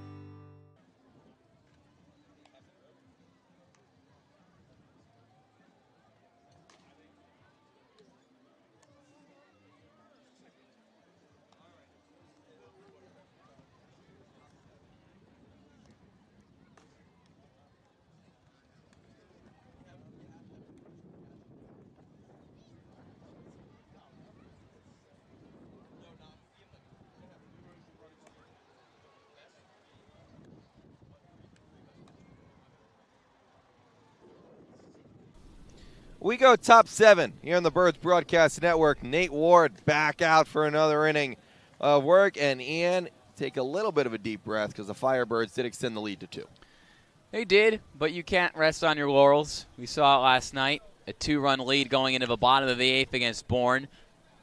B: We go top 7 here on the Birds Broadcast Network. Nate Ward back out for another inning of work. And Ian, take a little bit of a deep breath because the Firebirds did extend the lead to 2.
A: They did, but you can't rest on your laurels. We saw it last night, a 2-run lead going into the bottom of the 8th against Bourne.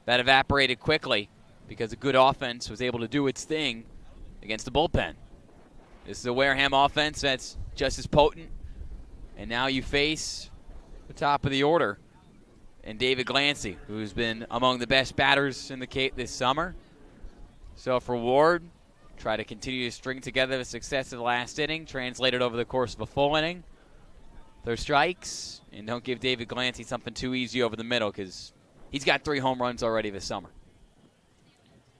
A: That evaporated quickly because a good offense was able to do its thing against the bullpen. This is a Wareham offense that's just as potent. And now you face the top of the order and David Glancy, who's been among the best batters in the Cape this summer. So for Ward, try to continue to string together the success of the last inning, translate it over the course of a full inning. Throw strikes, and don't give David Glancy something too easy over the middle because He's got 3 home runs already this summer.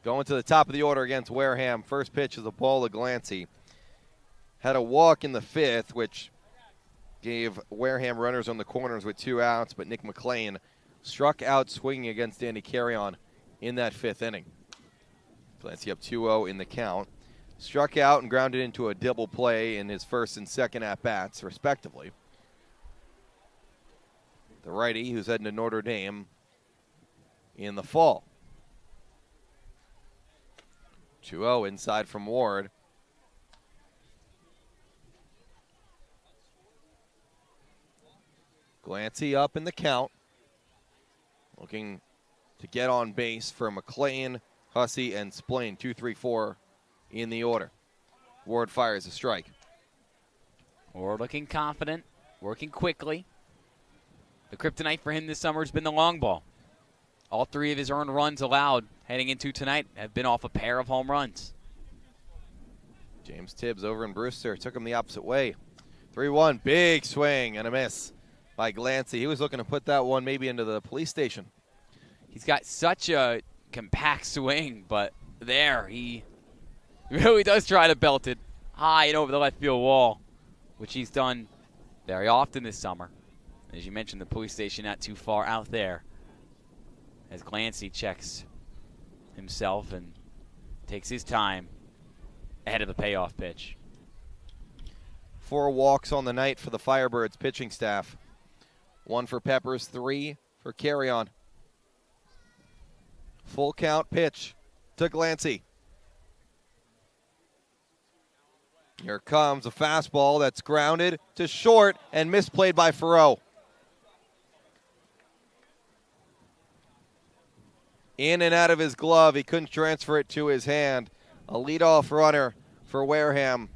B: Going to the top of the order against Wareham. First pitch is a ball to Glancy. Had a walk in the 5th, which gave Wareham runners on the corners with 2 outs, but Nick McLean struck out swinging against Danny Carrion in that 5th inning. Glancy up 2-0 in the count. Struck out and grounded into a double play in his first and second at-bats, respectively. The righty, who's heading to Notre Dame in the fall. 2-0 inside from Ward. Glancy up in the count. Looking to get on base for McLean, Hussey, and Splain. 2, 3, 4 in the order. Ward fires a strike.
A: Ward looking confident, working quickly. The kryptonite for him this summer has been the long ball. All 3 of his earned runs allowed heading into tonight have been off a pair of home runs.
B: James Tibbs over in Brewster took him the opposite way. 3-1, big swing and a miss by Glancy. He was looking to put that one maybe into the police station.
A: He's got such a compact swing, but there he really does try to belt it high and over the left field wall, which he's done very often this summer. As you mentioned, the police station not too far out there. As Glancy checks himself and takes his time ahead of the payoff pitch.
B: 4 walks on the night for the Firebirds pitching staff. 1 for Peppers, 3 for Carrion. Full count pitch to Glancy. Here comes a fastball that's grounded to short and misplayed by Farreau. In and out of his glove. He couldn't transfer it to his hand. A leadoff runner for Wareham.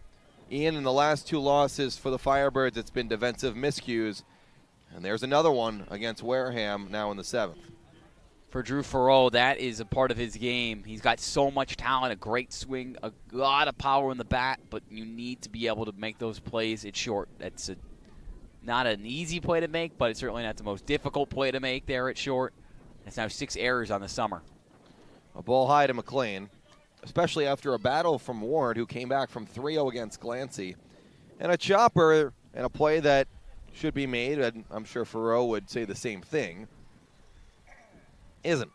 B: Ian, in the last 2 losses for the Firebirds, it's been defensive miscues. And there's another one against Wareham now in the 7th.
A: For Drew Farreau, that is a part of his game. He's got so much talent, a great swing, a lot of power in the bat, but you need to be able to make those plays at short. That's not an easy play to make, but it's certainly not the most difficult play to make there at short. That's now 6 errors on the summer.
B: A ball high to McLean, especially after a battle from Ward, who came back from 3-0 against Glancy. And a chopper and a play that should be made, and I'm sure Farreau would say the same thing. Isn't.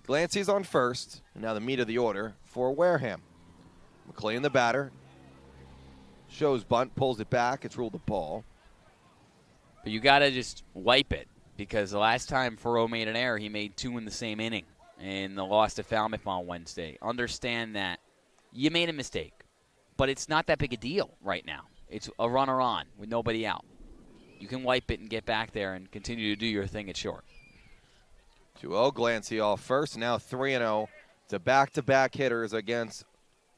B: Glancy's on first, and now the meat of the order for Wareham. McLean, the batter, shows bunt, pulls it back. It's ruled a ball.
A: But you got to just wipe it, because the last time Farreau made an error, he made 2 in the same inning in the loss to Falmouth on Wednesday. Understand that you made a mistake, but it's not that big a deal right now. It's a runner on with nobody out. You can wipe it and get back there and continue to do your thing at short.
B: 2-0, Glancy off first. Now 3-0 to back-to-back hitters against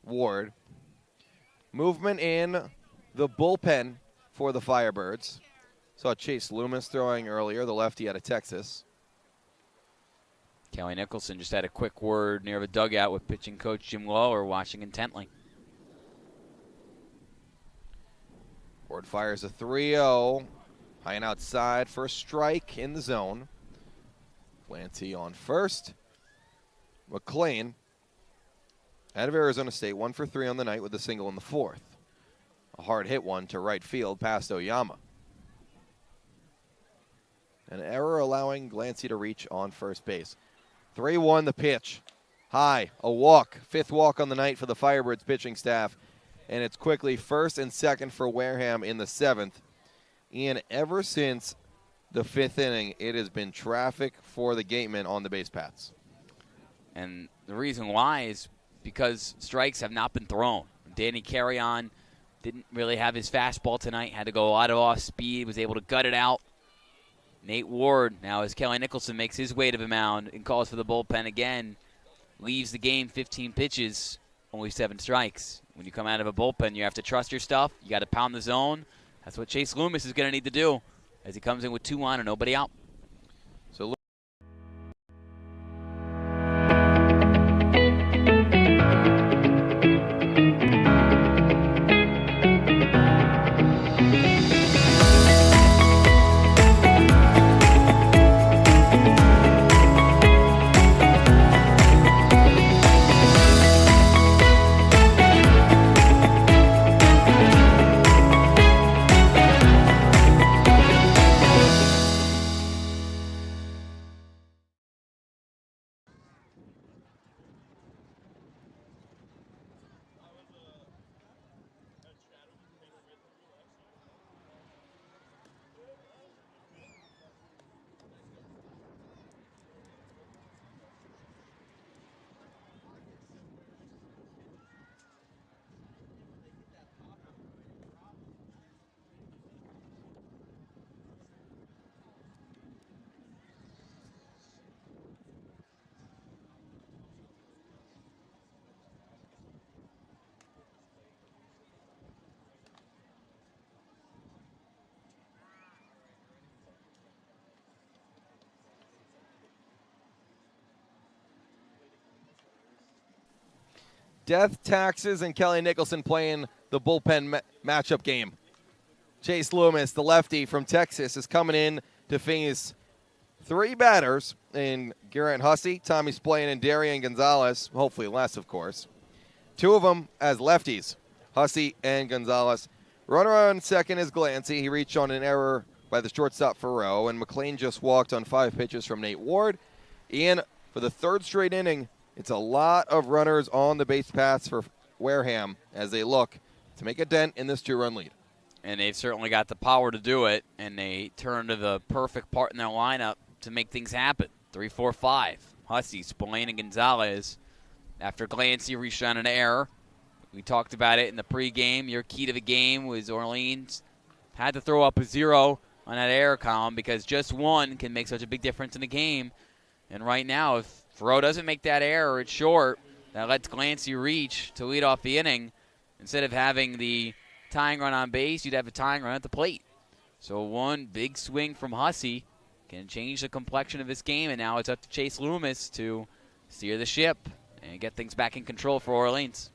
B: Ward. Movement in the bullpen for the Firebirds. Saw Chase Loomis throwing earlier, the lefty out of Texas.
A: Kelly Nicholson just had a quick word near the dugout with pitching coach Jim Lower, watching intently.
B: Ward fires a 3-0. High and outside for a strike in the zone. Glancy on first. McLean out of Arizona State, 1 for 3 on the night with a single in the 4th. A hard hit one to right field past Oyama. An error allowing Glancy to reach on first base. 3-1 the pitch. High, a walk. 5th walk on the night for the Firebirds pitching staff. And it's quickly first and second for Wareham in the 7th. Ian, ever since the 5th inning, it has been traffic for the Gatemen on the base paths.
A: And the reason why is because strikes have not been thrown. Danny Carrion didn't really have his fastball tonight, had to go a lot of off speed, was able to gut it out. Nate Ward, now as Kelly Nicholson makes his way to the mound and calls for the bullpen again, leaves the game 15 pitches, only 7 strikes. When you come out of a bullpen, you have to trust your stuff. You got to pound the zone. That's what Chase Loomis is going to need to do as he comes in with 2 on and nobody out.
B: So Death Taxes and Kelly Nicholson playing the bullpen matchup game. Chase Loomis, the lefty from Texas, is coming in to face 3 batters in Garrett Hussey, Tommy Splain, and Darian Gonzalez. Hopefully less, of course. 2 of them as lefties, Hussey and Gonzalez. Runner on second is Glancy. He reached on an error by the shortstop Farrow, and McLean just walked on 5 pitches from Nate Ward. And for the 3rd straight inning, it's a lot of runners on the base paths for Wareham as they look to make a dent in this 2-run lead.
A: And they've certainly got the power to do it, and they turn to the perfect part in their lineup to make things happen. 3-4-5. Hussey, Spillane, and Gonzalez. After Glancy reached on an error, we talked about it in the pregame. Your key to the game was Orleans had to throw up a 0 on that error column because just one can make such a big difference in the game. And right now, if Farrow doesn't make that error, it's short. That lets Glancy reach to lead off the inning. Instead of having the tying run on base, you'd have a tying run at the plate. So one big swing from Hussey can change the complexion of this game, and now it's up to Chase Loomis to steer the ship and get things back in control for Orleans.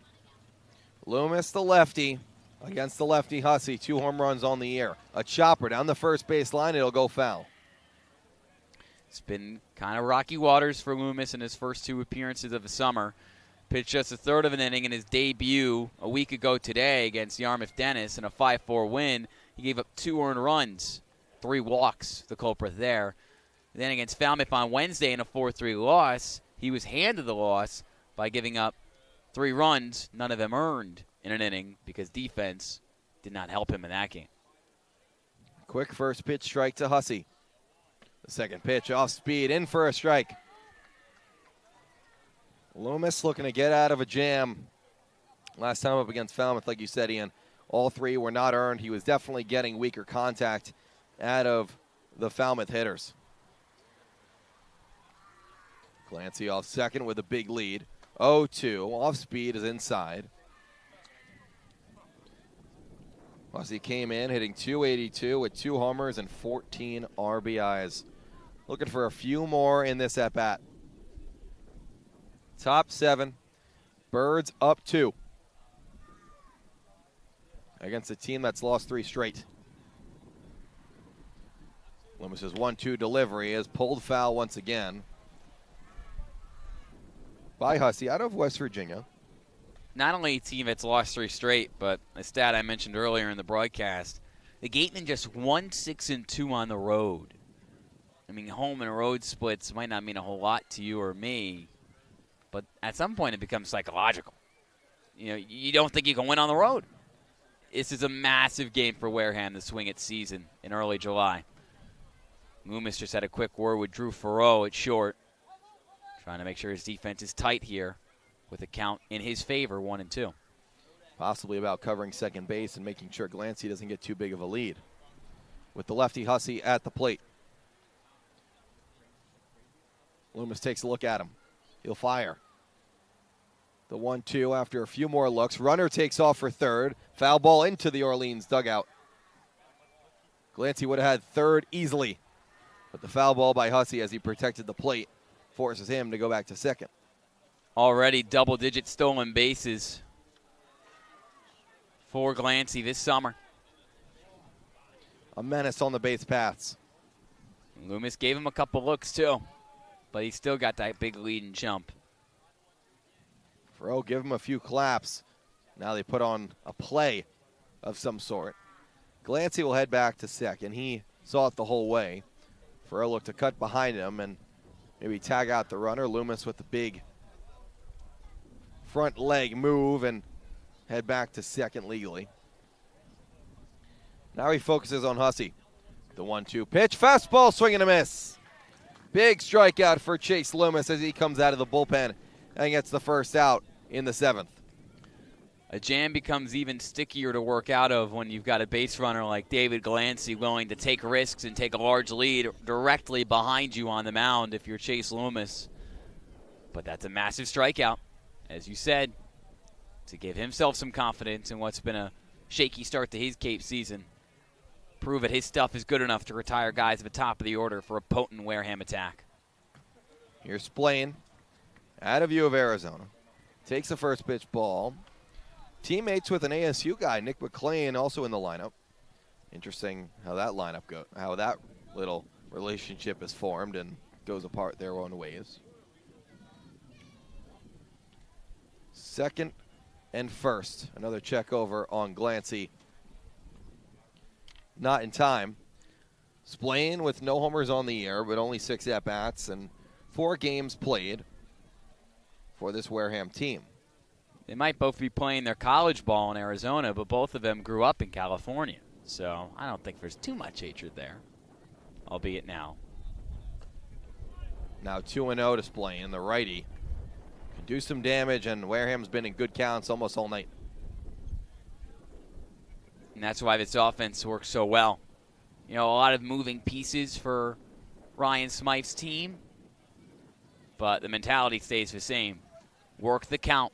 B: Loomis, the lefty, against the lefty Hussey. 2 home runs on the air. A chopper down the first base line. It'll go foul.
A: It's been kind of rocky waters for Loomis in his first 2 appearances of the summer. Pitched just a 1/3 of an inning in his debut a week ago today against Yarmouth Dennis in a 5-4 win. He gave up 2 earned runs, 3 walks, the culprit there. Then against Falmouth on Wednesday in a 4-3 loss, he was handed the loss by giving up 3 runs, none of them earned in an inning because defense did not help him in that game.
B: Quick first pitch strike to Hussey. The second pitch off speed, in for a strike. Loomis looking to get out of a jam. Last time up against Falmouth, like you said, Ian, all 3 were not earned. He was definitely getting weaker contact out of the Falmouth hitters. Glancy off second with a big lead. 0-2. Off speed is inside. Hussey came in hitting .282 with 2 homers and 14 RBIs. Looking for a few more in this at-bat. Top 7. Birds up 2. Against a team that's lost 3 straight. Loomis's 1-2 delivery is pulled foul once again by Hussey out of West Virginia.
A: Not only a team that's lost 3 straight, but a stat I mentioned earlier in the broadcast, the Gatemen just 1-6-2 on the road. I mean, home and road splits might not mean a whole lot to you or me, but at some point it becomes psychological. You know, you don't think you can win on the road. This is a massive game for Wareham to swing its season in early July. Loomis just had a quick word with Drew Farrow at short, trying to make sure his defense is tight here with a count in his favor, 1-2.
B: Possibly about covering second base and making sure Glancy doesn't get too big of a lead. With the lefty Hussey at the plate. Loomis takes a look at him. He'll fire. The 1-2 after a few more looks. Runner takes off for third. Foul ball into the Orleans dugout. Glancy would have had third easily. But the foul ball by Hussey as he protected the plate forces him to go back to second.
A: Already double-digit stolen bases for Glancy this summer.
B: A menace on the base paths.
A: Loomis gave him a couple looks too, but he still got that big lead and jump.
B: Farrow give him a few claps. Now they put on a play of some sort. Glancy will head back to second. He saw it the whole way. Farrow looked to cut behind him and maybe tag out the runner. Loomis with the big front leg move and head back to second legally. Now he focuses on Hussey. The 1-2 pitch. Fastball, swing and a miss. Big strikeout for Chase Loomis as he comes out of the bullpen and gets the first out in the 7th.
A: A jam becomes even stickier to work out of when you've got a base runner like David Glancy willing to take risks and take a large lead directly behind you on the mound if you're Chase Loomis. But that's a massive strikeout, as you said, to give himself some confidence in what's been a shaky start to his Cape season. Prove that his stuff is good enough to retire guys at the top of the order for a potent Wareham attack.
B: Here's Splain, out of view of Arizona. takes the first pitch ball. Teammates with an ASU guy, Nick McLean, also in the lineup. Interesting how that lineup how that little relationship is formed and goes apart their own ways. Second and first. Another check over on Glancy. Not in time. Splain with no homers on the year, but only 6 at-bats and 4 games played for this Wareham team.
A: They might both be playing their college ball in Arizona, but both of them grew up in California. So I don't think there's too much hatred there, albeit now.
B: Now 2-0 to Splain, the righty. Can do some damage, and Wareham's been in good counts almost all night.
A: And that's why this offense works so well. You know, a lot of moving pieces for Ryan Smythe's team, but the mentality stays the same. Work the count.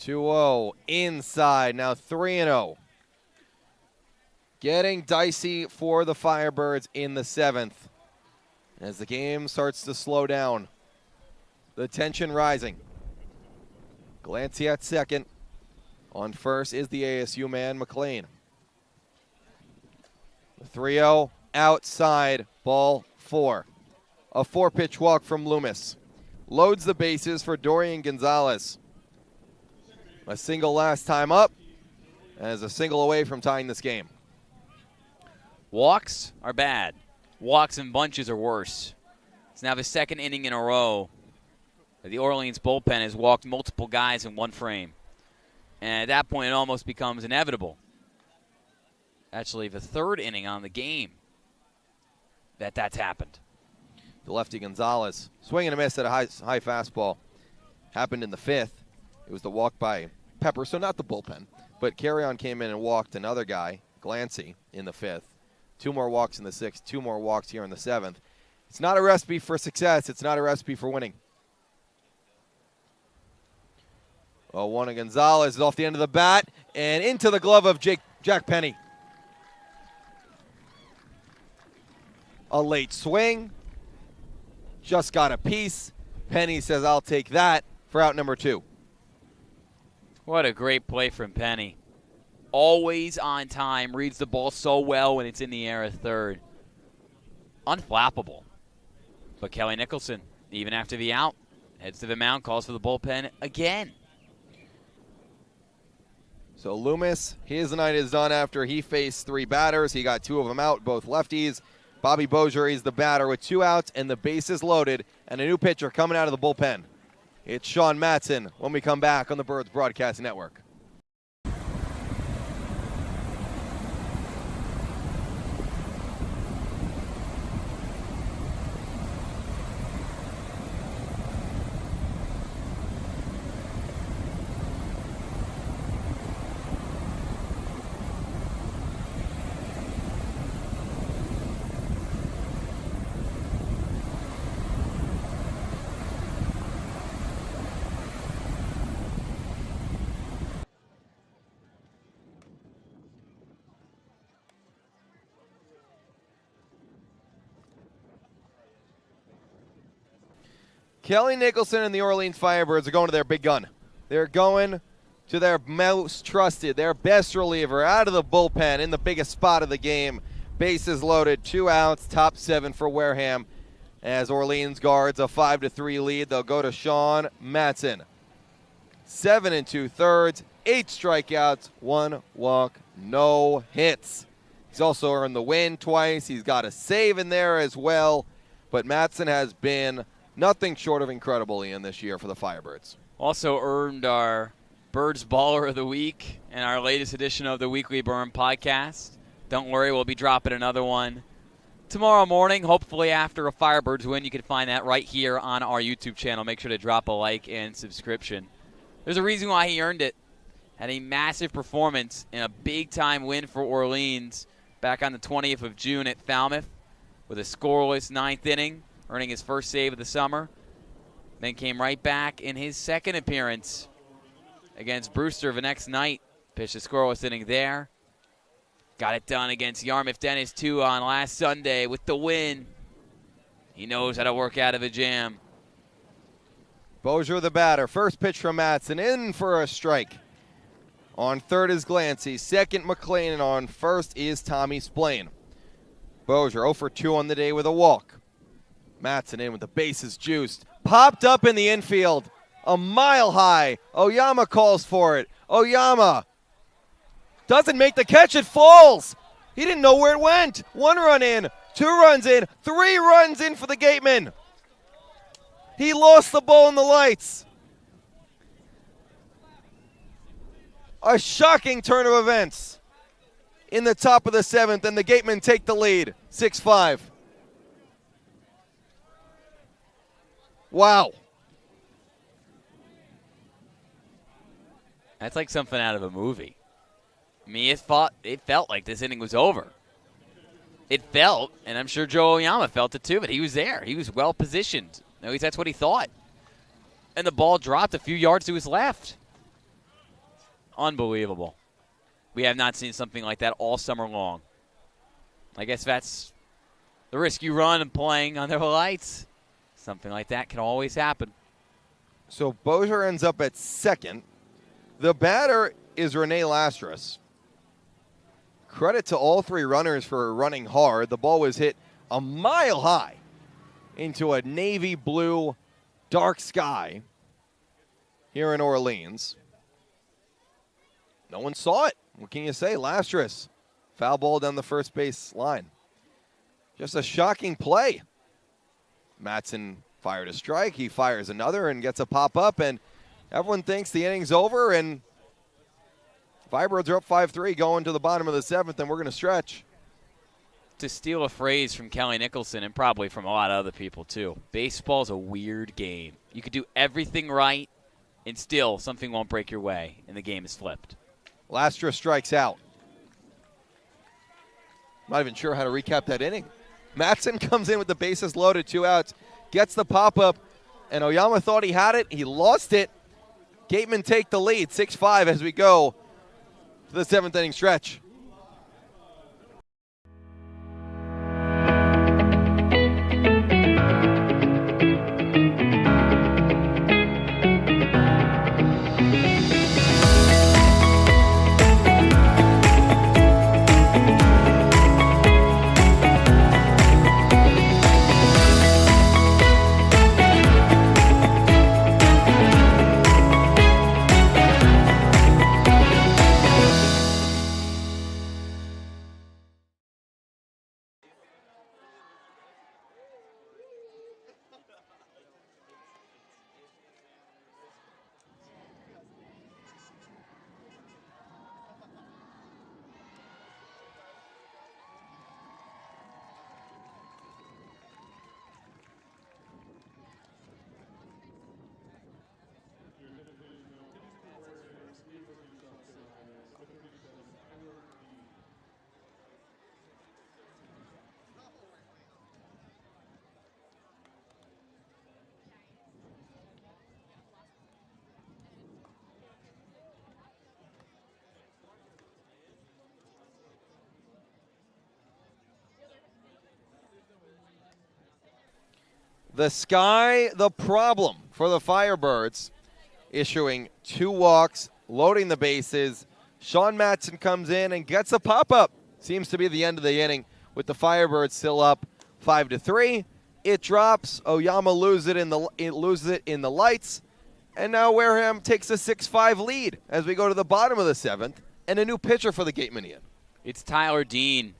B: 2-0 inside, now 3-0. Getting dicey for the Firebirds in the 7th. As the game starts to slow down, the tension rising. Glancy at second. On first is the ASU man, McLean. The 3-0 outside, ball 4. A 4-pitch walk from Loomis. Loads the bases for Dorian Gonzalez. A single last time up, as a single away from tying this game.
A: Walks are bad. Walks in bunches are worse. It's now the second inning in a row that the Orleans bullpen has walked multiple guys in one frame. And at that point, it almost becomes inevitable. Actually, the third inning on the game that's happened.
B: The lefty Gonzalez, swing and a miss at a high fastball. Happened in the 5th. It was the walk by Pepper, so not the bullpen. But Carrion came in and walked another guy, Glancy, in the 5th. 2 more walks in the 6th, 2 more walks here in the 7th. It's not a recipe for success. It's not a recipe for winning. Oh, one of Gonzalez is off the end of the bat and into the glove of Jack Penny. A late swing. Just got a piece. Penny says, I'll take that for out number 2.
A: What a great play from Penny. Always on time. Reads the ball so well when it's in the air at third. Unflappable. But Kelly Nicholson, even after the out, heads to the mound, calls for the bullpen again.
B: So Loomis, his night is done after he faced 3 batters. He got 2 of them out, both lefties. Bobby Bozier is the batter with 2 outs and the bases loaded, and a new pitcher coming out of the bullpen. It's Sean Matson when we come back on the Birds Broadcast Network. Kelly Nicholson and the Orleans Firebirds are going to their big gun. They're going to their most trusted, their best reliever out of the bullpen in the biggest spot of the game. Bases loaded, 2 outs, top 7 for Wareham. As Orleans guards a 5-3 lead, they'll go to Sean Matson. 7 2/3, 8 strikeouts, 1 walk, no hits. He's also earned the win twice. He's got a save in there as well. But Matson has been nothing short of incredible, Ian, this year for the Firebirds.
A: Also earned our Birds Baller of the Week and our latest edition of the Weekly Burn podcast. Don't worry, we'll be dropping another one tomorrow morning, hopefully after a Firebirds win. You can find that right here on our YouTube channel. Make sure to drop a like and subscription. There's a reason why he earned it. Had a massive performance in a big-time win for Orleans back on the 20th of June at Falmouth with a scoreless 9th inning, earning his first save of the summer. Then came right back in his second appearance against Brewster the next night. Pitched a scoreless inning there. Got it done against Yarmouth Dennis, too, on last Sunday with the win. He knows how to work out of a jam.
B: Bozier the batter. First pitch from Matson, in for a strike. On third is Glancy. Second, McLean. And on first is Tommy Splain. Bozier 0 for 2 on the day with a walk. Matson in with the bases juiced. Popped up in the infield. A mile high. Oyama calls for it. Oyama doesn't make the catch. It falls. He didn't know where it went. 1 run in. 2 runs in. 3 runs in for the Gatemen. He lost the ball in the lights. A shocking turn of events in the top of the 7th, and the Gatemen take the lead, 6-5. Wow.
A: That's like something out of a movie. I mean, it felt like this inning was over. It felt, and I'm sure Joe Oyama felt it too, but he was there. He was well positioned. At least that's what he thought. And the ball dropped a few yards to his left. Unbelievable. We have not seen something like that all summer long. I guess that's the risk you run in playing under the lights. Something like that can always happen.
B: So Bozier ends up at second. The batter is Rene Lastras. Credit to all 3 runners for running hard. The ball was hit a mile high into a navy blue dark sky here in Orleans. No one saw it. What can you say? Lastras, foul ball down the first base line. Just a shocking play. Matson fired a strike. He fires another and gets a pop-up, and everyone thinks the inning's over, and Firebirds are up 5-3 going to the bottom of the 7th, and we're going to stretch.
A: To steal a phrase from Kelly Nicholson and probably from a lot of other people too, baseball's a weird game. You could do everything right, and still something won't break your way, and the game is flipped.
B: Lastras strikes out. Not even sure how to recap that inning. Matson comes in with the bases loaded, 2 outs, gets the pop-up, and Oyama thought he had it. He lost it. Gatemen take the lead, 6-5 as we go to the 7th inning stretch. The sky, the problem for the Firebirds, issuing 2 walks, loading the bases. Sean Matson comes in and gets a pop-up. Seems to be the end of the inning with the Firebirds still up 5-3. It drops. Oyama loses it in the lights. And now Wareham takes a 6-5 lead as we go to the bottom of the 7th. And a new pitcher for the Gatemen in.
A: It's Tyler Dean.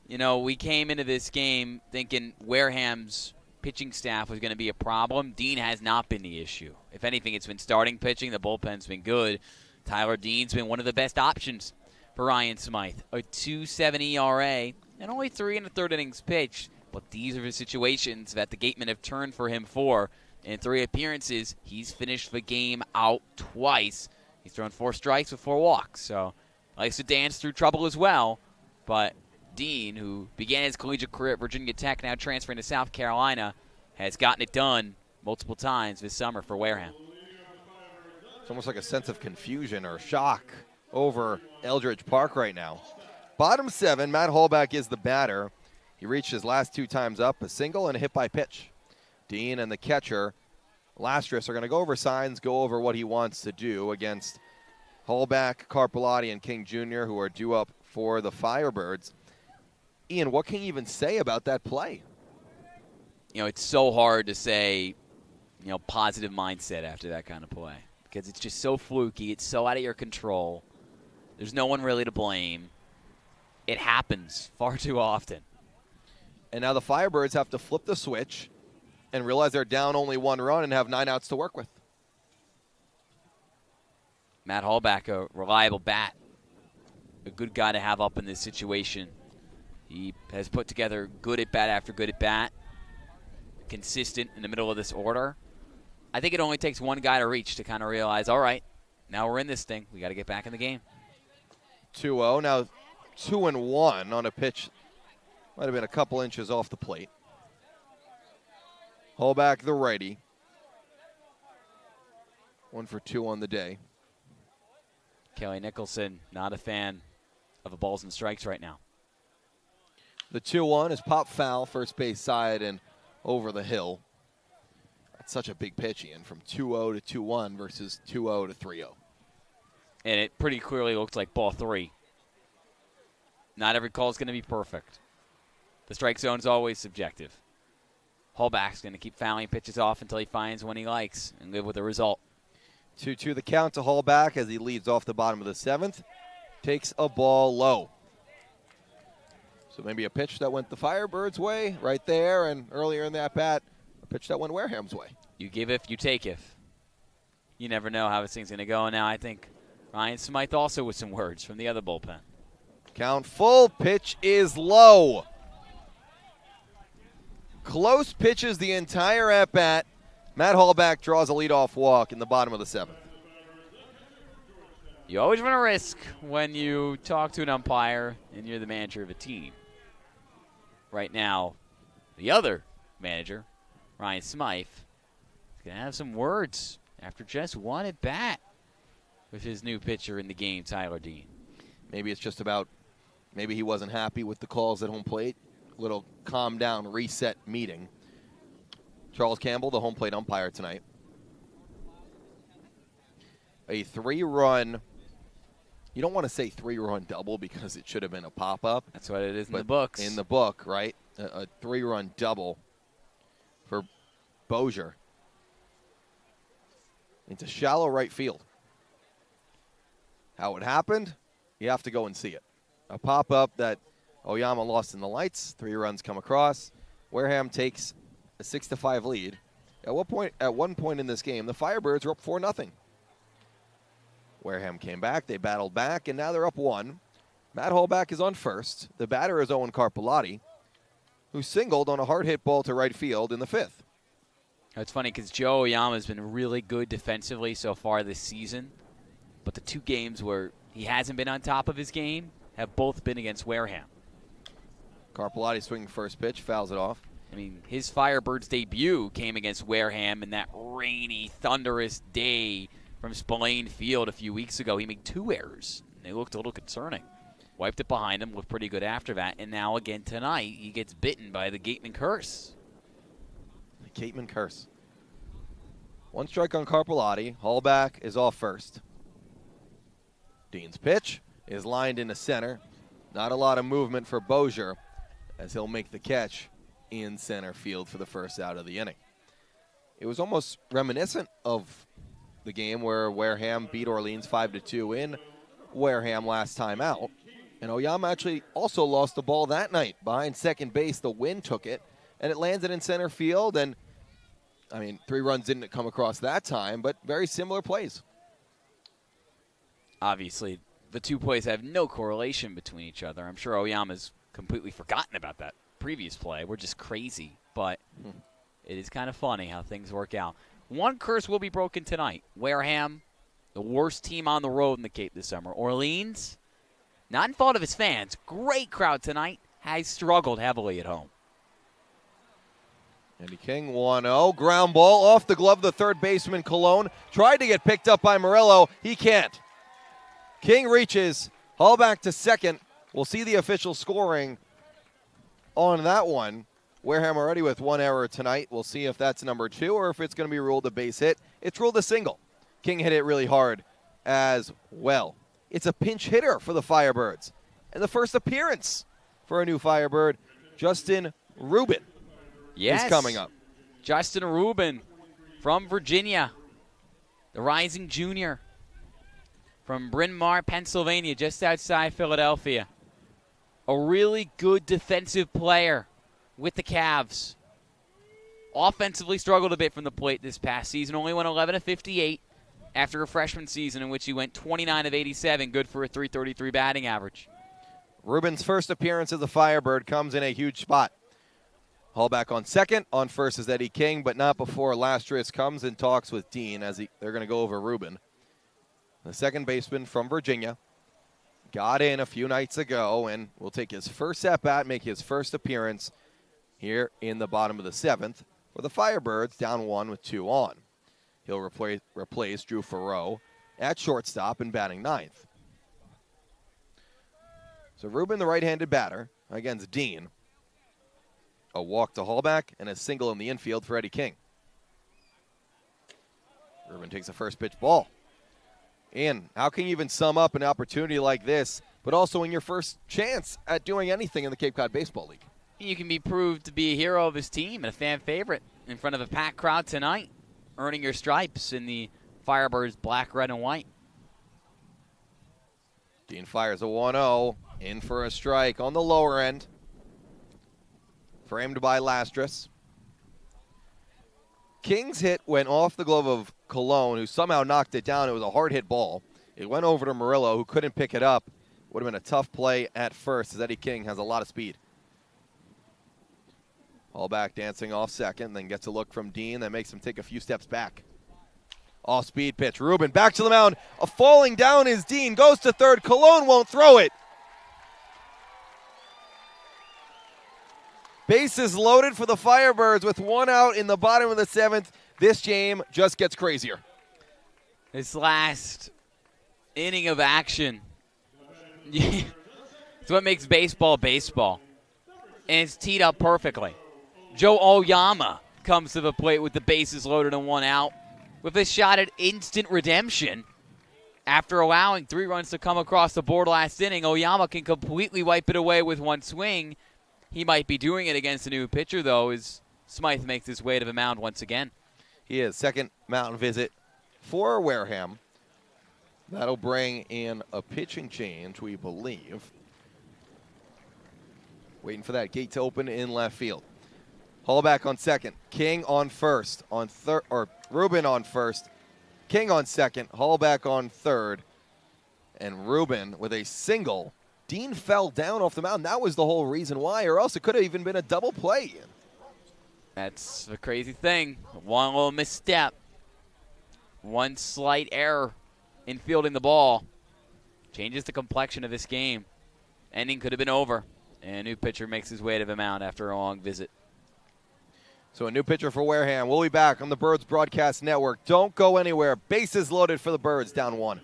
A: You know, we came into this game thinking Wareham's pitching staff was going to be a problem. Dean has not been the issue. If anything, it's been starting pitching. The bullpen's been good. Tyler Dean's been one of the best options for Ryan Smythe. A 2.70 ERA and only 3 1/3 innings pitched. But these are the situations that the Gatemen have turned for him for. In 3 appearances, he's finished the game out twice. He's thrown 4 strikes with 4 walks. So likes to dance through trouble as well. But Dean, who began his collegiate career at Virginia Tech, now transferring to South Carolina, has gotten it done multiple times this summer for Wareham.
B: It's almost like a sense of confusion or shock over Eldredge Park right now. Bottom 7, Matt Holback is the batter. He reached his last 2 times up, a single and a hit by pitch. Dean and the catcher Lastris are going to go over signs, go over what he wants to do against Hallback, Carpellotti, and King Jr., who are due up for the Firebirds. Ian, what can you even say about that play?
A: It's so hard to say, positive mindset after that kind of play because it's just so fluky. It's so out of your control. There's no one really to blame. It happens far too often.
B: And now the Firebirds have to flip the switch and realize they're down only 1 run and have 9 outs to work with.
A: Matt Hallback, a reliable bat, a good guy to have up in this situation. He has put together good at bat after good at bat, consistent in the middle of this order. I think it only takes one guy to reach to kind of realize, all right, now we're in this thing. We got to get back in the game.
B: 2-0, now 2-1 on a pitch. Might have been a couple inches off the plate. Hallback, the righty. 1 for 2 on the day.
A: Kelly Nicholson, not a fan of the balls and strikes right now.
B: The 2-1 is pop foul, first base side and over the hill. That's such a big pitch, Ian, from 2-0 to 2-1 versus 2-0 to 3-0.
A: And it pretty clearly looks like ball 3. Not every call is going to be perfect. The strike zone is always subjective. Hallback's going to keep fouling pitches off until he finds one he likes and live with the result.
B: 2-2 the count to Hallback as he leads off the bottom of the 7th. Takes a ball low. So maybe a pitch that went the Firebirds' way right there, and earlier in that bat, a pitch that went Wareham's way.
A: You give if, you take if. You never know how this thing's going to go. And now I think Ryan Smythe also with some words from the other bullpen.
B: Count full, pitch is low. Close pitches the entire at-bat. Matt Hallback draws a leadoff walk in the bottom of the 7th.
A: You always run a risk when you talk to an umpire and you're the manager of a team. Right now, the other manager, Ryan Smythe, is going to have some words after just one at bat with his new pitcher in the game, Tyler Dean.
B: Maybe it's just about, maybe he wasn't happy with the calls at home plate. Little calm down, reset meeting. Charles Campbell, the home plate umpire tonight. A 3-run, you don't want to say 3-run double because it should have been a pop-up.
A: That's what it is in the books.
B: In the book, right? A 3-run double for Bozier into shallow right field. How it happened, you have to go and see it. A pop-up that Oyama lost in the lights. 3 runs come across. Wareham takes a 6-5 lead. At one point in this game, the Firebirds were up 4-0. Wareham came back. They battled back, and now they're up 1. Matt Hallback is on first. The batter is Owen Carpellotti, who singled on a hard hit ball to right field in the 5th.
A: It's funny because Joe Oyama has been really good defensively so far this season, but the 2 games where he hasn't been on top of his game have both been against Wareham.
B: Carpellotti swinging first pitch, fouls it off.
A: I mean, his Firebirds debut came against Wareham in that rainy, thunderous day from Spillane Field a few weeks ago. He made 2 errors. They looked a little concerning. Wiped it behind him, looked pretty good after that, and now again tonight he gets bitten by the Gatemen curse.
B: The Gatemen curse. 1 strike on Carpellotti. Hallback is off first. Dean's pitch is lined into center. Not a lot of movement for Bozier as he'll make the catch in center field for the first out of the inning. It was almost reminiscent of the game where Wareham beat Orleans 5-2 in Wareham last time out. And Oyama actually also lost the ball that night behind second base. The wind took it, and it landed in center field. And, 3 runs didn't come across that time, but very similar plays.
A: Obviously, the 2 plays have no correlation between each other. I'm sure Oyama's completely forgotten about that previous play. We're just crazy, but it is kind of funny how things work out. 1 curse will be broken tonight. Wareham, the worst team on the road in the Cape this summer. Orleans, not in fault of his fans, great crowd tonight, has struggled heavily at home.
B: Andy King, 1-0. Ground ball off the glove of the third baseman, Colon. Tried to get picked up by Morello. He can't. King reaches. Hallback to second. We'll see the official scoring on that one. Wareham already with one error tonight. We'll see if that's number 2 or if it's going to be ruled a base hit. It's ruled a single. King hit it really hard as well. It's a pinch hitter for the Firebirds. And the first appearance for a new Firebird, Justin Rubin, is coming up.
A: Justin Rubin from Virginia, the rising junior from Bryn Mawr, Pennsylvania, just outside Philadelphia. A really good defensive player with the Cavs. Offensively struggled a bit from the plate this past season. Only went 11 of 58 after a freshman season in which he went 29 of 87, good for a .333 batting average.
B: Rubin's first appearance as the Firebird comes in a huge spot. Hallback on second. On first is Eddie King, but not before Lastris comes and talks with Dean as they're going to go over Rubin. The second baseman from Virginia got in a few nights ago and will take his first at-bat, make his first appearance here in the bottom of the 7th for the Firebirds, down 1 with 2 on. He'll replace Drew Farreau at shortstop and batting 9th. So Rubin, the right-handed batter, against Dean. A walk to Hallback and a single in the infield for Eddie King. Rubin takes a first pitch ball. Ian, how can you even sum up an opportunity like this, but also in your first chance at doing anything in the Cape Cod Baseball League?
A: You can be proved to be a hero of his team and a fan favorite in front of a packed crowd tonight, earning your stripes in the Firebirds black, red, and white.
B: Dean fires a 1-0, in for a strike on the lower end. Framed by Lastris. King's hit went off the glove of Colon, who somehow knocked it down. It was a hard hit ball. It went over to Murillo, who couldn't pick it up. Would have been a tough play at first, as Eddie King has a lot of speed. Hallback dancing off second, then gets a look from Dean that makes him take a few steps back. Off-speed pitch. Rubin back to the mound. A falling down is Dean. Goes to third. Colon won't throw it. Bases loaded for the Firebirds with 1 out in the bottom of the 7th. This game just gets crazier.
A: This last inning of action. It's what makes baseball baseball. And it's teed up perfectly. Joe Oyama comes to the plate with the bases loaded and 1 out with a shot at instant redemption. After allowing 3 runs to come across the board last inning, Oyama can completely wipe it away with 1 swing. He might be doing it against a new pitcher, though, as Smythe makes his way to the mound once again.
B: He is second mountain visit for Wareham. That'll bring in a pitching change, we believe. Waiting for that gate to open in left field. Hallback on second. King on first. On third, or Rubin on first. King on second. Hallback on third. And Rubin with a single. Dean fell down off the mound. That was the whole reason why, or else it could have even been a double play.
A: That's the crazy thing. 1 little misstep. 1 slight error in fielding the ball changes the complexion of this game. Ending could have been over. And a new pitcher makes his way to the mound after a long visit.
B: So a new pitcher for Wareham. We'll be back on the Birds Broadcast Network. Don't go anywhere. Bases loaded for the Birds, down 1.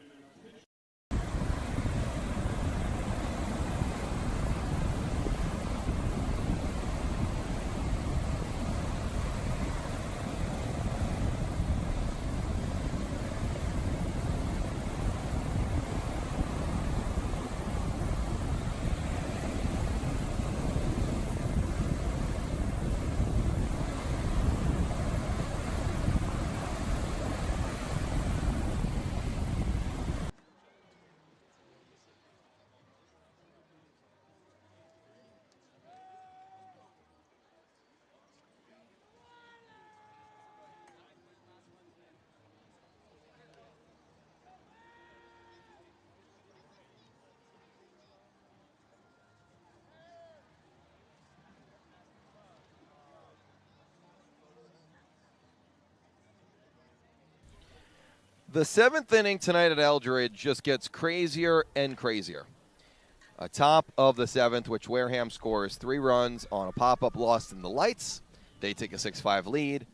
B: The 7th inning tonight at Eldredge just gets crazier and crazier. Top of the 7th, which Wareham scores 3 runs on a pop-up lost in the lights. They take a 6-5 lead.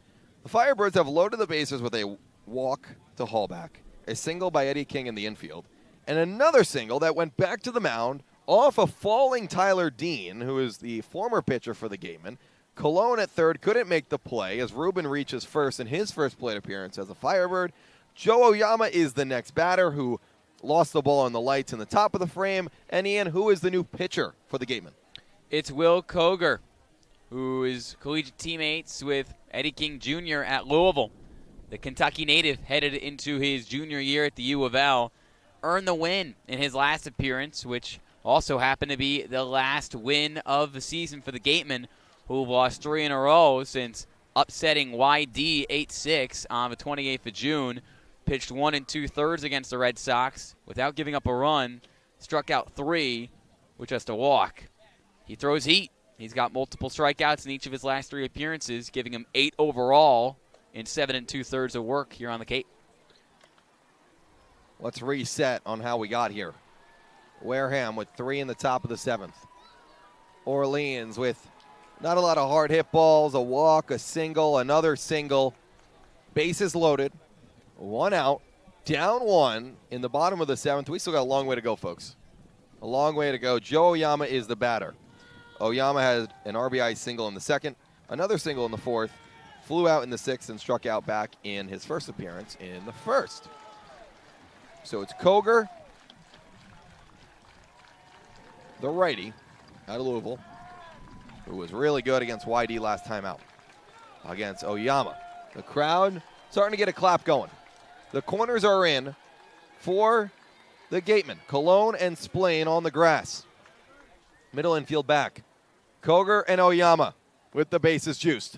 B: The Firebirds have loaded the bases with a walk to Hallback, a single by Eddie King in the infield, and another single that went back to the mound off a falling Tyler Dean, who is the former pitcher for the Gatemen, Cologne at third couldn't make the play as Ruben reaches first in his first plate appearance as a Firebird. Joe Oyama is the next batter who lost the ball on the lights in the top of the frame. And Ian, who is the new pitcher for the Gatemen?
A: It's Will Koger, who is collegiate teammates with Eddie King Jr. at Louisville. The Kentucky native headed into his junior year at the U of L, earned the win in his last appearance, which also happened to be the last win of the season for the Gatemen, who lost 3 in a row since upsetting YD 8-6 on the 28th of June. Pitched 1 2/3 against the Red Sox without giving up a run, struck out 3 with just a walk. He throws heat. He's got multiple strikeouts in each of his last 3 appearances, giving him 8 overall in 7 2/3 of work here on the Cape.
B: Let's reset on how we got here. Wareham with 3 in the top of the 7th. Orleans with not a lot of hard hit balls, a walk, a single, another single. Bases loaded, 1 out, down 1 in the bottom of the 7th. We still got a long way to go, folks. A long way to go. Joe Oyama is the batter. Oyama had an RBI single in the 2nd, another single in the 4th, flew out in the 6th, and struck out back in his first appearance in the 1st. So it's Koger, the righty, out of Louisville, who was really good against YD last time out, against Oyama. The crowd starting to get a clap going. The corners are in for the Gatemen. Cologne and Splain on the grass. Middle infield back. Koger and Oyama with the bases juiced.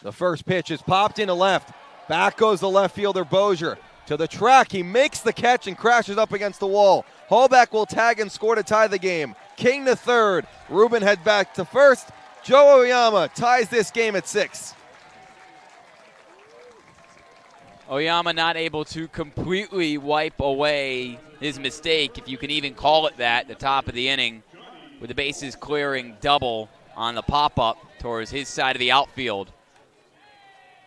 B: The first pitch is popped into left. Back goes the left fielder, Bozier. To the track, he makes the catch and crashes up against the wall. Hallback will tag and score to tie the game. King to third. Ruben head back to first. Joe Oyama ties this game at 6.
A: Oyama not able to completely wipe away his mistake, if you can even call it that, the top of the inning, with the bases clearing double on the pop-up towards his side of the outfield.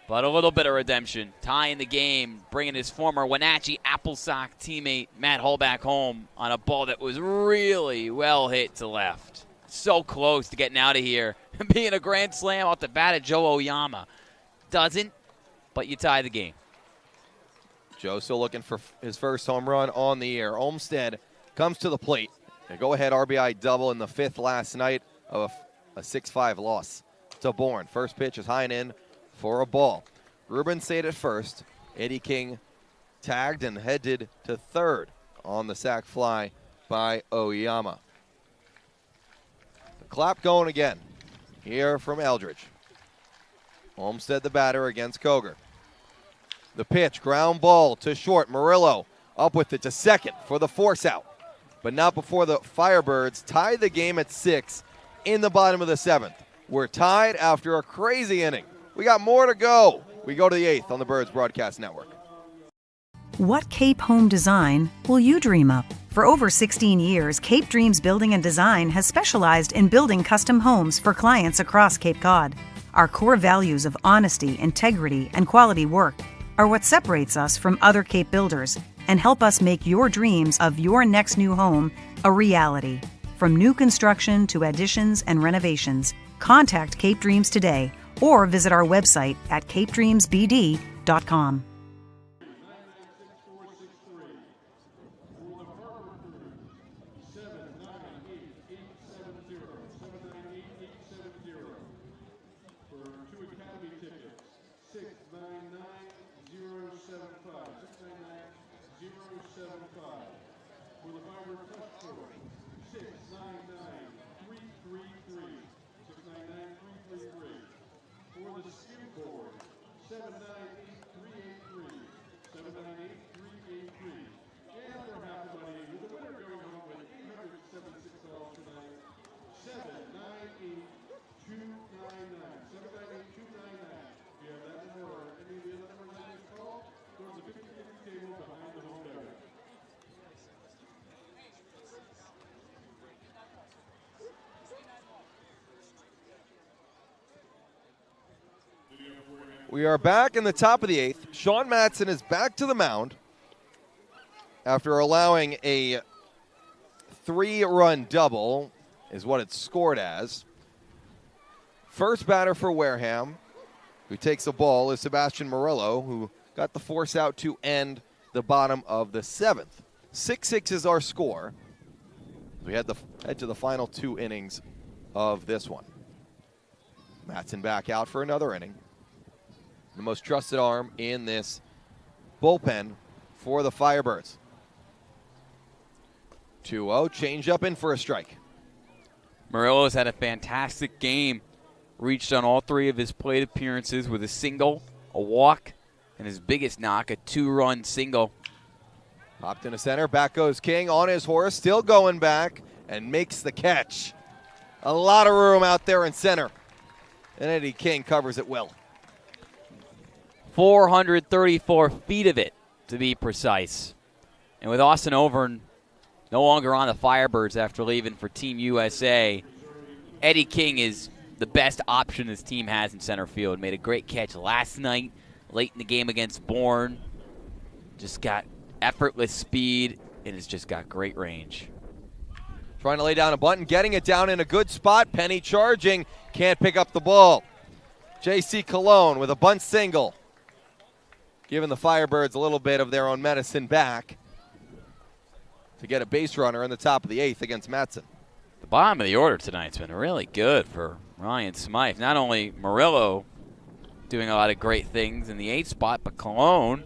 A: But a little bit of redemption, tying the game, bringing his former Wenatchee Applesock teammate Matt Hallback home on a ball that was really well hit to left. So close to getting out of here and being a grand slam off the bat of Joe Oyama. Doesn't, but you tie the game.
B: Joe still looking for his first home run on the year. Olmsted comes to the plate. A go-ahead RBI double in the 5th last night of a 6-5 loss to Bourne. First pitch is high and in for a ball. Ruben stayed at first. Eddie King tagged and headed to third on the sac fly by Oyama. The clap going again here from Eldredge. Olmsted the batter against Koger. The pitch, ground ball to short. Murillo up with it to second for the force out. But not before the Firebirds tie the game at 6 in the bottom of the 7th. We're tied after a crazy inning. We got more to go. We go to the 8th on the Birds Broadcast Network.
D: What Cape home design will you dream up? For over 16 years, Cape Dreams Building and Design has specialized in building custom homes for clients across Cape Cod. Our core values of honesty, integrity, and quality work are what separates us from other Cape builders and help us make your dreams of your next new home a reality. From new construction to additions and renovations, contact Cape Dreams today or visit our website at capedreamsbd.com.
B: We are back in the top of the 8th. Sean Matson is back to the mound after allowing a 3-run double, is what it's scored as. First batter for Wareham, who takes the ball, is Sebastian Murillo, who got the force out to end the bottom of the 7th. 6-6 is our score. We head to the final 2 innings of this one. Matson back out for another inning. The most trusted arm in this bullpen for the Firebirds. 2-0, change up in for a strike.
A: Murillo's had a fantastic game. Reached on all 3 of his plate appearances with a single, a walk, and his biggest knock, a 2-run single.
B: Popped into center, back goes King on his horse, still going back, and makes the catch. A lot of room out there in center. And Eddie King covers it well.
A: 434 feet of it, to be precise. And with Austin Overn no longer on the Firebirds after leaving for Team USA, Eddie King is the best option this team has in center field. Made a great catch last night, late in the game against Bourne. Just got effortless speed and has just got great range.
B: Trying to lay down a bunt and getting it down in a good spot. Penny charging, can't pick up the ball. J.C. Cologne with a bunt single, giving the Firebirds a little bit of their own medicine back to get a base runner in the top of the 8th against Matson.
A: The bottom of the order tonight's been really good for Ryan Smythe. Not only Murillo doing a lot of great things in the 8th spot, but Cologne,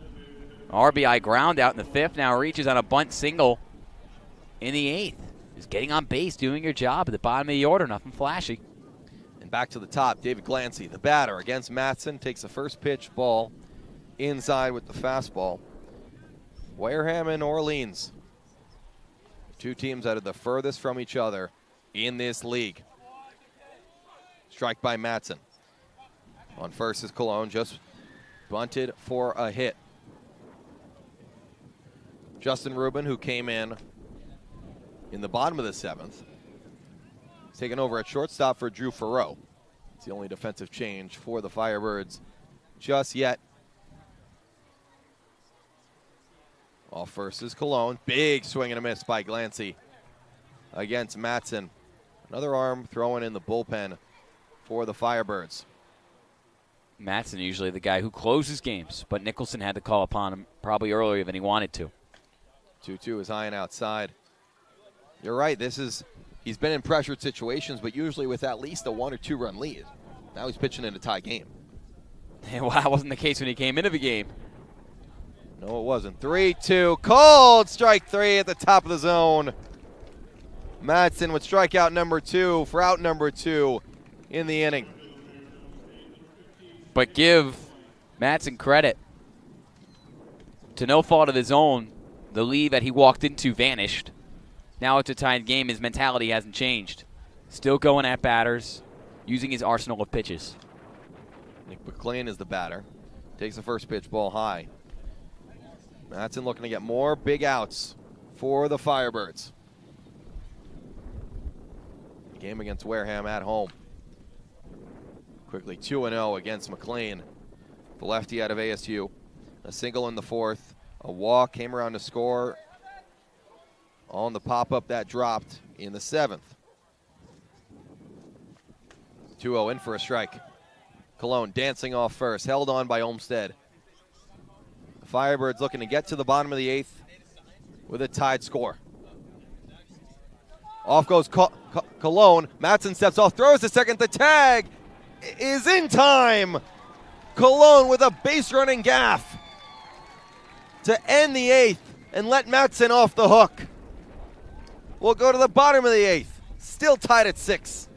A: RBI ground out in the 5th, now reaches on a bunt single in the 8th. Just getting on base, doing your job at the bottom of the order, nothing flashy.
B: And back to the top, David Glancy, the batter against Matson, takes the first pitch ball inside with the fastball. Wareham and Orleans, 2 teams that are the furthest from each other in this league. Strike by Matson. On first is Cologne, just bunted for a hit. Justin Rubin, who came in the bottom of the 7th, is taken over at shortstop for Drew Farreau. It's the only defensive change for the Firebirds just yet. Off first is Cologne. Big swing and a miss by Glancy against Matson. Another arm throwing in the bullpen for the Firebirds.
A: Matson usually the guy who closes games, but Nicholson had to call upon him probably earlier than he wanted to.
B: 2-2 is high and outside. You're right, he's been in pressured situations, but usually with at least a 1 or 2 run lead. Now he's pitching in a tie game.
A: Well, that wasn't the case when he came into the game.
B: No, it wasn't. 3-2, cold strike 3 at the top of the zone. Matson with strikeout number 2 for out number 2 in the inning.
A: But give Matson credit. To no fault of his own, the lead that he walked into vanished. Now it's a tied game. His mentality hasn't changed. Still going at batters, using his arsenal of pitches.
B: Nick McLean is the batter. Takes the first pitch, ball high. Matson looking to get more big outs for the Firebirds. Game against Wareham at home. Quickly 2-0 against McLean, the lefty out of ASU. A single in the 4th. A walk came around to score on the pop-up that dropped in the 7th. 2-0 in for a strike. Cologne dancing off first, held on by Olmstead. The Firebirds looking to get to the bottom of the 8th with a tied score. Off goes Cologne. Matson steps off, throws to second. The tag is in time. Cologne with a base-running gaff to end the 8th and let Matson off the hook. We'll go to the bottom of the 8th. Still tied at 6.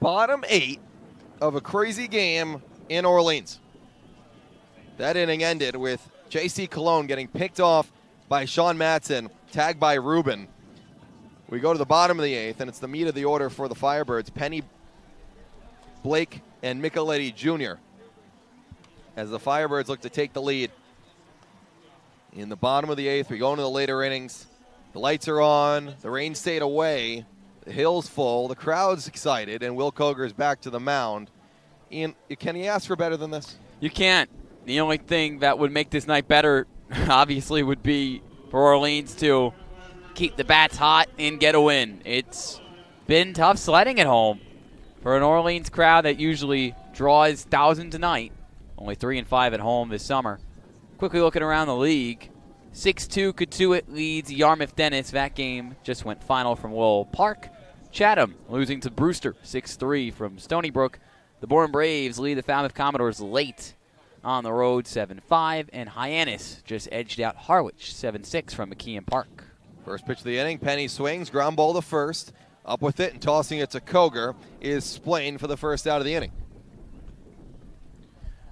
B: bottom 8 of a crazy game in Orleans. That inning ended with J.C. Cologne getting picked off by Sean Madsen, tagged by Rubin. We go to the bottom of the 8th, and it's the meat of the order for the Firebirds. Penny, Blake, and Micheletti Jr. as the Firebirds look to take the lead. In the bottom of the 8th, we go into the later innings. The lights are on. The rain stayed away. The hill's full. The crowd's excited, and Will Koger's back to the mound. Ian, can you ask for better than this?
A: You can't. The only thing that would make this night better, obviously, would be for Orleans to keep the bats hot and get a win. It's been tough sledding at home for an Orleans crowd that usually draws thousands a night. Only 3-5 at home this summer. Quickly looking around the league, 6-2 Katuitt leads Yarmouth Dennis. That game just went final from Willow Park. Chatham losing to Brewster, 6-3 from Stony Brook. The Bourne Braves lead the Falmouth Commodores late on the road, 7-5. And Hyannis just edged out Harwich, 7-6 from McKeon Park.
B: First pitch of the inning, Penny swings, ground ball to first. Up with it and tossing it to Koger is Splain for the first out of the inning.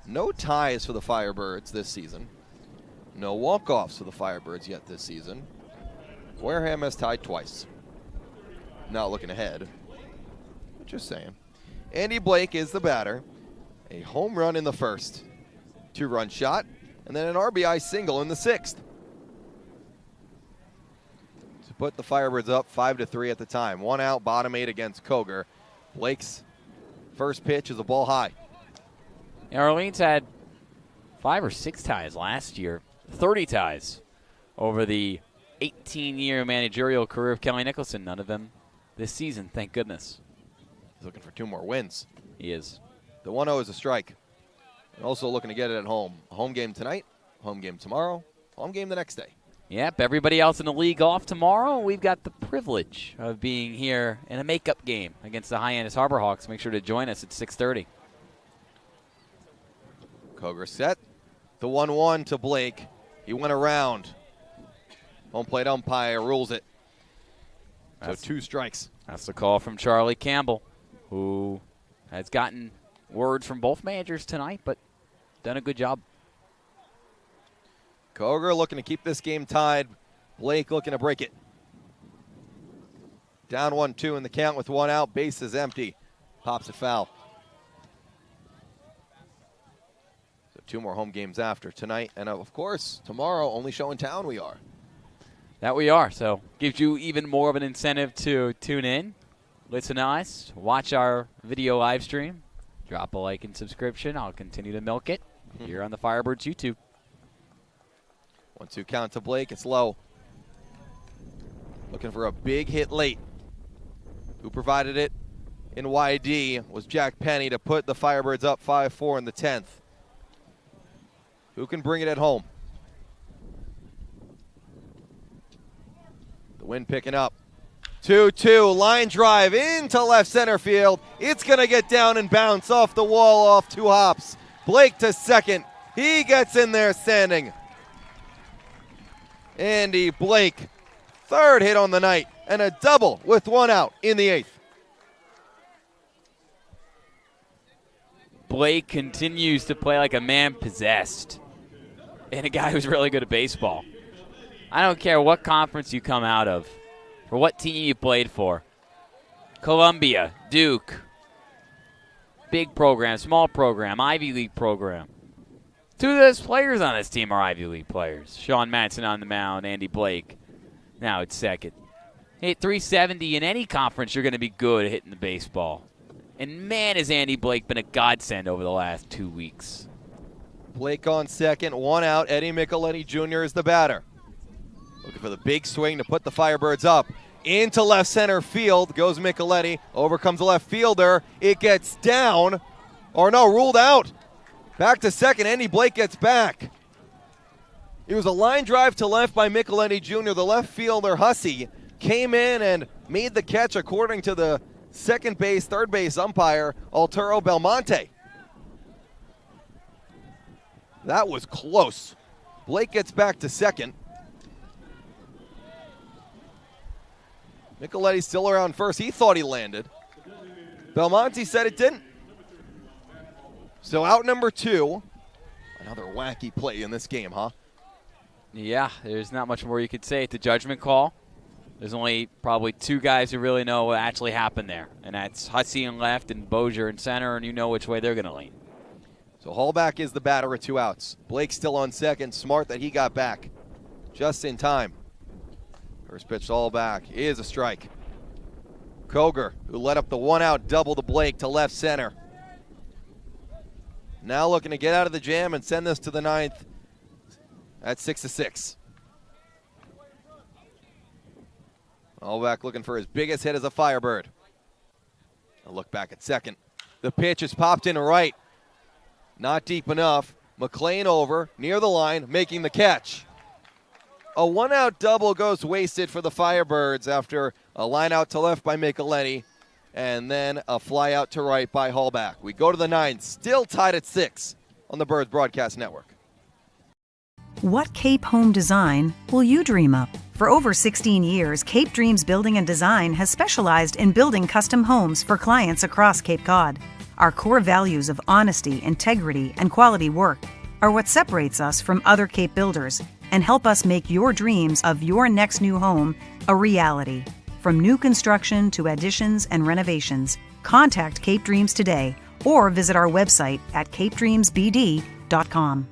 B: No ties for the Firebirds this season. No walk-offs for the Firebirds yet this season. Wareham has tied twice. Not looking ahead, but just saying. Andy Blake is the batter. A home run in the first. 2-run shot, and then an RBI single in the 6th. To put the Firebirds up 5-3 at the time. 1 out, bottom 8 against Koger. Blake's first pitch is a ball high.
A: And Orleans had 5 or 6 ties last year. 30 ties over the 18-year managerial career of Kelly Nicholson. None of them this season, thank goodness.
B: He's looking for 2 more wins.
A: He is.
B: The 1-0 is a strike. And also looking to get it at home. A home game tonight, home game tomorrow, home game the next day.
A: Yep, everybody else in the league off tomorrow. We've got the privilege of being here in a makeup game against the Hyannis Harbor Hawks. Make sure to join us at 6:30.
B: Koger set. The 1-1 to Blake. He went around. Home plate umpire rules it. So 2 strikes.
A: That's the call from Charlie Campbell, who has gotten words from both managers tonight, but done a good job.
B: Koger looking to keep this game tied. Blake looking to break it. Down 1-2 in the count with 1 out. Base is empty. Pops it foul. So 2 more home games after tonight. And of course, tomorrow, only show in town we are.
A: That we are. So gives you even more of an incentive to tune in, listen to us, watch our video live stream, drop a like and subscription. I'll continue to milk it here on the Firebirds YouTube.
B: 1-2 count to Blake. It's low. Looking for a big hit late. Who provided it in YD was Jack Penny to put the Firebirds up 5-4 in the 10th. Who can bring it at home? The wind picking up. 2-2, line drive into left center field. It's going to get down and bounce off the wall off 2 hops. Blake to second. He gets in there standing. Andy Blake, 3rd hit on the night, and a double with 1 out in the 8th.
A: Blake continues to play like a man possessed and a guy who's really good at baseball. I don't care what conference you come out of, for what team you played for. Columbia, Duke, big program, small program, Ivy League program. 2 of those players on this team are Ivy League players. Sean Madsen on the mound, Andy Blake. Now it's second. Hit 370 in any conference, you're going to be good at hitting the baseball. And man, has Andy Blake been a godsend over the last 2 weeks.
B: Blake on second, 1 out. Eddie Micheletti Jr. is the batter. Looking for the big swing to put the Firebirds up. Into left center field goes Micheletti. Overcomes the left fielder. It gets down. Or no, ruled out. Back to second. Andy Blake gets back. It was a line drive to left by Micheletti Jr. The left fielder, Hussey, came in and made the catch according to the second base, third base umpire, Arturo Belmonte. That was close. Blake gets back to second. Micheletti's still around first. He thought he landed. Belmonte said it didn't. So out number 2. Another wacky play in this game, huh?
A: Yeah, there's not much more you could say. It's a judgment call. There's only probably 2 guys who really know what actually happened there, and that's Hussey in left and Bozier in center, and you know which way they're going to lean.
B: So Hallback is the batter at 2 outs. Blake still on second. Smart that he got back just in time. First pitch to Hallback is a strike. Koger, who led up the 1-out double to Blake to left center. Now looking to get out of the jam and send this to the 9th at 6-6. Hallback looking for his biggest hit as a Firebird. A look back at second. The pitch is popped in right. Not deep enough. McLean over, near the line, making the catch. A 1-out double goes wasted for the Firebirds after a line out to left by Micheletti, and then a fly out to right by Hallback. We go to the 9th, still tied at 6 on the Birds Broadcast Network.
D: What Cape home design will you dream up? For over 16 years, Cape Dreams Building and Design has specialized in building custom homes for clients across Cape Cod. Our core values of honesty, integrity, and quality work are what separates us from other Cape builders and help us make your dreams of your next new home a reality. From new construction to additions and renovations, contact Cape Dreams today or visit our website at capedreamsbd.com.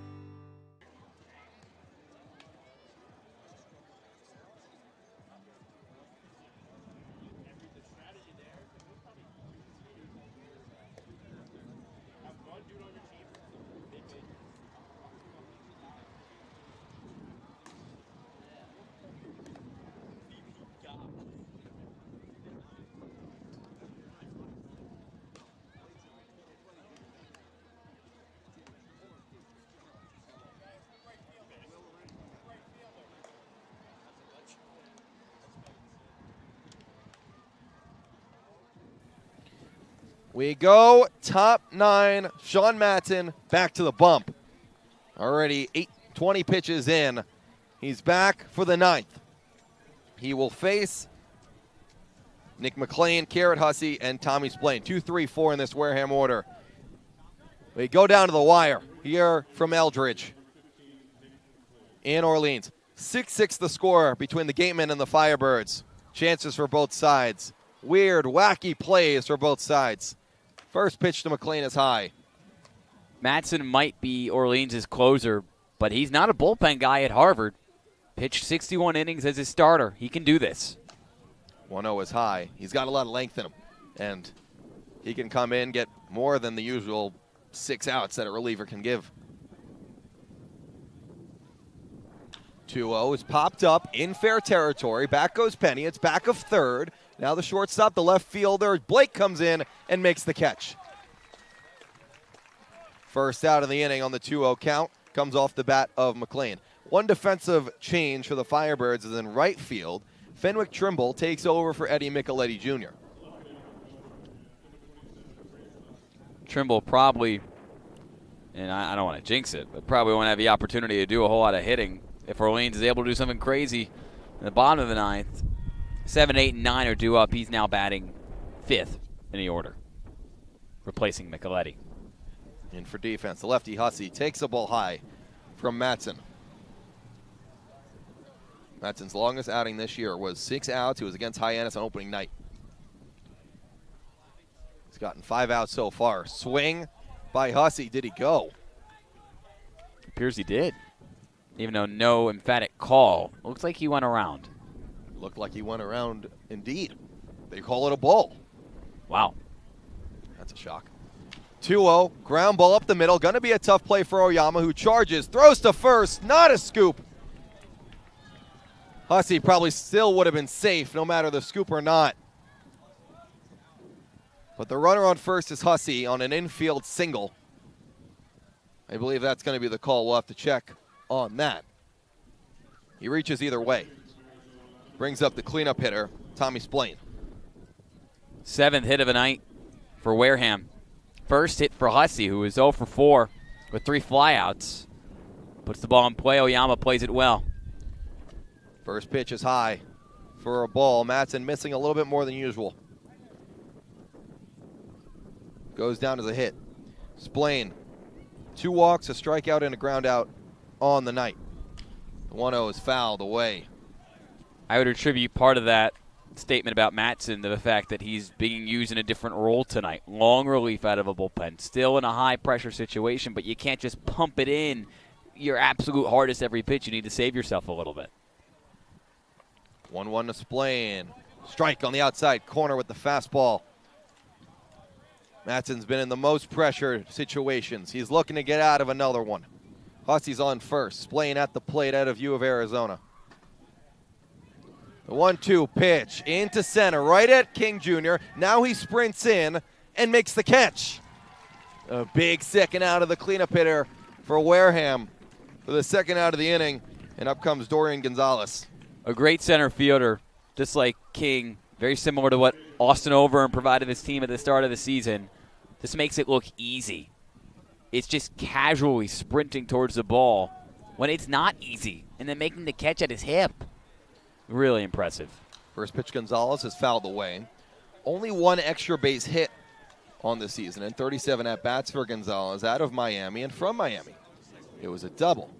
B: We go top 9. Sean Matson back to the bump. Already 20 pitches in. He's back for the 9th. He will face Nick McLean, Garrett Hussey, and Tommy Splain. 2, 3, 4 in this Wareham order. We go down to the wire here from Eldredge in Orleans. 6-6 the score between the Gatemen and the Firebirds. Chances for both sides. Weird, wacky plays for both sides. First pitch to McLean is high.
A: Matson might be Orleans' closer, but he's not a bullpen guy at Harvard. Pitched 61 innings as his starter. He can do this.
B: 1-0 is high. He's got a lot of length in him, and he can come in, get more than the usual 6 outs that a reliever can give. 2-0 is popped up in fair territory. Back goes Penny. It's back of third. Now the shortstop, the left fielder, Blake comes in and makes the catch. First out of the inning on the 2-0 count comes off the bat of McLean. One defensive change for the Firebirds is in right field. Fenwick Trimble takes over for Eddie Micheletti Jr.
A: Trimble probably, and I don't want to jinx it, but probably won't have the opportunity to do a whole lot of hitting if Orleans is able to do something crazy in the bottom of the 9th. 7, 8, and 9 are due up. He's now batting 5th in the order, replacing Micheletti.
B: In for defense, the lefty Hussey takes a ball high from Matson. Matson's longest outing this year was 6 outs. He was against Hyannis on opening night. He's gotten 5 outs so far. Swing by Hussey. Did he go?
A: Appears he did. Even though no emphatic call, looks like he went around.
B: Looked like he went around indeed. They call it a ball.
A: Wow.
B: That's a shock. 2-0, ground ball up the middle. Going to be a tough play for Oyama, who charges, throws to first, not a scoop. Hussey probably still would have been safe no matter the scoop or not. But the runner on first is Hussey on an infield single. I believe that's going to be the call. We'll have to check on that. He reaches either way. Brings up the cleanup hitter, Tommy Splain.
A: 7th hit of the night for Wareham. First hit for Hussey, who is 0 for 4 with 3 flyouts. Puts the ball in play. Oyama plays it well.
B: First pitch is high for a ball. Matson missing a little bit more than usual. goes down as a hit. Splain, 2 walks, a strikeout, and a ground out on the night. The 1-0 is fouled away.
A: I would attribute part of that statement about Mattson to the fact that he's being used in a different role tonight. Long relief out of a bullpen. Still in a high-pressure situation, but you can't just pump it in your absolute hardest every pitch. You need to save yourself a little bit.
B: 1-1 to Splain. Strike on the outside corner with the fastball. Mattson's been in the most pressured situations. He's looking to get out of another one. Hussey's on first. Splain at the plate out of view of Arizona. The 1-2 pitch into center, right at King Jr. Now he sprints in and makes the catch. A big second out of the cleanup hitter for Wareham for the second out of the inning, and up comes Dorian Gonzalez.
A: A great center fielder, just like King, very similar to what Austin Overeem provided his team at the start of the season. This makes it look easy. It's just casually sprinting towards the ball when it's not easy, and then making the catch at his hip. Really impressive.
B: First pitch, Gonzalez is fouled away. Only 1 extra base hit on the season, and 37 at-bats for Gonzalez out of Miami and from Miami. It was a double.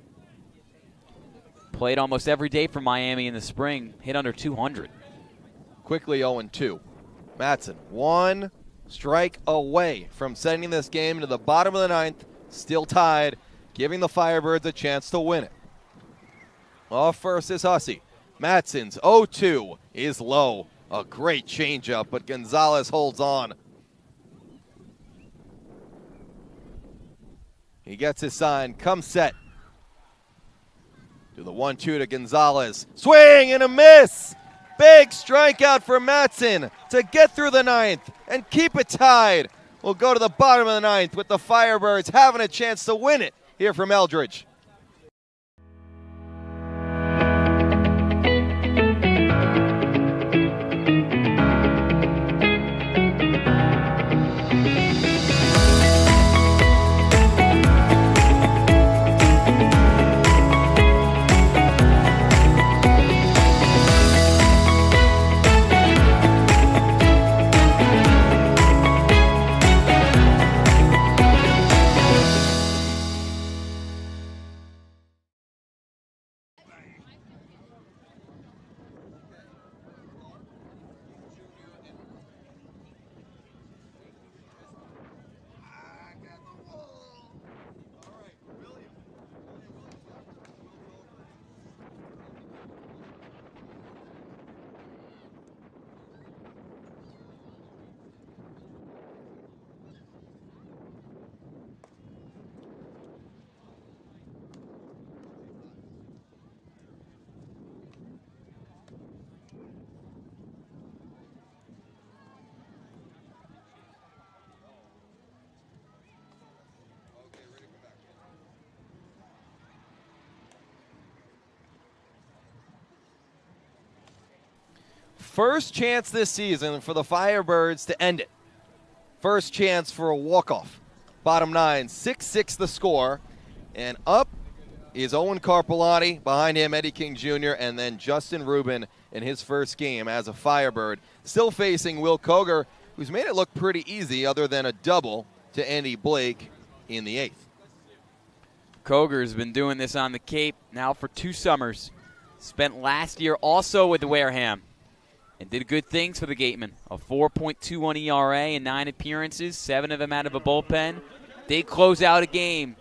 A: Played almost every day for Miami in the spring, hit under 200.
B: Quickly 0-2. Mattson, 1 strike away from sending this game to the bottom of the 9th, still tied, giving the Firebirds a chance to win it. Off first is Hussey. Mattson's 0-2 is low. A great changeup, but Gonzalez holds on. He gets his sign, comes set. To the 1-2 to Gonzalez. Swing and a miss! Big strikeout for Mattson to get through the 9th and keep it tied. We'll go to the bottom of the 9th with the Firebirds having a chance to win it here from Eldredge. First chance this season for the Firebirds to end it. First chance for a walk-off. Bottom 9, 6-6 the score. And up is Owen Carpellotti. Behind him, Eddie King Jr. And then Justin Rubin in his first game as a Firebird. Still facing Will Koger, who's made it look pretty easy other than a double to Andy Blake in the 8th.
A: Koger's been doing this on the Cape now for 2 summers. Spent last year also with Wareham. And did good things for the Gatemen. A 4.21 ERA in 9 appearances, 7 of them out of a bullpen. They close out a game.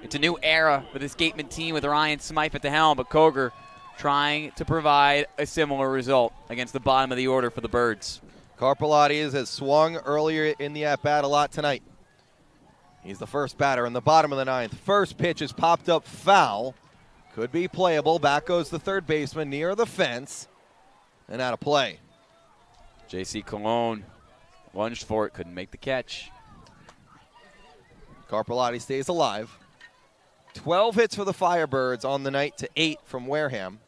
A: It's a new era for this Gatemen team with Ryan Smythe at the helm, but Koger trying to provide a similar result against the bottom of the order for the Birds.
B: Carpellotti has swung earlier in the at-bat a lot tonight. He's the first batter in the bottom of the 9th. First pitch is popped up foul. Could be playable. Back goes the third baseman near the fence. And out of play.
A: J.C. Colon lunged for it, couldn't make the catch.
B: Carpellotti stays alive. 12 hits for the Firebirds on the night to 8 from Wareham.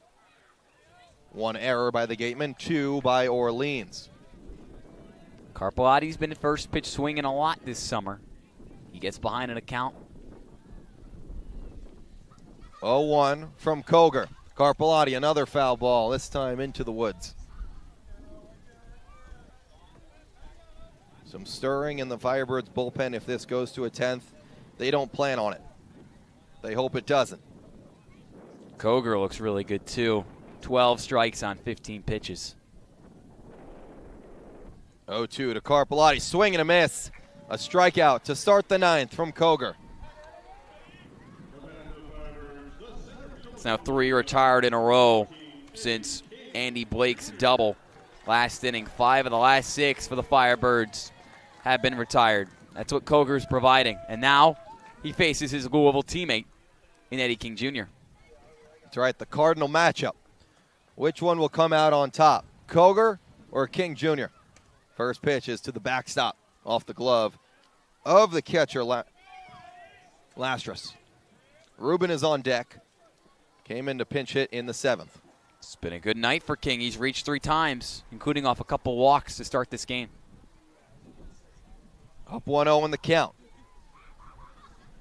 B: 1 error by the Gatemen, 2 by Orleans.
A: Carpellotti's been first pitch swinging a lot this summer. He gets behind an account.
B: 0-1 from Koger. Carpellotti, another foul ball, this time into the woods. Some stirring in the Firebirds bullpen if this goes to a 10th. They don't plan on it. They hope it doesn't.
A: Koger looks really good too. 12 strikes on 15 pitches.
B: 0-2 to Carpellotti. Swing and a miss. A strikeout to start the 9th from Koger.
A: It's now 3 retired in a row since Andy Blake's double last inning. 5 of the last 6 for the Firebirds have been retired. That's what Koger's providing. And now he faces his Louisville teammate in Eddie King Jr.
B: That's right, the Cardinal matchup. Which one will come out on top, Koger or King Jr.? First pitch is to the backstop off the glove of the catcher, Lastras. Ruben is on deck. Came in to pinch hit in the 7th.
A: It's been a good night for King. He's reached 3 times, including off a couple walks to start this game.
B: Up 1-0 in the count.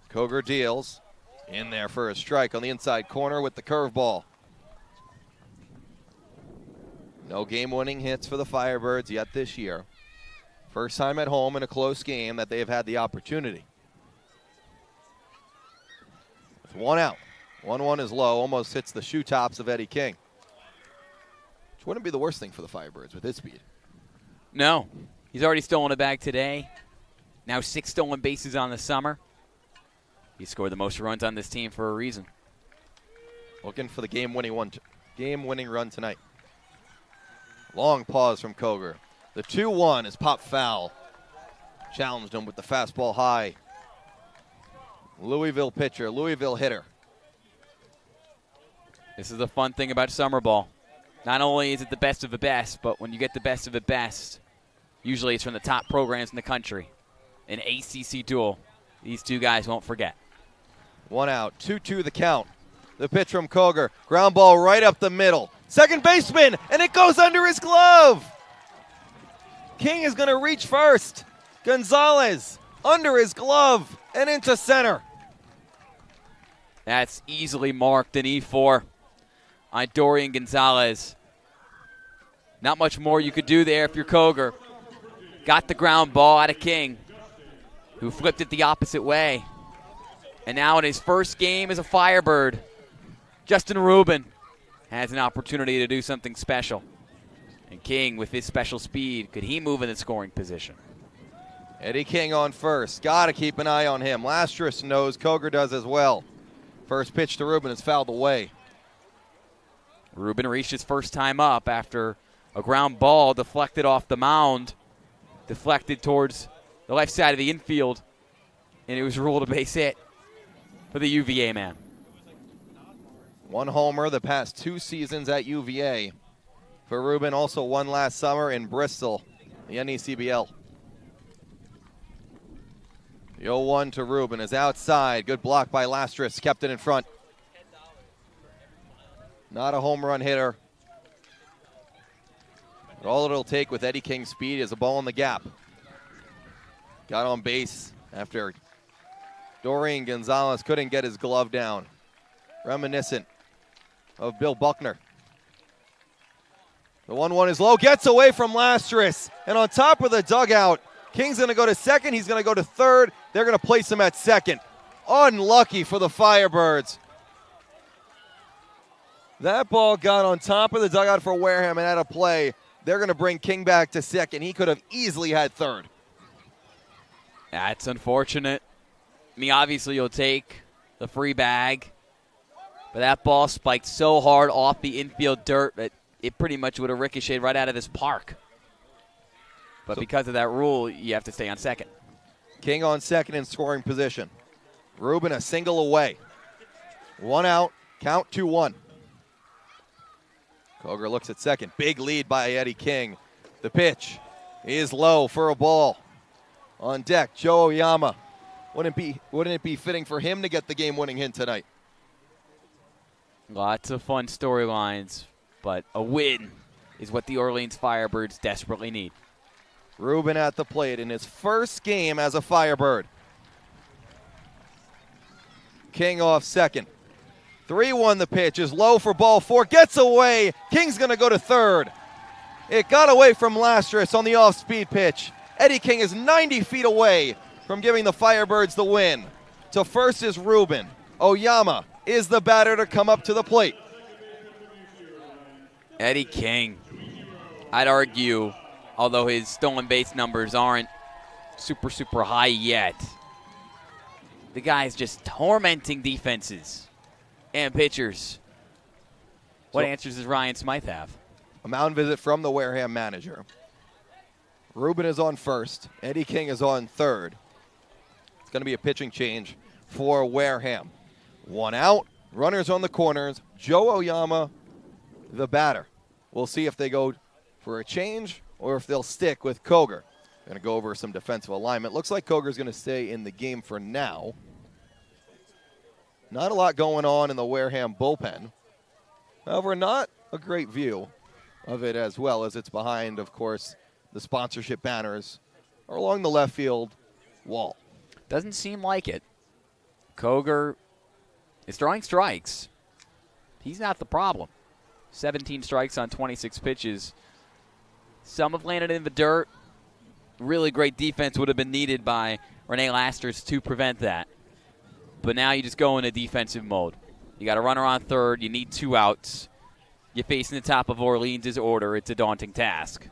B: Koger deals. In there for a strike on the inside corner with the curveball. No game-winning hits for the Firebirds yet this year. First time at home in a close game that they have had the opportunity. With 1 out. 1-1 is low, almost hits the shoe tops of Eddie King. Which wouldn't be the worst thing for the Firebirds with his speed.
A: No. He's already stolen a bag today. Now 6 stolen bases on the summer. He scored the most runs on this team for a reason.
B: Looking for the game-winning run tonight. Long pause from Koger. The 2-1 is popped foul. Challenged him with the fastball high. Louisville pitcher, Louisville hitter.
A: This is the fun thing about summer ball. Not only is it the best of the best, but when you get the best of the best, usually it's from the top programs in the country. An ACC duel. These 2 guys won't forget.
B: 1 out, 2-2 the count. The pitch from Koger. Ground ball right up the middle. Second baseman, and it goes under his glove. King is going to reach first. Gonzalez under his glove and into center.
A: That's easily marked an E4 on Dorian Gonzalez. Not much more you could do there if you're Koger. Got the ground ball out of King, who flipped it the opposite way. And now in his first game as a Firebird, Justin Rubin has an opportunity to do something special. And King, with his special speed, could he move in the scoring position?
B: Eddie King on first. Got to keep an eye on him. Lastras knows, Koger does as well. First pitch to Rubin is fouled away.
A: Rubin reached his first time up after a ground ball deflected off the mound, deflected towards the left side of the infield, and it was ruled a base hit for the UVA man.
B: 1 homer the past 2 seasons at UVA. For Rubin, also 1 last summer in Bristol, the NECBL. The 0-1 to Rubin is outside. Good block by Lastras, kept it in front. Not a home run hitter. But all it'll take with Eddie King's speed is a ball in the gap. Got on base after Dorian Gonzalez couldn't get his glove down. Reminiscent of Bill Buckner. The 1-1 is low, gets away from Lastras. And on top of the dugout, King's going to go to second. He's going to go to third. They're going to place him at second. Unlucky for the Firebirds. That ball got on top of the dugout for Wareham and had a play. They're going to bring King back to second. He could have easily had third.
A: That's unfortunate. I mean, obviously you'll take the free bag, but that ball spiked so hard off the infield dirt that it pretty much would have ricocheted right out of this park. But because of that rule, you have to stay on second.
B: King on second in scoring position. Rubin a single away. 1 out, count 2-1. Koger looks at second. Big lead by Eddie King. The pitch is low for a ball. On deck, Joe Oyama. Wouldn't it be fitting for him to get the game-winning hit tonight?
A: Lots of fun storylines, but a win is what the Orleans Firebirds desperately need.
B: Rubin at the plate in his first game as a Firebird. King off second. 3-1 the pitch is low for ball 4. Gets away. King's going to go to third. It got away from Lastras on the off-speed pitch. Eddie King is 90 feet away from giving the Firebirds the win. To first is Ruben. Oyama is the batter to come up to the plate.
A: Eddie King, I'd argue, although his stolen base numbers aren't super high yet, the guy's just tormenting defenses and pitchers. What answers does Ryan Smythe have?
B: A mound visit from the Wareham manager. Ruben is on first. Eddie King is on third. It's going to be a pitching change for Wareham. One out. Runners on the corners. Joe Oyama, the batter. We'll see if they go for a change or if they'll stick with Koger. Going to go over some defensive alignment. Looks like Koger's going to stay in the game for now. Not a lot going on in the Wareham bullpen. However, not a great view of it as well, as it's behind, of course, the sponsorship banners are along the left field wall.
A: Doesn't seem like it. Koger is throwing strikes. He's not the problem. 17 strikes on 26 pitches. Some have landed in the dirt. Really great defense would have been needed by Rene Lasters to prevent that. But now you just go into defensive mode. You got a runner on third. You need 2 outs. You're facing the top of Orleans' order. It's a daunting task.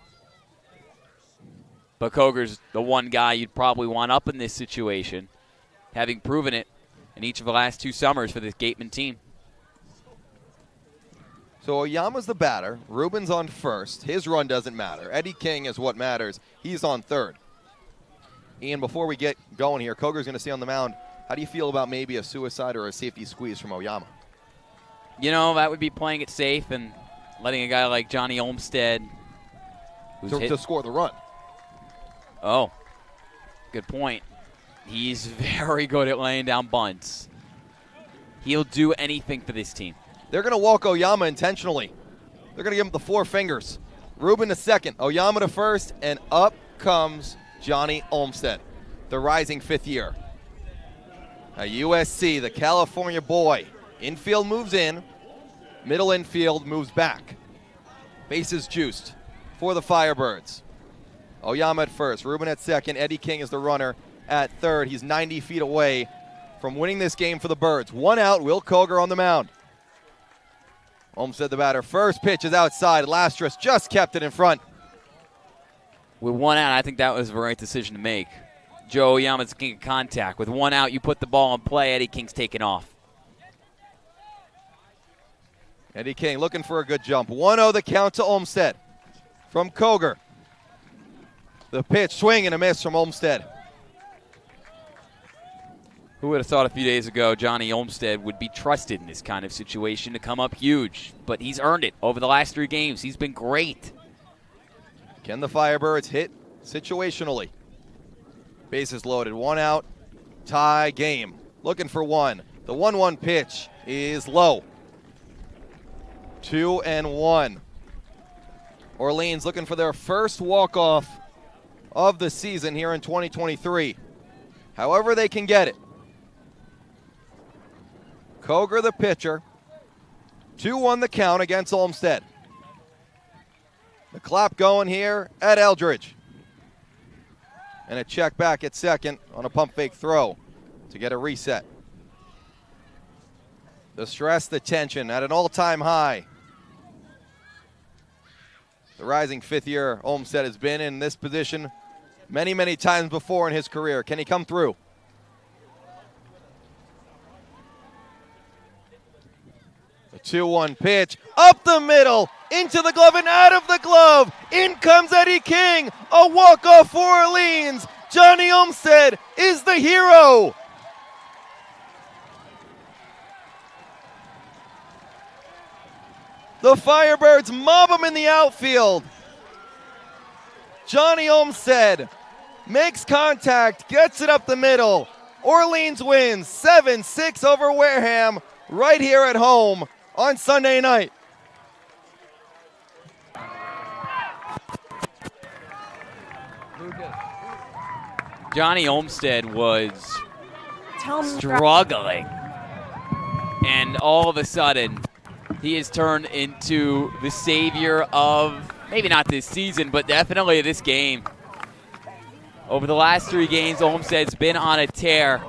A: But Koger's the one guy you'd probably want up in this situation, having proven it in each of the last 2 summers for this Gatemen team.
B: So Oyama's the batter. Ruben's on first. His run doesn't matter. Eddie King is what matters. He's on third. Ian, before we get going here, Koger's going to stay on the mound. How do you feel about maybe a suicide or a safety squeeze from Oyama?
A: You know, that would be playing it safe and letting a guy like Johnny Olmstead, who's
B: To score the run.
A: Oh, good point. He's very good at laying down bunts. He'll do anything for this team.
B: They're going to walk Oyama intentionally. They're going to give him the 4 fingers. Ruben to second, Oyama to first, and up comes Johnny Olmstead, the rising 5th year. A USC, the California boy. Infield moves in. Middle infield moves back. Bases juiced for the Firebirds. Oyama at first, Ruben at second. Eddie King is the runner at third. He's 90 feet away from winning this game for the Birds. 1 out, Will Koger on the mound. Olmstead the batter. First pitch is outside. Lastris just kept it in front.
A: With 1 out, I think that was the right decision to make. Joe Oyama's king of contact. With 1 out, you put the ball in play. Eddie King's taking off.
B: Eddie King looking for a good jump. 1-0 the count to Olmstead from Koger. The pitch, swing and a miss from Olmstead.
A: Who would have thought a few days ago Johnny Olmstead would be trusted in this kind of situation to come up huge? But he's earned it over the last 3 games. He's been great.
B: Can the Firebirds hit situationally? Bases loaded, 1 out, tie game. Looking for 1. The 1-1 pitch is low. 2-1. Orleans looking for their first walk-off of the season here in 2023. However they can get it. Koger the pitcher. 2-1 the count against Olmstead. The clap going here at Eldredge. And a check back at second on a pump fake throw to get a reset. The stress, the tension at an all-time high. The rising 5th year Olmstead has been in this position many, many times before in his career. Can he come through? The 2-1 pitch, up the middle, into the glove and out of the glove. In comes Eddie King, a walk-off for Orleans. Johnny Olmstead is the hero. The Firebirds mob him in the outfield. Johnny Olmstead makes contact, gets it up the middle. Orleans wins 7-6 over Wareham right here at home on Sunday night.
A: Johnny Olmstead was struggling. And all of a sudden, he has turned into the savior of, maybe not this season, but definitely this game. Over the last 3 games, Olmsted's been on a tear.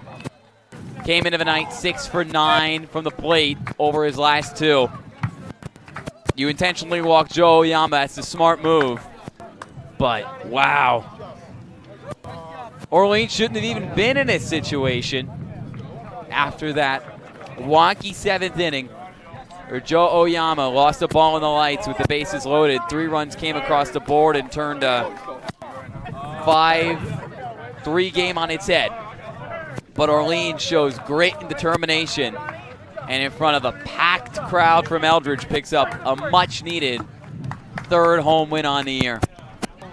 A: Came into the night 6 for 9 from the plate over his last 2. You intentionally walk Joe Oyama. That's a smart move. But, wow. Orleans shouldn't have even been in this situation after that wonky 7th inning where Joe Oyama lost the ball in the lights with the bases loaded. 3 runs came across the board and turned a 5-3 game on its head. But Orleans shows great determination, and in front of a packed crowd from Eldredge picks up a much-needed 3rd home win on the year.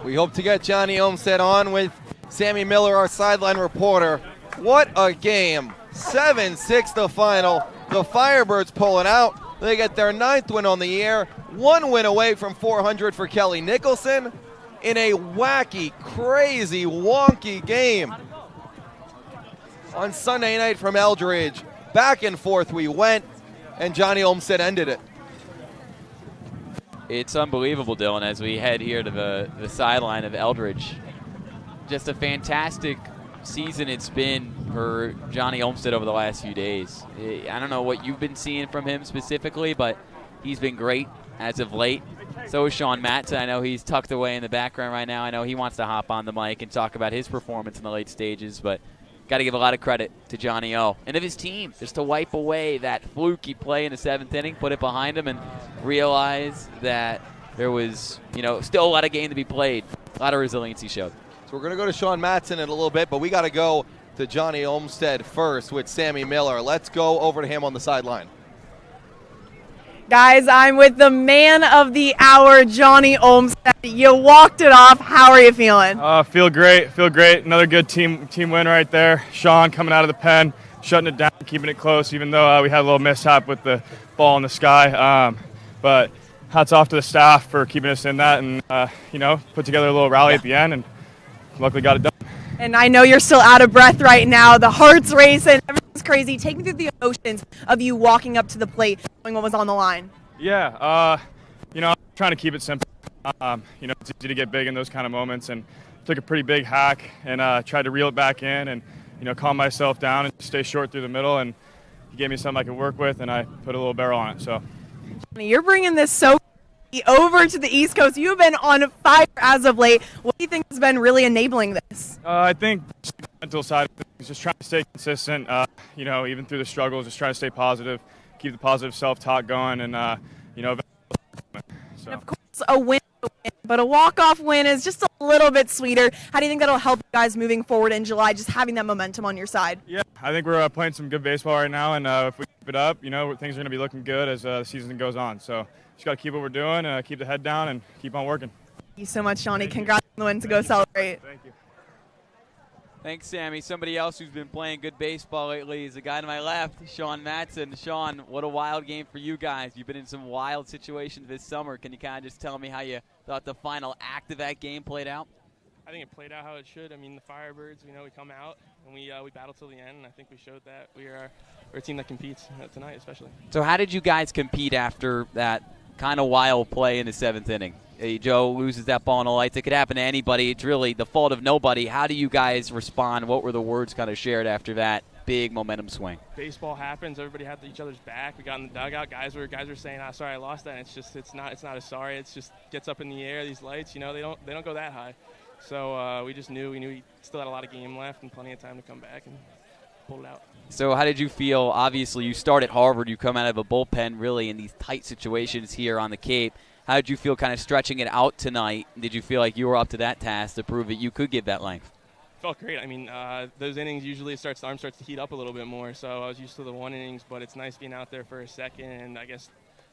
B: We hope to get Johnny Olmsted on with Sammy Miller, our sideline reporter. What a game. 7-6 the final. The Firebirds pull it out. They get their 9th win on the year. 1 win away from 400 for Kelly Nicholson in a wacky, crazy, wonky game. On Sunday night from Eldredge, back and forth we went, and Johnny Olmsted ended it.
A: It's unbelievable, Dylan, as we head here to the sideline of Eldredge. Just a fantastic season it's been for Johnny Olmsted over the last few days. I don't know what you've been seeing from him specifically, but he's been great as of late. So is Sean Matson. I know he's tucked away in the background right now. I know he wants to hop on the mic and talk about his performance in the late stages, but got to give a lot of credit to Johnny O and of his team just to wipe away that fluky play in the 7th inning, put it behind him, and realize that there was, still a lot of game to be played. A lot of resiliency showed.
B: So we're going to go to Sean Matson in a little bit, but we got to go to Johnny Olmsted first with Sammy Miller. Let's go over to him on the sideline.
C: Guys, I'm with the man of the hour, Johnny Olmsted. You walked it off. How are you feeling?
E: Feel great. Another good team win right there. Sean coming out of the pen, shutting it down, keeping it close, even though we had a little mishap with the ball in the sky. But hats off to the staff for keeping us in that and, put together a little rally at the end and luckily got it done.
C: And I know you're still out of breath right now. The heart's racing. Everything's crazy. Take me through the emotions of you walking up to the plate, knowing what was on the line.
E: Yeah, I'm trying to keep it simple. It's easy to get big in those kind of moments, and took a pretty big hack and tried to reel it back in and, calm myself down and stay short through the middle. And he gave me something I could work with, and I put a little barrel on it. So
C: you're bringing this so over to the East Coast. You have been on fire as of late. What do you think has been really enabling this?
E: I think the mental side of things, just trying to stay consistent, even through the struggles, just trying to stay positive, keep the positive self-talk going, and,
C: so. Of course, a win, but a walk-off win is just a little bit sweeter. How do you think that'll help you guys moving forward in July, just having that momentum on your side?
E: Yeah, I think we're playing some good baseball right now, and if we keep it up, things are going to be looking good as the season goes on. So just got to keep what we're doing, keep the head down, and keep on working.
C: Thank you so much, Johnny. Congrats on the win to go celebrate.
E: Thank you.
A: Thanks, Sammy. Somebody else who's been playing good baseball lately is the guy to my left, Sean Matson. Sean, what a wild game for you guys. You've been in some wild situations this summer. Can you kind of just tell me how you thought the final act of that game played out?
F: I think it played out how it should. I mean, the Firebirds, we come out and we battle till the end, and I think we showed that we're a team that competes tonight, especially.
A: So how did you guys compete after that kind of wild play in the 7th inning? Joe loses that ball in the lights. It could happen to anybody. It's really the fault of nobody. How do you guys respond? What were the words kind of shared after that big momentum swing?
F: Baseball happens. Everybody had each other's back. We got in the dugout. Guys were saying, sorry, I lost that. And it's not a sorry. It's just gets up in the air. These lights, they don't go that high. So we knew we still had a lot of game left and plenty of time to come back and pull it out.
A: So how did you feel? Obviously, you start at Harvard. You come out of a bullpen really in these tight situations here on the Cape. How did you feel kind of stretching it out tonight? Did you feel like you were up to that task to prove that you could give that length?
F: Felt great. I mean, those innings usually the arm starts to heat up a little bit more. So I was used to the 1 innings, but it's nice being out there for a second and I guess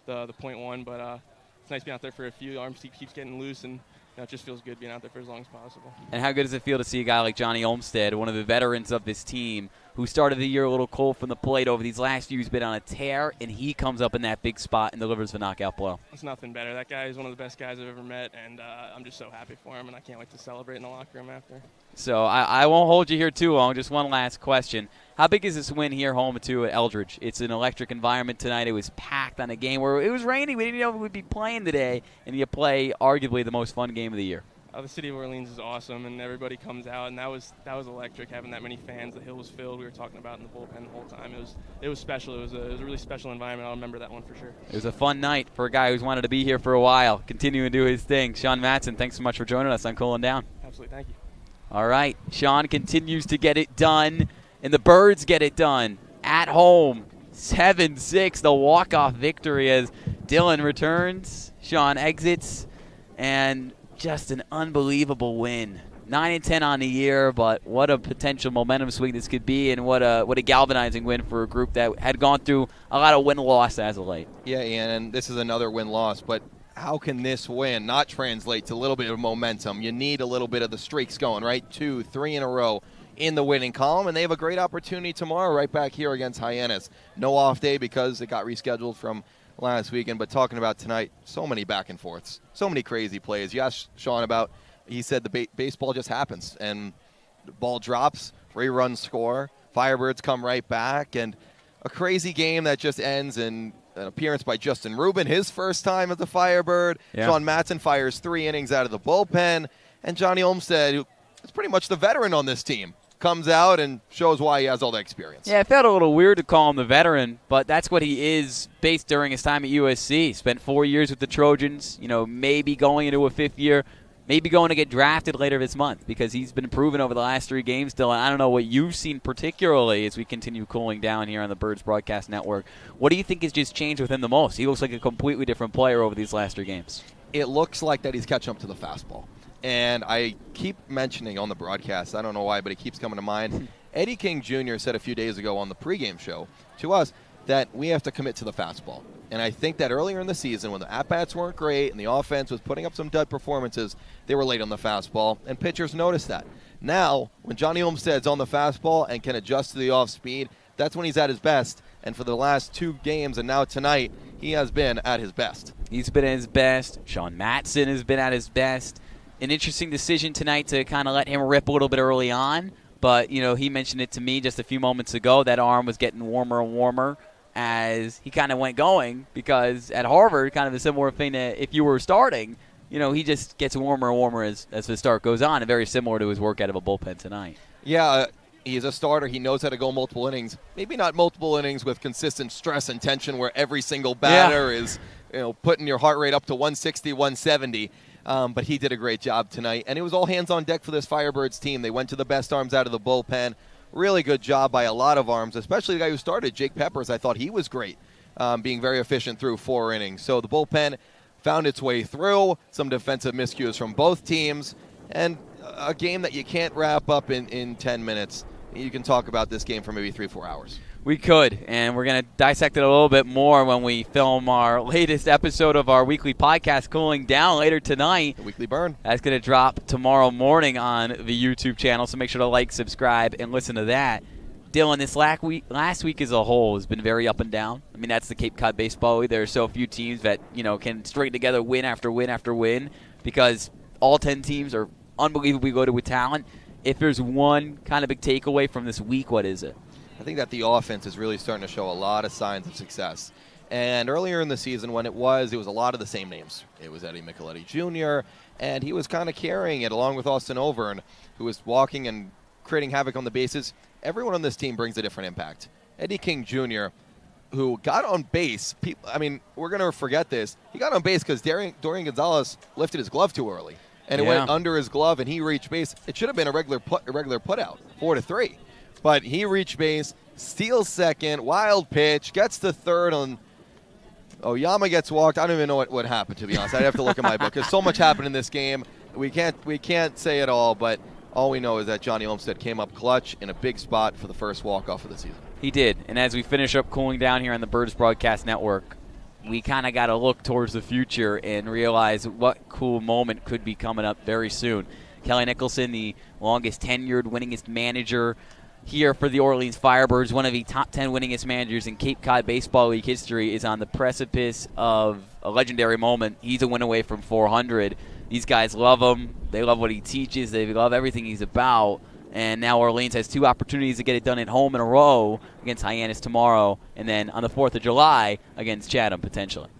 F: the 0.1. But it's nice being out there for a few. Arms keeps getting loose and it just feels good being out there for as long as possible.
A: And how good does it feel to see a guy like Johnny Olmsted, one of the veterans of this team, who started the year a little cold from the plate over these last few years, been on a tear, and he comes up in that big spot and delivers the knockout blow?
F: It's nothing better. That guy is one of the best guys I've ever met, and I'm just so happy for him, and I can't wait to celebrate in the locker room after.
A: So I won't hold you here too long. Just one last question. How big is this win here home to Eldredge? It's an electric environment tonight. It was packed on a game where it was rainy. We didn't know we would be playing today, and you play arguably the most fun game of the year.
F: The city of Orleans is awesome, and everybody comes out, and that was electric, having that many fans. The hill was filled. We were talking about in the bullpen the whole time. It was special. It was a really special environment. I'll remember that one for sure.
A: It was a fun night for a guy who's wanted to be here for a while, continuing to do his thing. Sean Matson, thanks so much for joining us on Cooling Down.
F: Absolutely, thank you.
A: All right, Sean continues to get it done, and the Birds get it done at home. 7-6, the walk-off victory as Dylan returns, Sean exits, and just an unbelievable win. 9-10 on the year, but what a potential momentum swing this could be, and what a galvanizing win for a group that had gone through a lot of win-loss as of late.
B: Yeah, Ian, and this is another win-loss, but how can this win not translate to a little bit of momentum? You need a little bit of the streaks going, right? 2, 3 in a row in the winning column, and they have a great opportunity tomorrow right back here against Hyannis. No off day because it got rescheduled from last weekend, but talking about tonight, so many back and forths, so many crazy plays. You asked Sean about, he said the baseball just happens, and the ball drops, rerun score, Firebirds come right back, and a crazy game that just ends in an appearance by Justin Rubin, his first time as a Firebird. Yeah. Sean Matson fires 3 innings out of the bullpen, and Johnny Olmstead, who is pretty much the veteran on this team, comes out and shows why he has all the experience.
A: Yeah, it felt a little weird to call him the veteran, but that's what he is based during his time at USC. Spent 4 years with the Trojans, maybe going into a 5th year, maybe going to get drafted later this month because he's been proven over the last 3 games, Dylan. I don't know what you've seen particularly as we continue cooling down here on the Birds Broadcast Network. What do you think has just changed with him the most? He looks like a completely different player over these last 3 games.
B: It looks like that he's catching up to the fastball. And I keep mentioning on the broadcast, I don't know why, but it keeps coming to mind. Eddie King Jr. said a few days ago on the pregame show to us that we have to commit to the fastball. And I think that earlier in the season when the at-bats weren't great and the offense was putting up some dud performances, they were late on the fastball, and pitchers noticed that. Now, when Johnny Olmstead's on the fastball and can adjust to the off-speed, that's when he's at his best. And for the last 2 games and now tonight, he has been at his best.
A: He's been at his best. Sean Matson has been at his best. An interesting decision tonight to kind of let him rip a little bit early on. But, he mentioned it to me just a few moments ago. That arm was getting warmer and warmer as he kind of went going because at Harvard, kind of a similar thing that if you were starting, he just gets warmer and warmer as the start goes on, and very similar to his work out of a bullpen tonight.
B: Yeah, he's a starter. He knows how to go multiple innings. Maybe not multiple innings with consistent stress and tension where every single batter is putting your heart rate up to 160, 170. But he did a great job tonight. And it was all hands on deck for this Firebirds team. They went to the best arms out of the bullpen. Really good job by a lot of arms, especially the guy who started, Jake Peppers. I thought he was great, being very efficient through 4 innings. So the bullpen found its way through, some defensive miscues from both teams, and a game that you can't wrap up in 10 minutes. You can talk about this game for maybe 3-4 hours.
A: We could, and we're going to dissect it a little bit more when we film our latest episode of our weekly podcast, Cooling Down, later tonight.
B: The Weekly Burn.
A: That's going to drop tomorrow morning on the YouTube channel, so make sure to like, subscribe, and listen to that. Dylan, this last week as a whole has been very up and down. I mean, that's the Cape Cod Baseball League. There are so few teams that, can string together win after win after win because all 10 teams are unbelievably loaded with talent. If there's one kind of big takeaway from this week, what is it?
B: I think that the offense is really starting to show a lot of signs of success. And earlier in the season when it was a lot of the same names. It was Eddie Micheletti Jr., and he was kind of carrying it along with Austin Overn, who was walking and creating havoc on the bases. Everyone on this team brings a different impact. Eddie King Jr., who got on base, we're going to forget this. He got on base because Dorian Gonzalez lifted his glove too early. And it went under his glove, and he reached base. It should have been a regular put out, 4-3. But he reached base, steals second, wild pitch, gets to third on Oyama gets walked. I don't even know what happened, to be honest. I'd have to look at my book because so much happened in this game. We can't say it all, but all we know is that Johnny Olmstead came up clutch in a big spot for the first walk-off of the season.
A: He did. And as we finish up cooling down here on the Birds Broadcast Network, we kind of got to look towards the future and realize what cool moment could be coming up very soon. Kelly Nicholson, the longest tenured, winningest manager here for the Orleans Firebirds, one of the top 10 winningest managers in Cape Cod Baseball League history, is on the precipice of a legendary moment. He's a win away from 400. These guys love him. They love what he teaches. They love everything he's about. And now Orleans has 2 opportunities to get it done at home in a row against Hyannis tomorrow, and then on the 4th of July against Chatham potentially.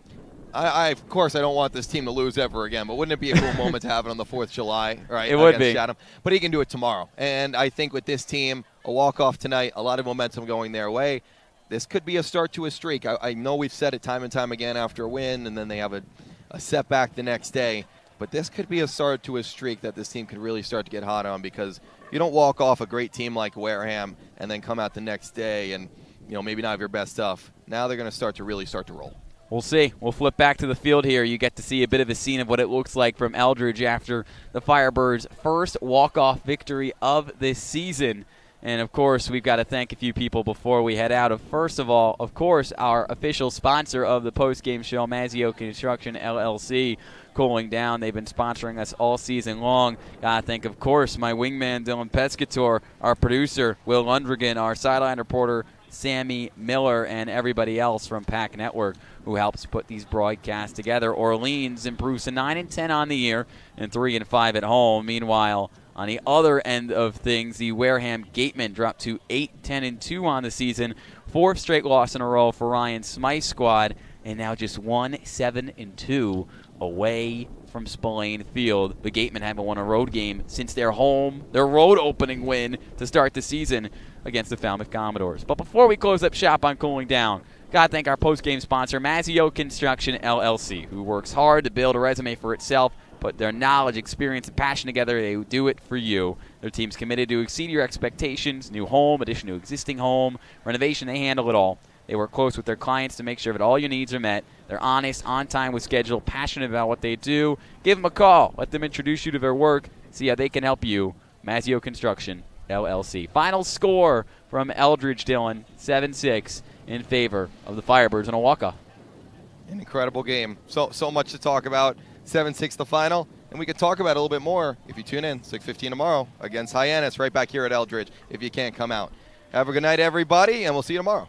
B: Of course, I don't want this team to lose ever again, but wouldn't it be a cool moment to have it on the 4th of July, right?
A: It would be.
B: Chatham? But he can do it tomorrow. And I think with this team, a walk-off tonight, a lot of momentum going their way, this could be a start to a streak. I know we've said it time and time again after a win, and then they have a setback the next day. But this could be a start to a streak that this team could really start to get hot on, because you don't walk off a great team like Wareham and then come out the next day and maybe not have your best stuff. Now they're going to start to roll.
A: We'll see. We'll flip back to the field here. You get to see a bit of a scene of what it looks like from Eldredge after the Firebirds' first walk-off victory of this season. And, of course, we've got to thank a few people before we head out. First of all, of course, our official sponsor of the post-game show, Mazzio Construction, LLC, cooling down. They've been sponsoring us all season long. Got to thank, of course, my wingman, Dylan Pescatore, our producer, Will Lundrigan, our sideline reporter, Sammy Miller, and everybody else from Pack Network who helps put these broadcasts together. Orleans improves to 9-10 on the year and 3-5 at home. Meanwhile, on the other end of things, the Wareham Gatemen dropped to 8-10-2 on the season. 4th straight loss in a row for Ryan Smythe's squad, and now just 1-7-2 away from Spillane Field. The Gatemen haven't won a road game since their road opening win to start the season against the Falmouth Commodores. But before we close up shop on cooling down, got to thank our post-game sponsor, Mazzio Construction, LLC, who works hard to build a resume for itself. Put their knowledge, experience, and passion together. They do it for you. Their team's committed to exceed your expectations. New home, addition to existing home, renovation, they handle it all. They work close with their clients to make sure that all your needs are met. They're honest, on time with schedule, passionate about what they do. Give them a call. Let them introduce you to their work. See how they can help you. Mazzio Construction, LLC. Final score from Eldredge, Dylan, 7-6 in favor of the Firebirds in a walk-off.
B: An incredible game. So much to talk about. 7-6 the final, and we could talk about it a little bit more if you tune in 6:15 tomorrow against Hyannis right back here at Eldredge if you can't come out. Have a good night, everybody, and we'll see you tomorrow.